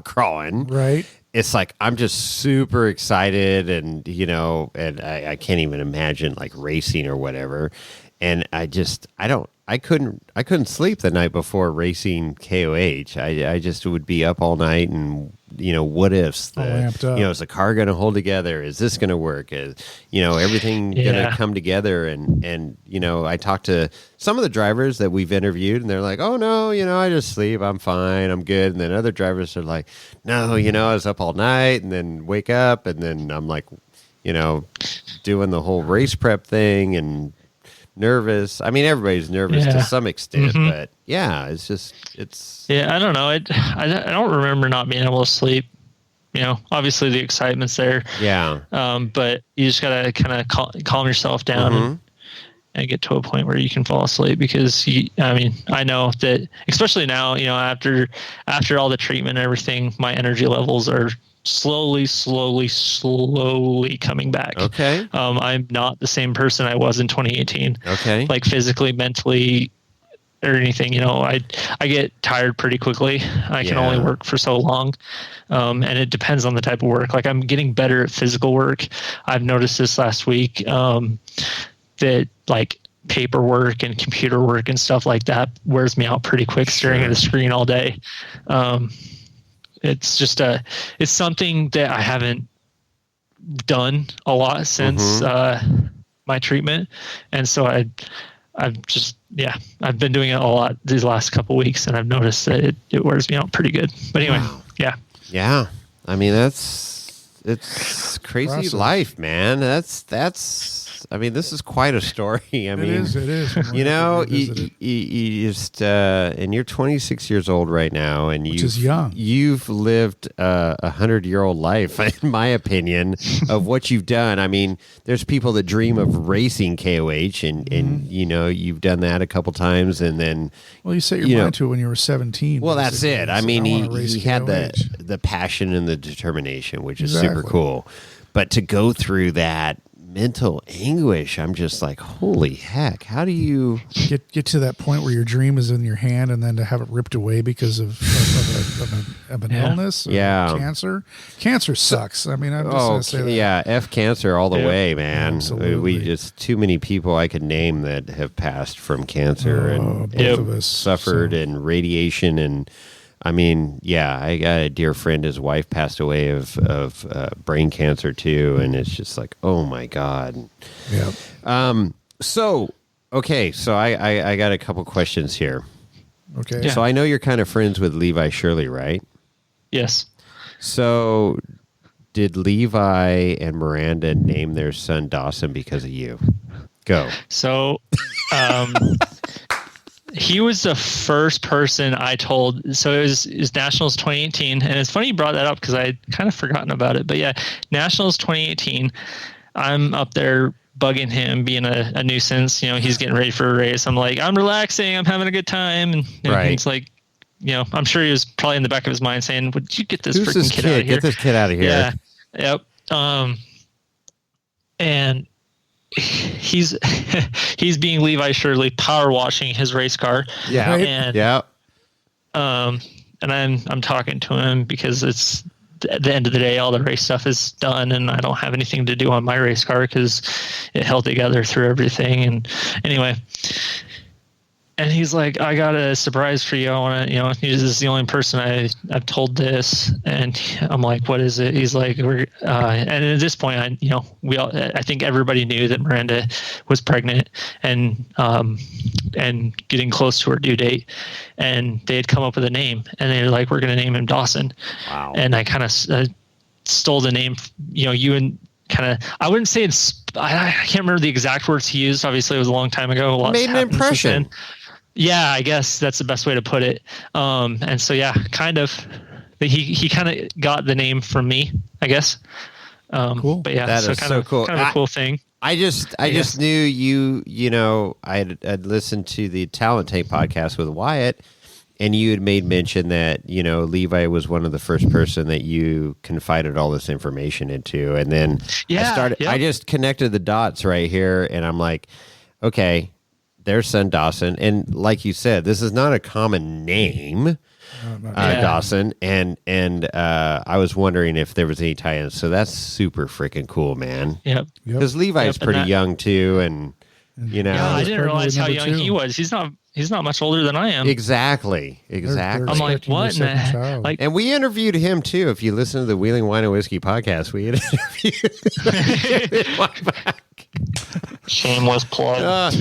crawling. Right. It's like I'm just super excited, and I can't even imagine like racing or whatever. And I couldn't sleep the night before racing KOH. I just would be up all night and what ifs, is the car going to hold together? Is this going to work? Is everything going to come together? And I talked to some of the drivers that we've interviewed, and they're like, oh no, I just sleep, I'm fine, I'm good. And then other drivers are like, no, I was up all night and then wake up, and then I'm like, doing the whole race prep thing and nervous. I mean, everybody's nervous to some extent, but I don't know. I don't remember not being able to sleep. Obviously the excitement's there. Yeah. But you just gotta kind of calm yourself down and get to a point where you can fall asleep, because I know that, especially now, after all the treatment and everything, my energy levels are slowly coming back. Okay. I'm not the same person I was in 2018. Okay. Like physically, mentally, or anything. I get tired pretty quickly. I can only work for so long. And it depends on the type of work. Like, I'm getting better at physical work. I've noticed this last week, that like paperwork and computer work and stuff like that wears me out pretty quick, staring at a screen all day. It's just it's something that I haven't done a lot since my treatment, and so I've been doing it a lot these last couple of weeks, and I've noticed that it wears me out pretty good. But anyway, yeah. I mean, it's crazy Process. life, man. I mean, this is quite a story. I mean, it is. You just, and you're 26 years old right now, and which is young. You've lived 100-year-old life, in my opinion, of what you've done. I mean, there's people that dream of racing KOH, and you've done that a couple times, and then you set your mind to it when you were 17. Well, that's it. I mean, he had KOH. the passion and the determination, which is super cool. But to go through that mental anguish, I'm just like, holy heck, how do you get to that point where your dream is in your hand, and then to have it ripped away because of an illness or cancer sucks. I mean, I'm just going to say that. F cancer all the way, man. Absolutely. We just, too many people I could name that have passed from cancer and both of us suffered and radiation. And I mean, I got a dear friend, his wife passed away of brain cancer too, and it's just like, oh my God. Yeah. So I got a couple questions here. Okay. Yeah. So I know you're kind of friends with Levi Shirley, right? Yes. So did Levi and Miranda name their son Dawson because of you? Go. So, he was the first person I told. So it was Nationals 2018. And it's funny you brought that up, because I had kind of forgotten about it. But yeah, Nationals 2018, I'm up there bugging him, being a nuisance. He's getting ready for a race. I'm like, I'm relaxing, I'm having a good time. And he's like, I'm sure he was probably in the back of his mind saying, would you get this freaking kid out of here? Get this kid out of here. Yeah. Yep. And he's being Levi Shirley, power washing his race car. Yeah. And, and I'm talking to him, because it's at the end of the day, all the race stuff is done, and I don't have anything to do on my race car because it held together through everything. And anyway, and he's like, I got a surprise for you. I want to, this is the only person I've told this. And I'm like, what is it? He's like, and at this point, I think everybody knew that Miranda was pregnant and getting close to her due date. And they had come up with a name, and they were like, we're going to name him Dawson. Wow. And I kind of stole the name, you and kind of, I wouldn't say I can't remember the exact words he used. Obviously, it was a long time ago. Made an impression. Yeah, I guess that's the best way to put it. And so, kind of, he kind of got the name from me, I guess. Cool. But yeah, that is so cool. Kind of a cool thing. I just knew you, I'd listened to the Talent Tank podcast with Wyatt, and you had made mention that, Levi was one of the first person that you confided all this information into. And then I just connected the dots right here, and I'm like, okay, their son Dawson, and like you said, this is not a common name, Dawson, and I was wondering if there was any tie-ins. So that's super freaking cool, man. Yep. Because Levi's pretty young too, and you know, I didn't realize how young he was. He's not much older than I am. Exactly. They're I'm like, what? Like, and we interviewed him too. If you listen to the Wheeling Wine and Whiskey podcast, we interviewed him. Shameless plug.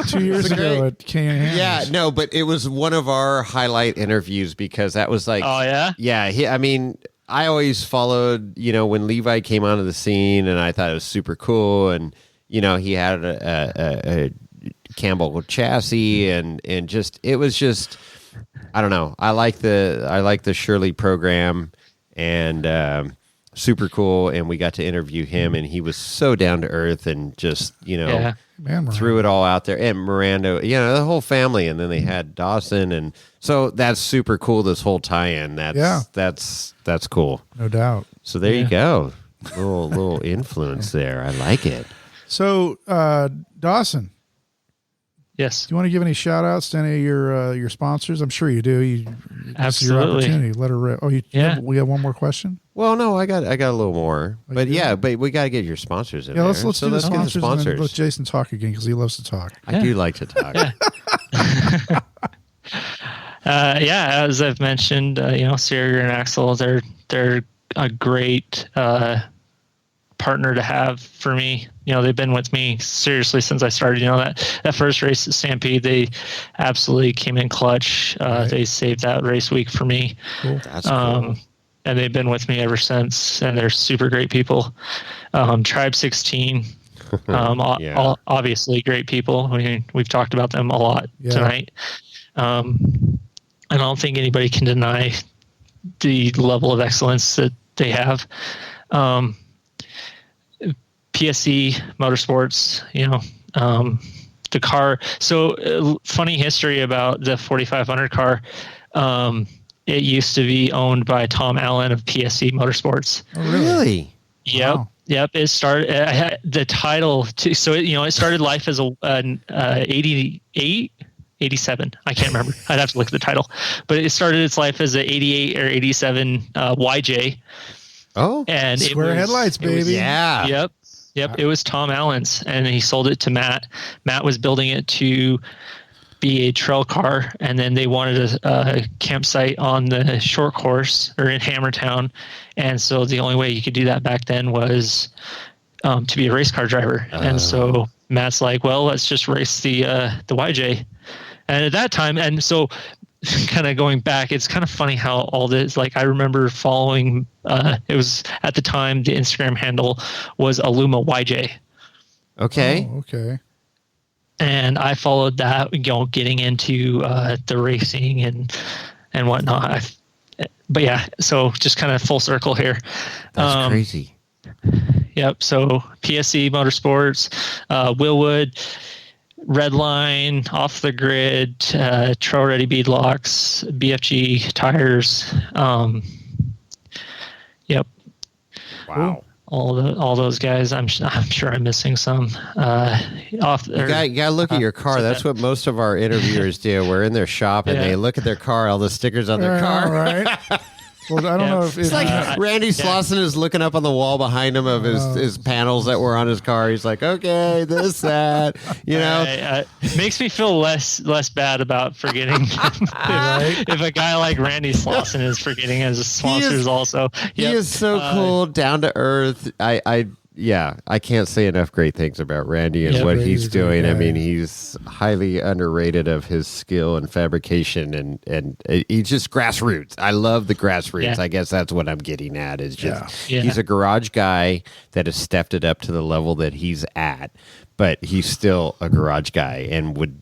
2 years ago at Can. Yeah, no, but it was one of our highlight interviews because that was like, oh yeah, yeah. I mean, I always followed, when Levi came onto the scene, and I thought it was super cool, and he had a Campbell chassis, and just it was just, I don't know. I like the Shirley program, and super cool. And we got to interview him, and he was so down to earth, and just threw it all out there. And Miranda, the whole family, and then they had Dawson, and so that's super cool. This whole tie-in, that's cool, no doubt. So there you go, little influence there. I like it. So Dawson. Yes. Do you want to give any shout outs to any of your sponsors? I'm sure you do. Absolutely. Your opportunity. Let her rip. Oh, we have one more question? Well, no, I got a little more. But but we got to get your sponsors in there. Let's do the sponsors. Get the sponsors. Let Jason talk again because he loves to talk. I do like to talk. As I've mentioned, Sierra and Axel, they're a great partner to have for me. They've been with me seriously since I started. That first race at Stampede, they absolutely came in clutch. They saved that race week for me. Cool. That's cool. And they've been with me ever since, and they're super great people. Tribe 16, obviously great people. We've talked about them a lot tonight. I don't think anybody can deny the level of excellence that they have. PSC Motorsports, the car. So funny history about the 4500 car. It used to be owned by Tom Allen of PSC Motorsports. Oh, really? Yep. Wow. Yep. It started, I had the title to, so it started life as an 88, 87. I can't remember. I'd have to look at the title, but it started its life as an 88 or 87 YJ. Oh, and square headlights, baby. Yep. It was Tom Allen's, and he sold it to Matt. Matt was building it to be a trail car, and then they wanted a campsite on the short course or in Hammertown. And so the only way you could do that back then was to be a race car driver. And so Matt's like, well, let's just race the YJ. And at that time, and so kind of going back, it's kind of funny how all this, like I remember following, it was at the time, the Instagram handle was Aluma YJ. Okay. Oh, okay. And I followed that, getting into the racing and whatnot. But yeah, so just kind of full circle here. That's crazy. Yep. So PSC Motorsports, Willwood, Redline, Off the Grid, Trail Ready beadlocks, BFG tires. Yep. Wow. All those guys. I'm sure I'm missing some. You gotta look at your car. That's what most of our interviewers do. We're in their shop and they look at their car, all the stickers on their car. Right. Well, I don't know if it's like Randy Slauson is looking up on the wall behind him of his panels that were on his car. He's like, okay, this, that, makes me feel less bad about forgetting. If a guy like Randy Slauson is forgetting his sponsors also. He is so cool, down to earth. I can't say enough great things about Randy and what he's doing. I mean, he's highly underrated of his skill and fabrication, and he's just grassroots. I love the grassroots. Yeah. I guess that's what I'm getting at. Is just he's a garage guy that has stepped it up to the level that he's at, but he's still a garage guy and would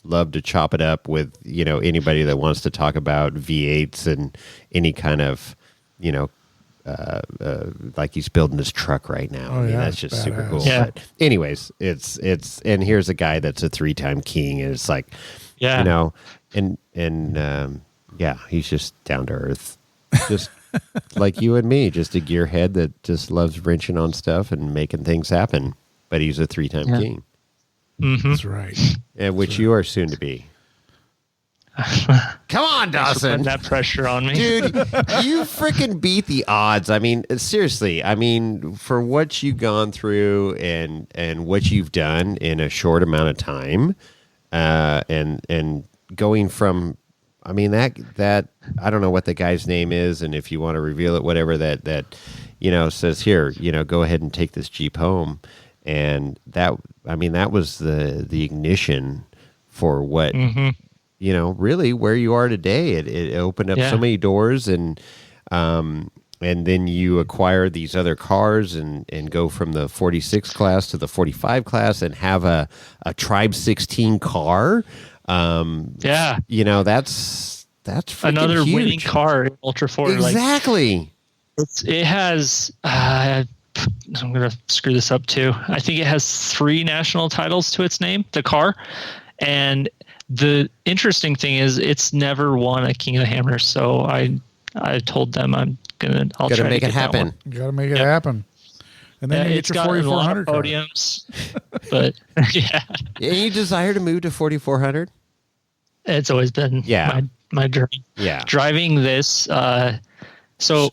love to chop it up with anybody that wants to talk about V8s and any kind of like he's building his truck right now. I mean, that's just super cool. Yeah. But anyways, it's and here's a guy that's a 3-time king, and it's like, and he's just down to earth, just like you and me, just a gearhead that just loves wrenching on stuff and making things happen. But he's a 3-time king. Mm-hmm. That's right. Which you are soon to be. Come on, Dawson. Putting that pressure on me. Dude, you freaking beat the odds. I mean, seriously. I mean, for what you've gone through and what you've done in a short amount of time, and going from, I mean, that I don't know what the guy's name is, and if you want to reveal it, whatever, that says here, go ahead and take this Jeep home, and that was the ignition for what. Mm-hmm. Really where you are today. It opened up so many doors, and then you acquire these other cars and go from the 46 class to the 45 class and have a Tribe 16 car. That's another huge. winning car in Ultra 4. Exactly. It has. I'm gonna screw this up too. I think it has 3 national titles to its name. The car, and the interesting thing is it's never won a King of the Hammers. So I told them I'll try to make it happen. You got to make it happen. And then you get your 4400 podiums. But yeah. Any desire to move to 4400? It's always been my journey. Yeah. Driving this, so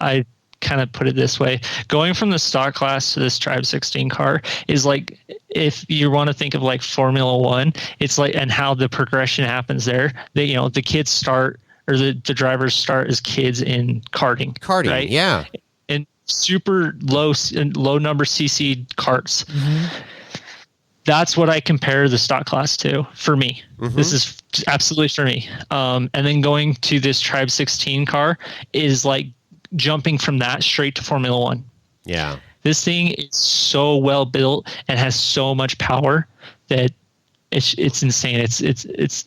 I kind of put it this way: going from the stock class to this Tribe 16 car is like, if you want to think of like Formula One, it's like, and how the progression happens there. The kids start, or the drivers start as kids in karting, right? Yeah, and super low number CC karts. Mm-hmm. That's what I compare the stock class to for me. Mm-hmm. This is absolutely for me. And then going to this Tribe 16 car is like jumping from that straight to Formula One. Yeah. This thing is so well built and has so much power that it's insane.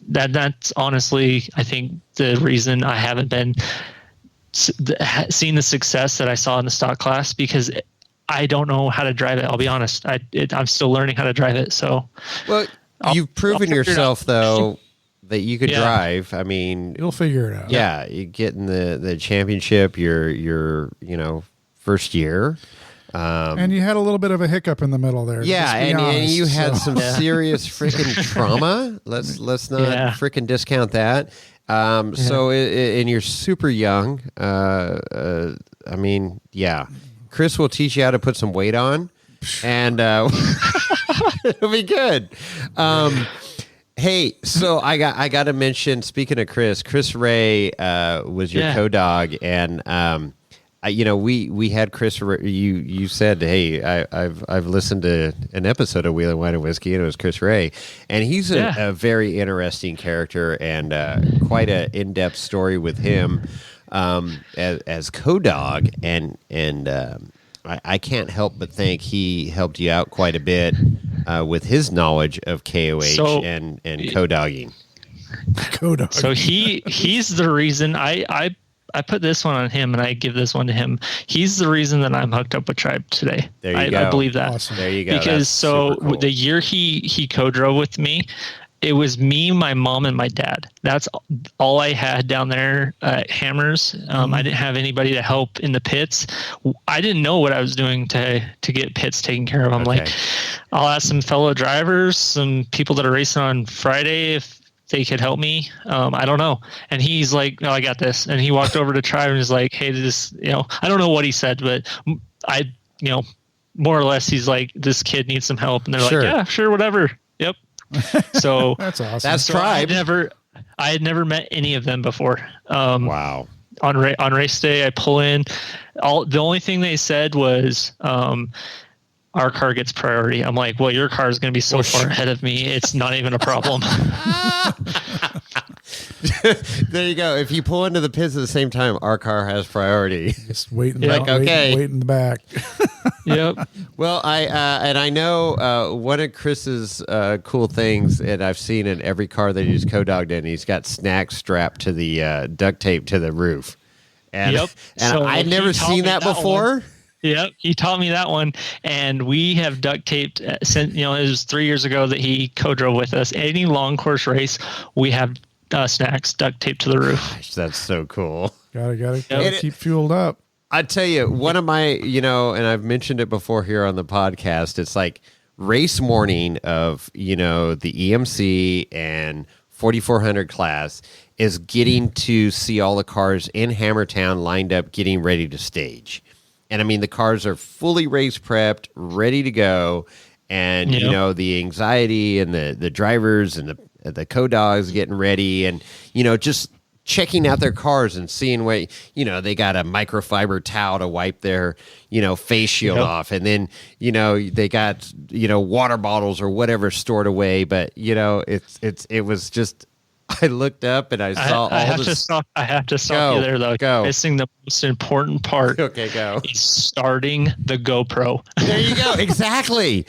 That's honestly, I think, the reason I haven't been seeing the success that I saw in the stock class, because I don't know how to drive it. I'll be honest. I'm still learning how to drive it. So, well, you've proven yourself though that you could drive. I mean, you'll figure it out. Yeah, you get in the championship your first year. And you had a little bit of a hiccup in the middle there. Yeah, and you had some serious freaking trauma. Let's not freaking discount that. So and you're super young. I mean, Chris will teach you how to put some weight on, and it'll be good. Hey, so I got to mention, speaking of Chris Ray was your co-dog, and we had Chris. You said, hey, I've listened to an episode of Wheel and Wine and Whiskey, and it was Chris Ray, and he's a very interesting character, and quite an in-depth story with him as co-dog, and I can't help but think he helped you out quite a bit with his knowledge of KOH and co-dogging. Co-dog. So he's the reason I put this one on him, and I give this one to him. He's the reason that I'm hooked up with Tribe today. There you go. I believe that. Awesome. There you go. Because cool. The year he co-drove with me, it was me, my mom, and my dad. That's all I had down there at Hammers. I didn't have anybody to help in the pits. I didn't know what I was doing to get pits taken care of. I'm like, I'll ask some fellow drivers, some people that are racing on Friday, if they could help me. I don't know. And he's like, no, I got this. And he walked over to Tribe and was like, hey, this, I don't know what he said, but more or less, he's like, this kid needs some help. And they're like, yeah, sure, whatever. Yep. So that's awesome. That's Tribe. I had never met any of them before. Wow. On race day, I pull in. The only thing they said was, our car gets priority. I'm like, well, your car is going to be so far ahead of me, it's not even a problem. There you go. If you pull into the pits at the same time, our car has priority. Just wait in the back. Wait in the back. Yep. Well, I know one of Chris's cool things, and I've seen in every car that he's co-dogged in, he's got snacks strapped to the duct tape to the roof. And, and so I'd never seen that before. One. Yep, he taught me that one, and we have duct taped since it was 3 years ago that he co-drove with us. Any long course race, we have snacks duct taped to the roof. Gosh, that's so cool. Gotta keep fueled up. I tell you, one of my, and I've mentioned it before here on the podcast. It's like race morning of, the EMC and 4400 class is getting to see all the cars in Hammertown lined up, getting ready to stage. And I mean, the cars are fully race prepped, ready to go. And, the anxiety and the drivers and the co-dogs getting ready and, just checking out their cars and seeing what, they got a microfiber towel to wipe their, face shield off. And then, they got, water bottles or whatever stored away. But, it was just, I looked up and I saw I have to stop you there, though. Go. Missing the most important part. Okay, go. Is starting the GoPro. There you go. Exactly.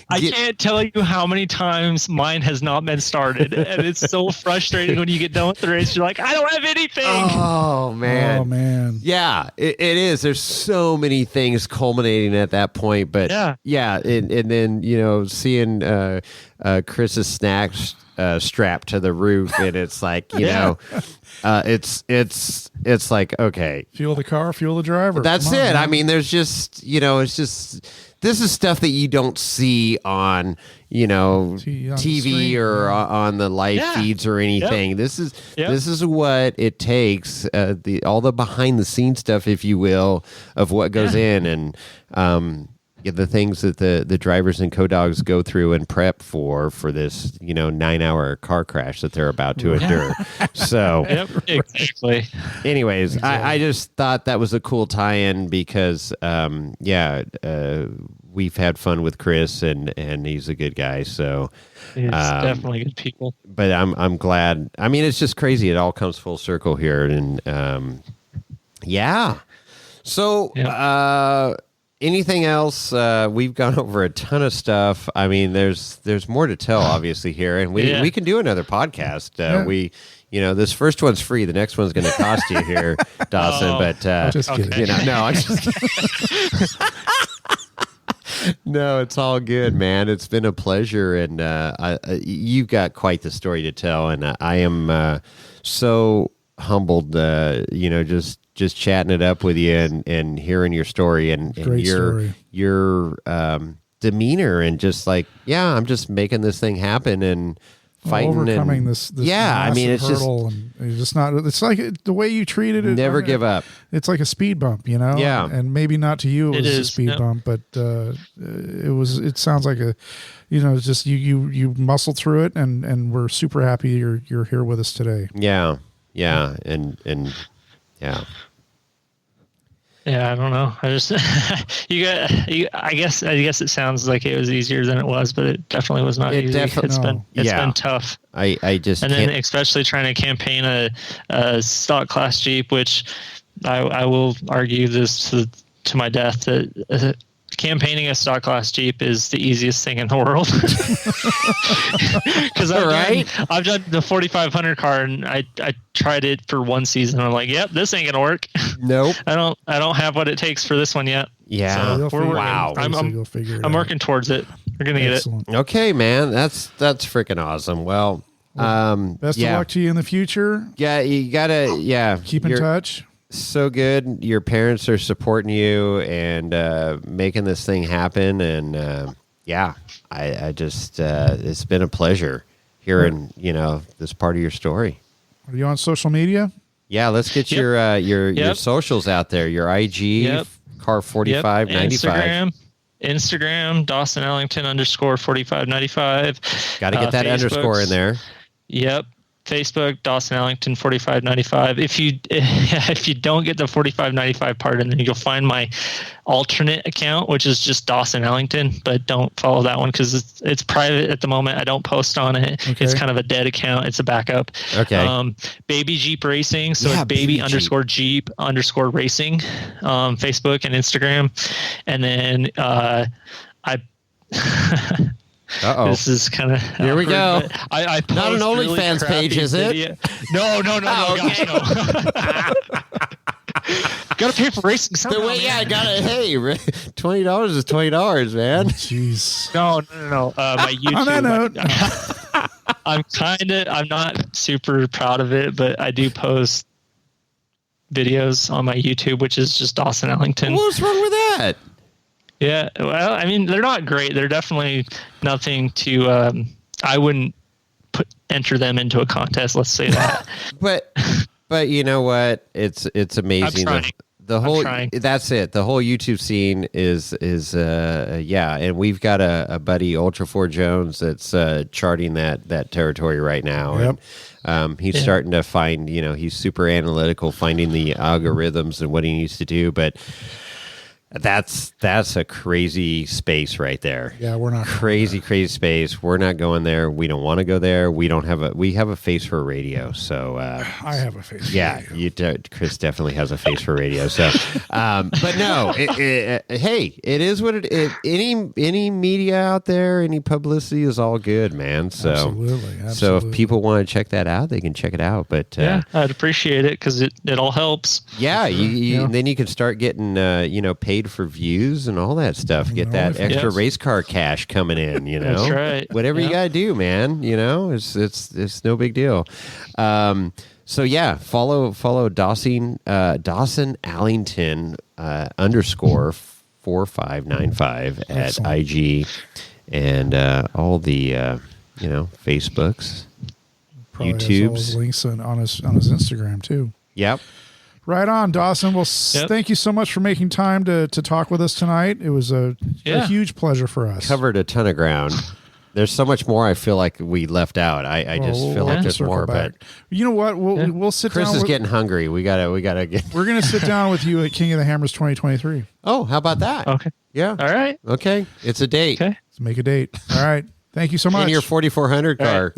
I can't tell you how many times mine has not been started. And it's so frustrating when you get done with the race. You're like, I don't have anything. Oh, man. Yeah, it is. There's so many things culminating at that point. But yeah. And then, seeing Chris's snacks strapped to the roof, and it's like it's like, okay, fuel the car, fuel the driver. That's it. Man. I mean, there's just it's just, this is stuff that you don't see on TV or on the live feeds or anything. This is what it takes, all the behind the scenes stuff, if you will, of what goes in, and the things that the drivers and co-dogs go through and prep for this 9-hour car crash that they're about to endure. So exactly. Anyways, I just thought that was a cool tie-in because we've had fun with Chris and he's a good guy. So it's definitely good people. But I'm glad. I mean, it's just crazy. It all comes full circle here, and So. Anything else? We've gone over a ton of stuff. I mean, there's more to tell, obviously, here, and we can do another podcast. We, this first one's free. The next one's going to cost you here, Dawson. But I'm just kidding. No, I'm just kidding. No, it's all good, man. It's been a pleasure, and you've got quite the story to tell, and I am so humbled. Just chatting it up with you and hearing your story and your demeanor and just like, I'm just making this thing happen and fighting, overcoming this I mean, it's hurdle, just, and it's just not. It's like the way you treated it. Never give up. It's like a speed bump, Yeah, and maybe not to you it was a speed bump, but it was. It sounds like a, it's just you muscled through it, and we're super happy you're here with us today. Yeah, and yeah. Yeah, I don't know. I just I guess it sounds like it was easier than it was, but it definitely was not easy. It's been tough. I just then especially trying to campaign a stock class Jeep, which I will argue this to my death that campaigning a stock class Jeep is the easiest thing in the world. Because I've done the 4500 car, and I tried it for one season. I'm like, yep, this ain't gonna work. Nope. I don't have what it takes for this one yet. Yeah. So Wow. I'm working towards it. We're gonna get it. Okay, man. That's freaking awesome. Well, best of luck to you in the future. Yeah, you gotta keep in touch. So good. Your parents are supporting you and making this thing happen. And I just it's been a pleasure hearing this part of your story. Are you on social media? Yeah, let's get your socials out there. Your IG, car 4595. Instagram, Dawson Allington _4595. Got to get that underscore in there. Yep. Facebook, Dawson Allington 4595. If you don't get the 4595 part, and then you'll find my alternate account, which is just Dawson Allington, but don't follow that one because it's private at the moment. I don't post on it. Okay. It's kind of a dead account. It's a backup. Okay. Baby Jeep Racing. So it's baby _Jeep _racing, Facebook and Instagram. And then this is kind of here we go. I post not an OnlyFans page, is it? No. Okay. No. Gotta pay for racing somehow. I gotta. Hey, $20 is $20, man. Jeez. No. My YouTube. On that note, I'm not super proud of it, but I do post videos on my YouTube, which is just Dawson Allington. What's wrong with that? Yeah. Well, I mean, they're not great. They're definitely nothing to, I wouldn't enter them into a contest. Let's say that. But you know what? It's amazing. The whole that's it. The whole YouTube scene is and we've got a buddy Ultra 4 Jones that's charting that territory right now. Yep. And he's starting to find, he's super analytical, finding the algorithms and what he needs to do, but that's a crazy space right there. Yeah, we're not crazy space. We're not going there. We don't want to go there. We have a face for radio. So I have a face. Yeah, for radio. Chris definitely has a face for radio. So, but no, hey, it is what it is. Any media out there, any publicity is all good, man. So absolutely. So if people want to check that out, they can check it out. But I'd appreciate it because it all helps. Yeah, then you can start getting paid for views and all that stuff. Get that extra race car cash coming in. That's right. Whatever you gotta do, man. It's no big deal. So yeah, follow Dawson Allington _4595 at IG and all the Facebooks, Probably YouTubes, has all links on his Instagram too. Yep. Right on, Dawson. Well, thank you so much for making time to talk with us tonight. It was a huge pleasure for us. Covered a ton of ground. There's so much more I feel like we left out. I just feel like there's more. But you know what? We'll sit down. Chris is getting hungry. We gotta get. We're gonna sit down with you at King of the Hammers 2023. Oh, how about that? Okay. Yeah. All right. Okay. It's a date. Okay. Let's make a date. All right. Thank you so much. In your 4400 car.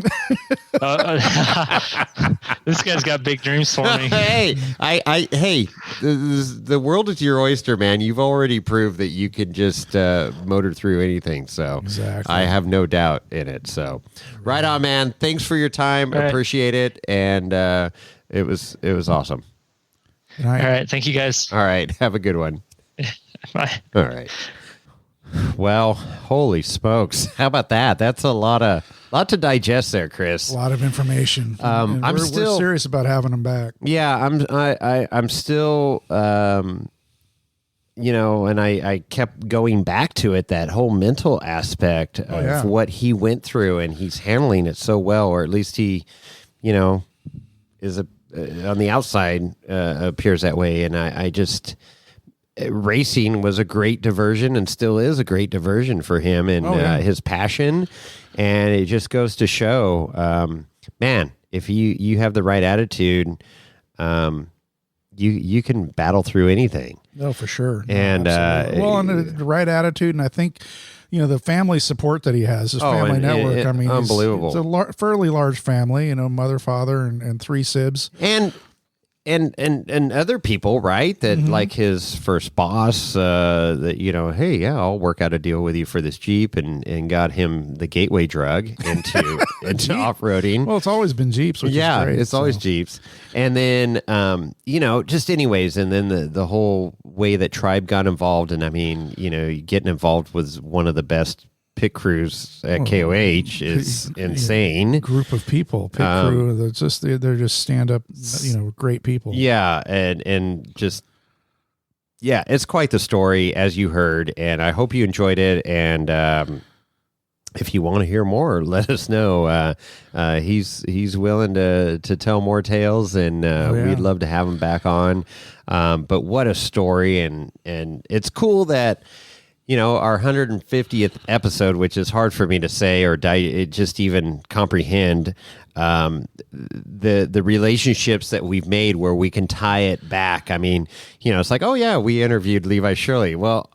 This guy's got big dreams for me. Hey, the world is your oyster, man. You've already proved that you can just motor through anything. So exactly. I have no doubt in it. So right on, man. Thanks for your time. All right. Appreciate it. And it was awesome. All right. Thank you, guys. All right. Have a good one. Bye. All right. Well, holy smokes! How about that? That's a lot to digest there, Chris. A lot of information. We're serious about having them back. Yeah, I'm still, and I kept going back to it. That whole mental aspect of what he went through, and he's handling it so well, or at least he, is on the outside appears that way, and I just. Racing was a great diversion and still is a great diversion for him and his passion. And it just goes to show, man, if you have the right attitude, you can battle through anything. No, for sure. And and the right attitude. And I think, the family support that he has, his family network. I mean, unbelievable. It's a fairly large family, mother, father, and 3 sibs. And other people, right? That like his first boss, hey, I'll work out a deal with you for this Jeep, and got him the gateway drug into off roading. Well, it's always been Jeeps, which is great. It's always Jeeps, and then just anyways, and then the whole way that Tribe got involved, and I mean, getting involved was one of the best pit crews at KOH is insane. Group of people, pit crew. They're just stand up, great people. Yeah, and just it's quite the story as you heard, and I hope you enjoyed it. And if you want to hear more, let us know. He's willing to tell more tales, and we'd love to have him back on. But what a story, and it's cool that. Our 150th episode, which is hard for me to say or just even comprehend, the relationships that we've made where we can tie it back. I mean, it's like, oh yeah, we interviewed Levi Shirley. Well,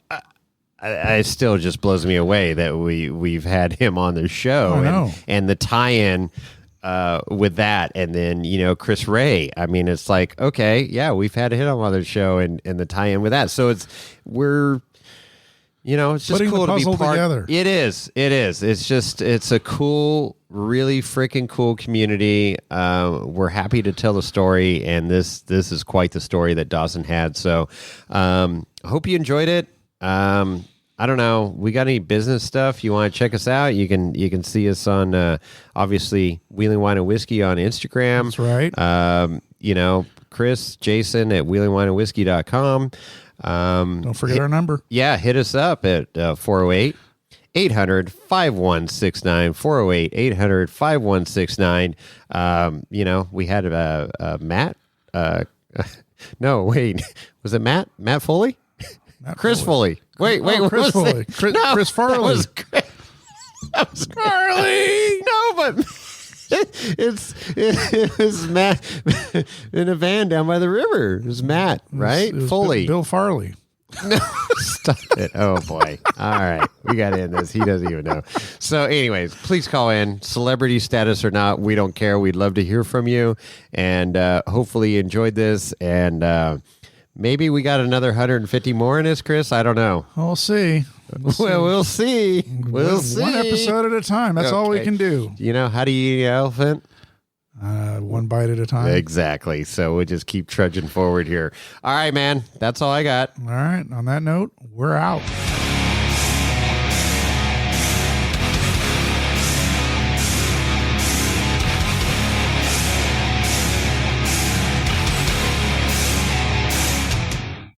it still just blows me away that we've had him on the show and the tie-in with that, and then Chris Ray. I mean, it's like, okay, yeah, we've had him on the show and the tie-in with that. So it's it's just putting cool the to be puzzle part. Together. It is. It's a cool, really freaking cool community. We're happy to tell the story, and this is quite the story that Dawson had. So, I hope you enjoyed it. I don't know. We got any business stuff? You want to check us out? You can see us on obviously Wheeling Wine and Whiskey on Instagram. That's right. Chris, Jason at wheelingwineandwhiskey.com. Don't forget our number. Yeah, hit us up at 408 800 5169 408 800 5169. We had Matt. No, wait. Was it Matt? Matt Foley? Chris Foley. Wait, Chris Foley. Chris Farley. That was Farley. No, but it was Matt in a van down by the river. It was Matt, right? It was Foley. Bill Farley. No, stop it. Oh, boy. All right. We got to end this. He doesn't even know. So anyways, please call in. Celebrity status or not, we don't care. We'd love to hear from you. And hopefully you enjoyed this. And maybe we got another 150 more in this, Chris. I don't know. We'll see. We'll see. We'll see. One episode at a time. That's all we can do. How do you eat an elephant? One bite at a time. Exactly. So we'll just keep trudging forward here. All right, man. That's all I got. All right. On that note, we're out.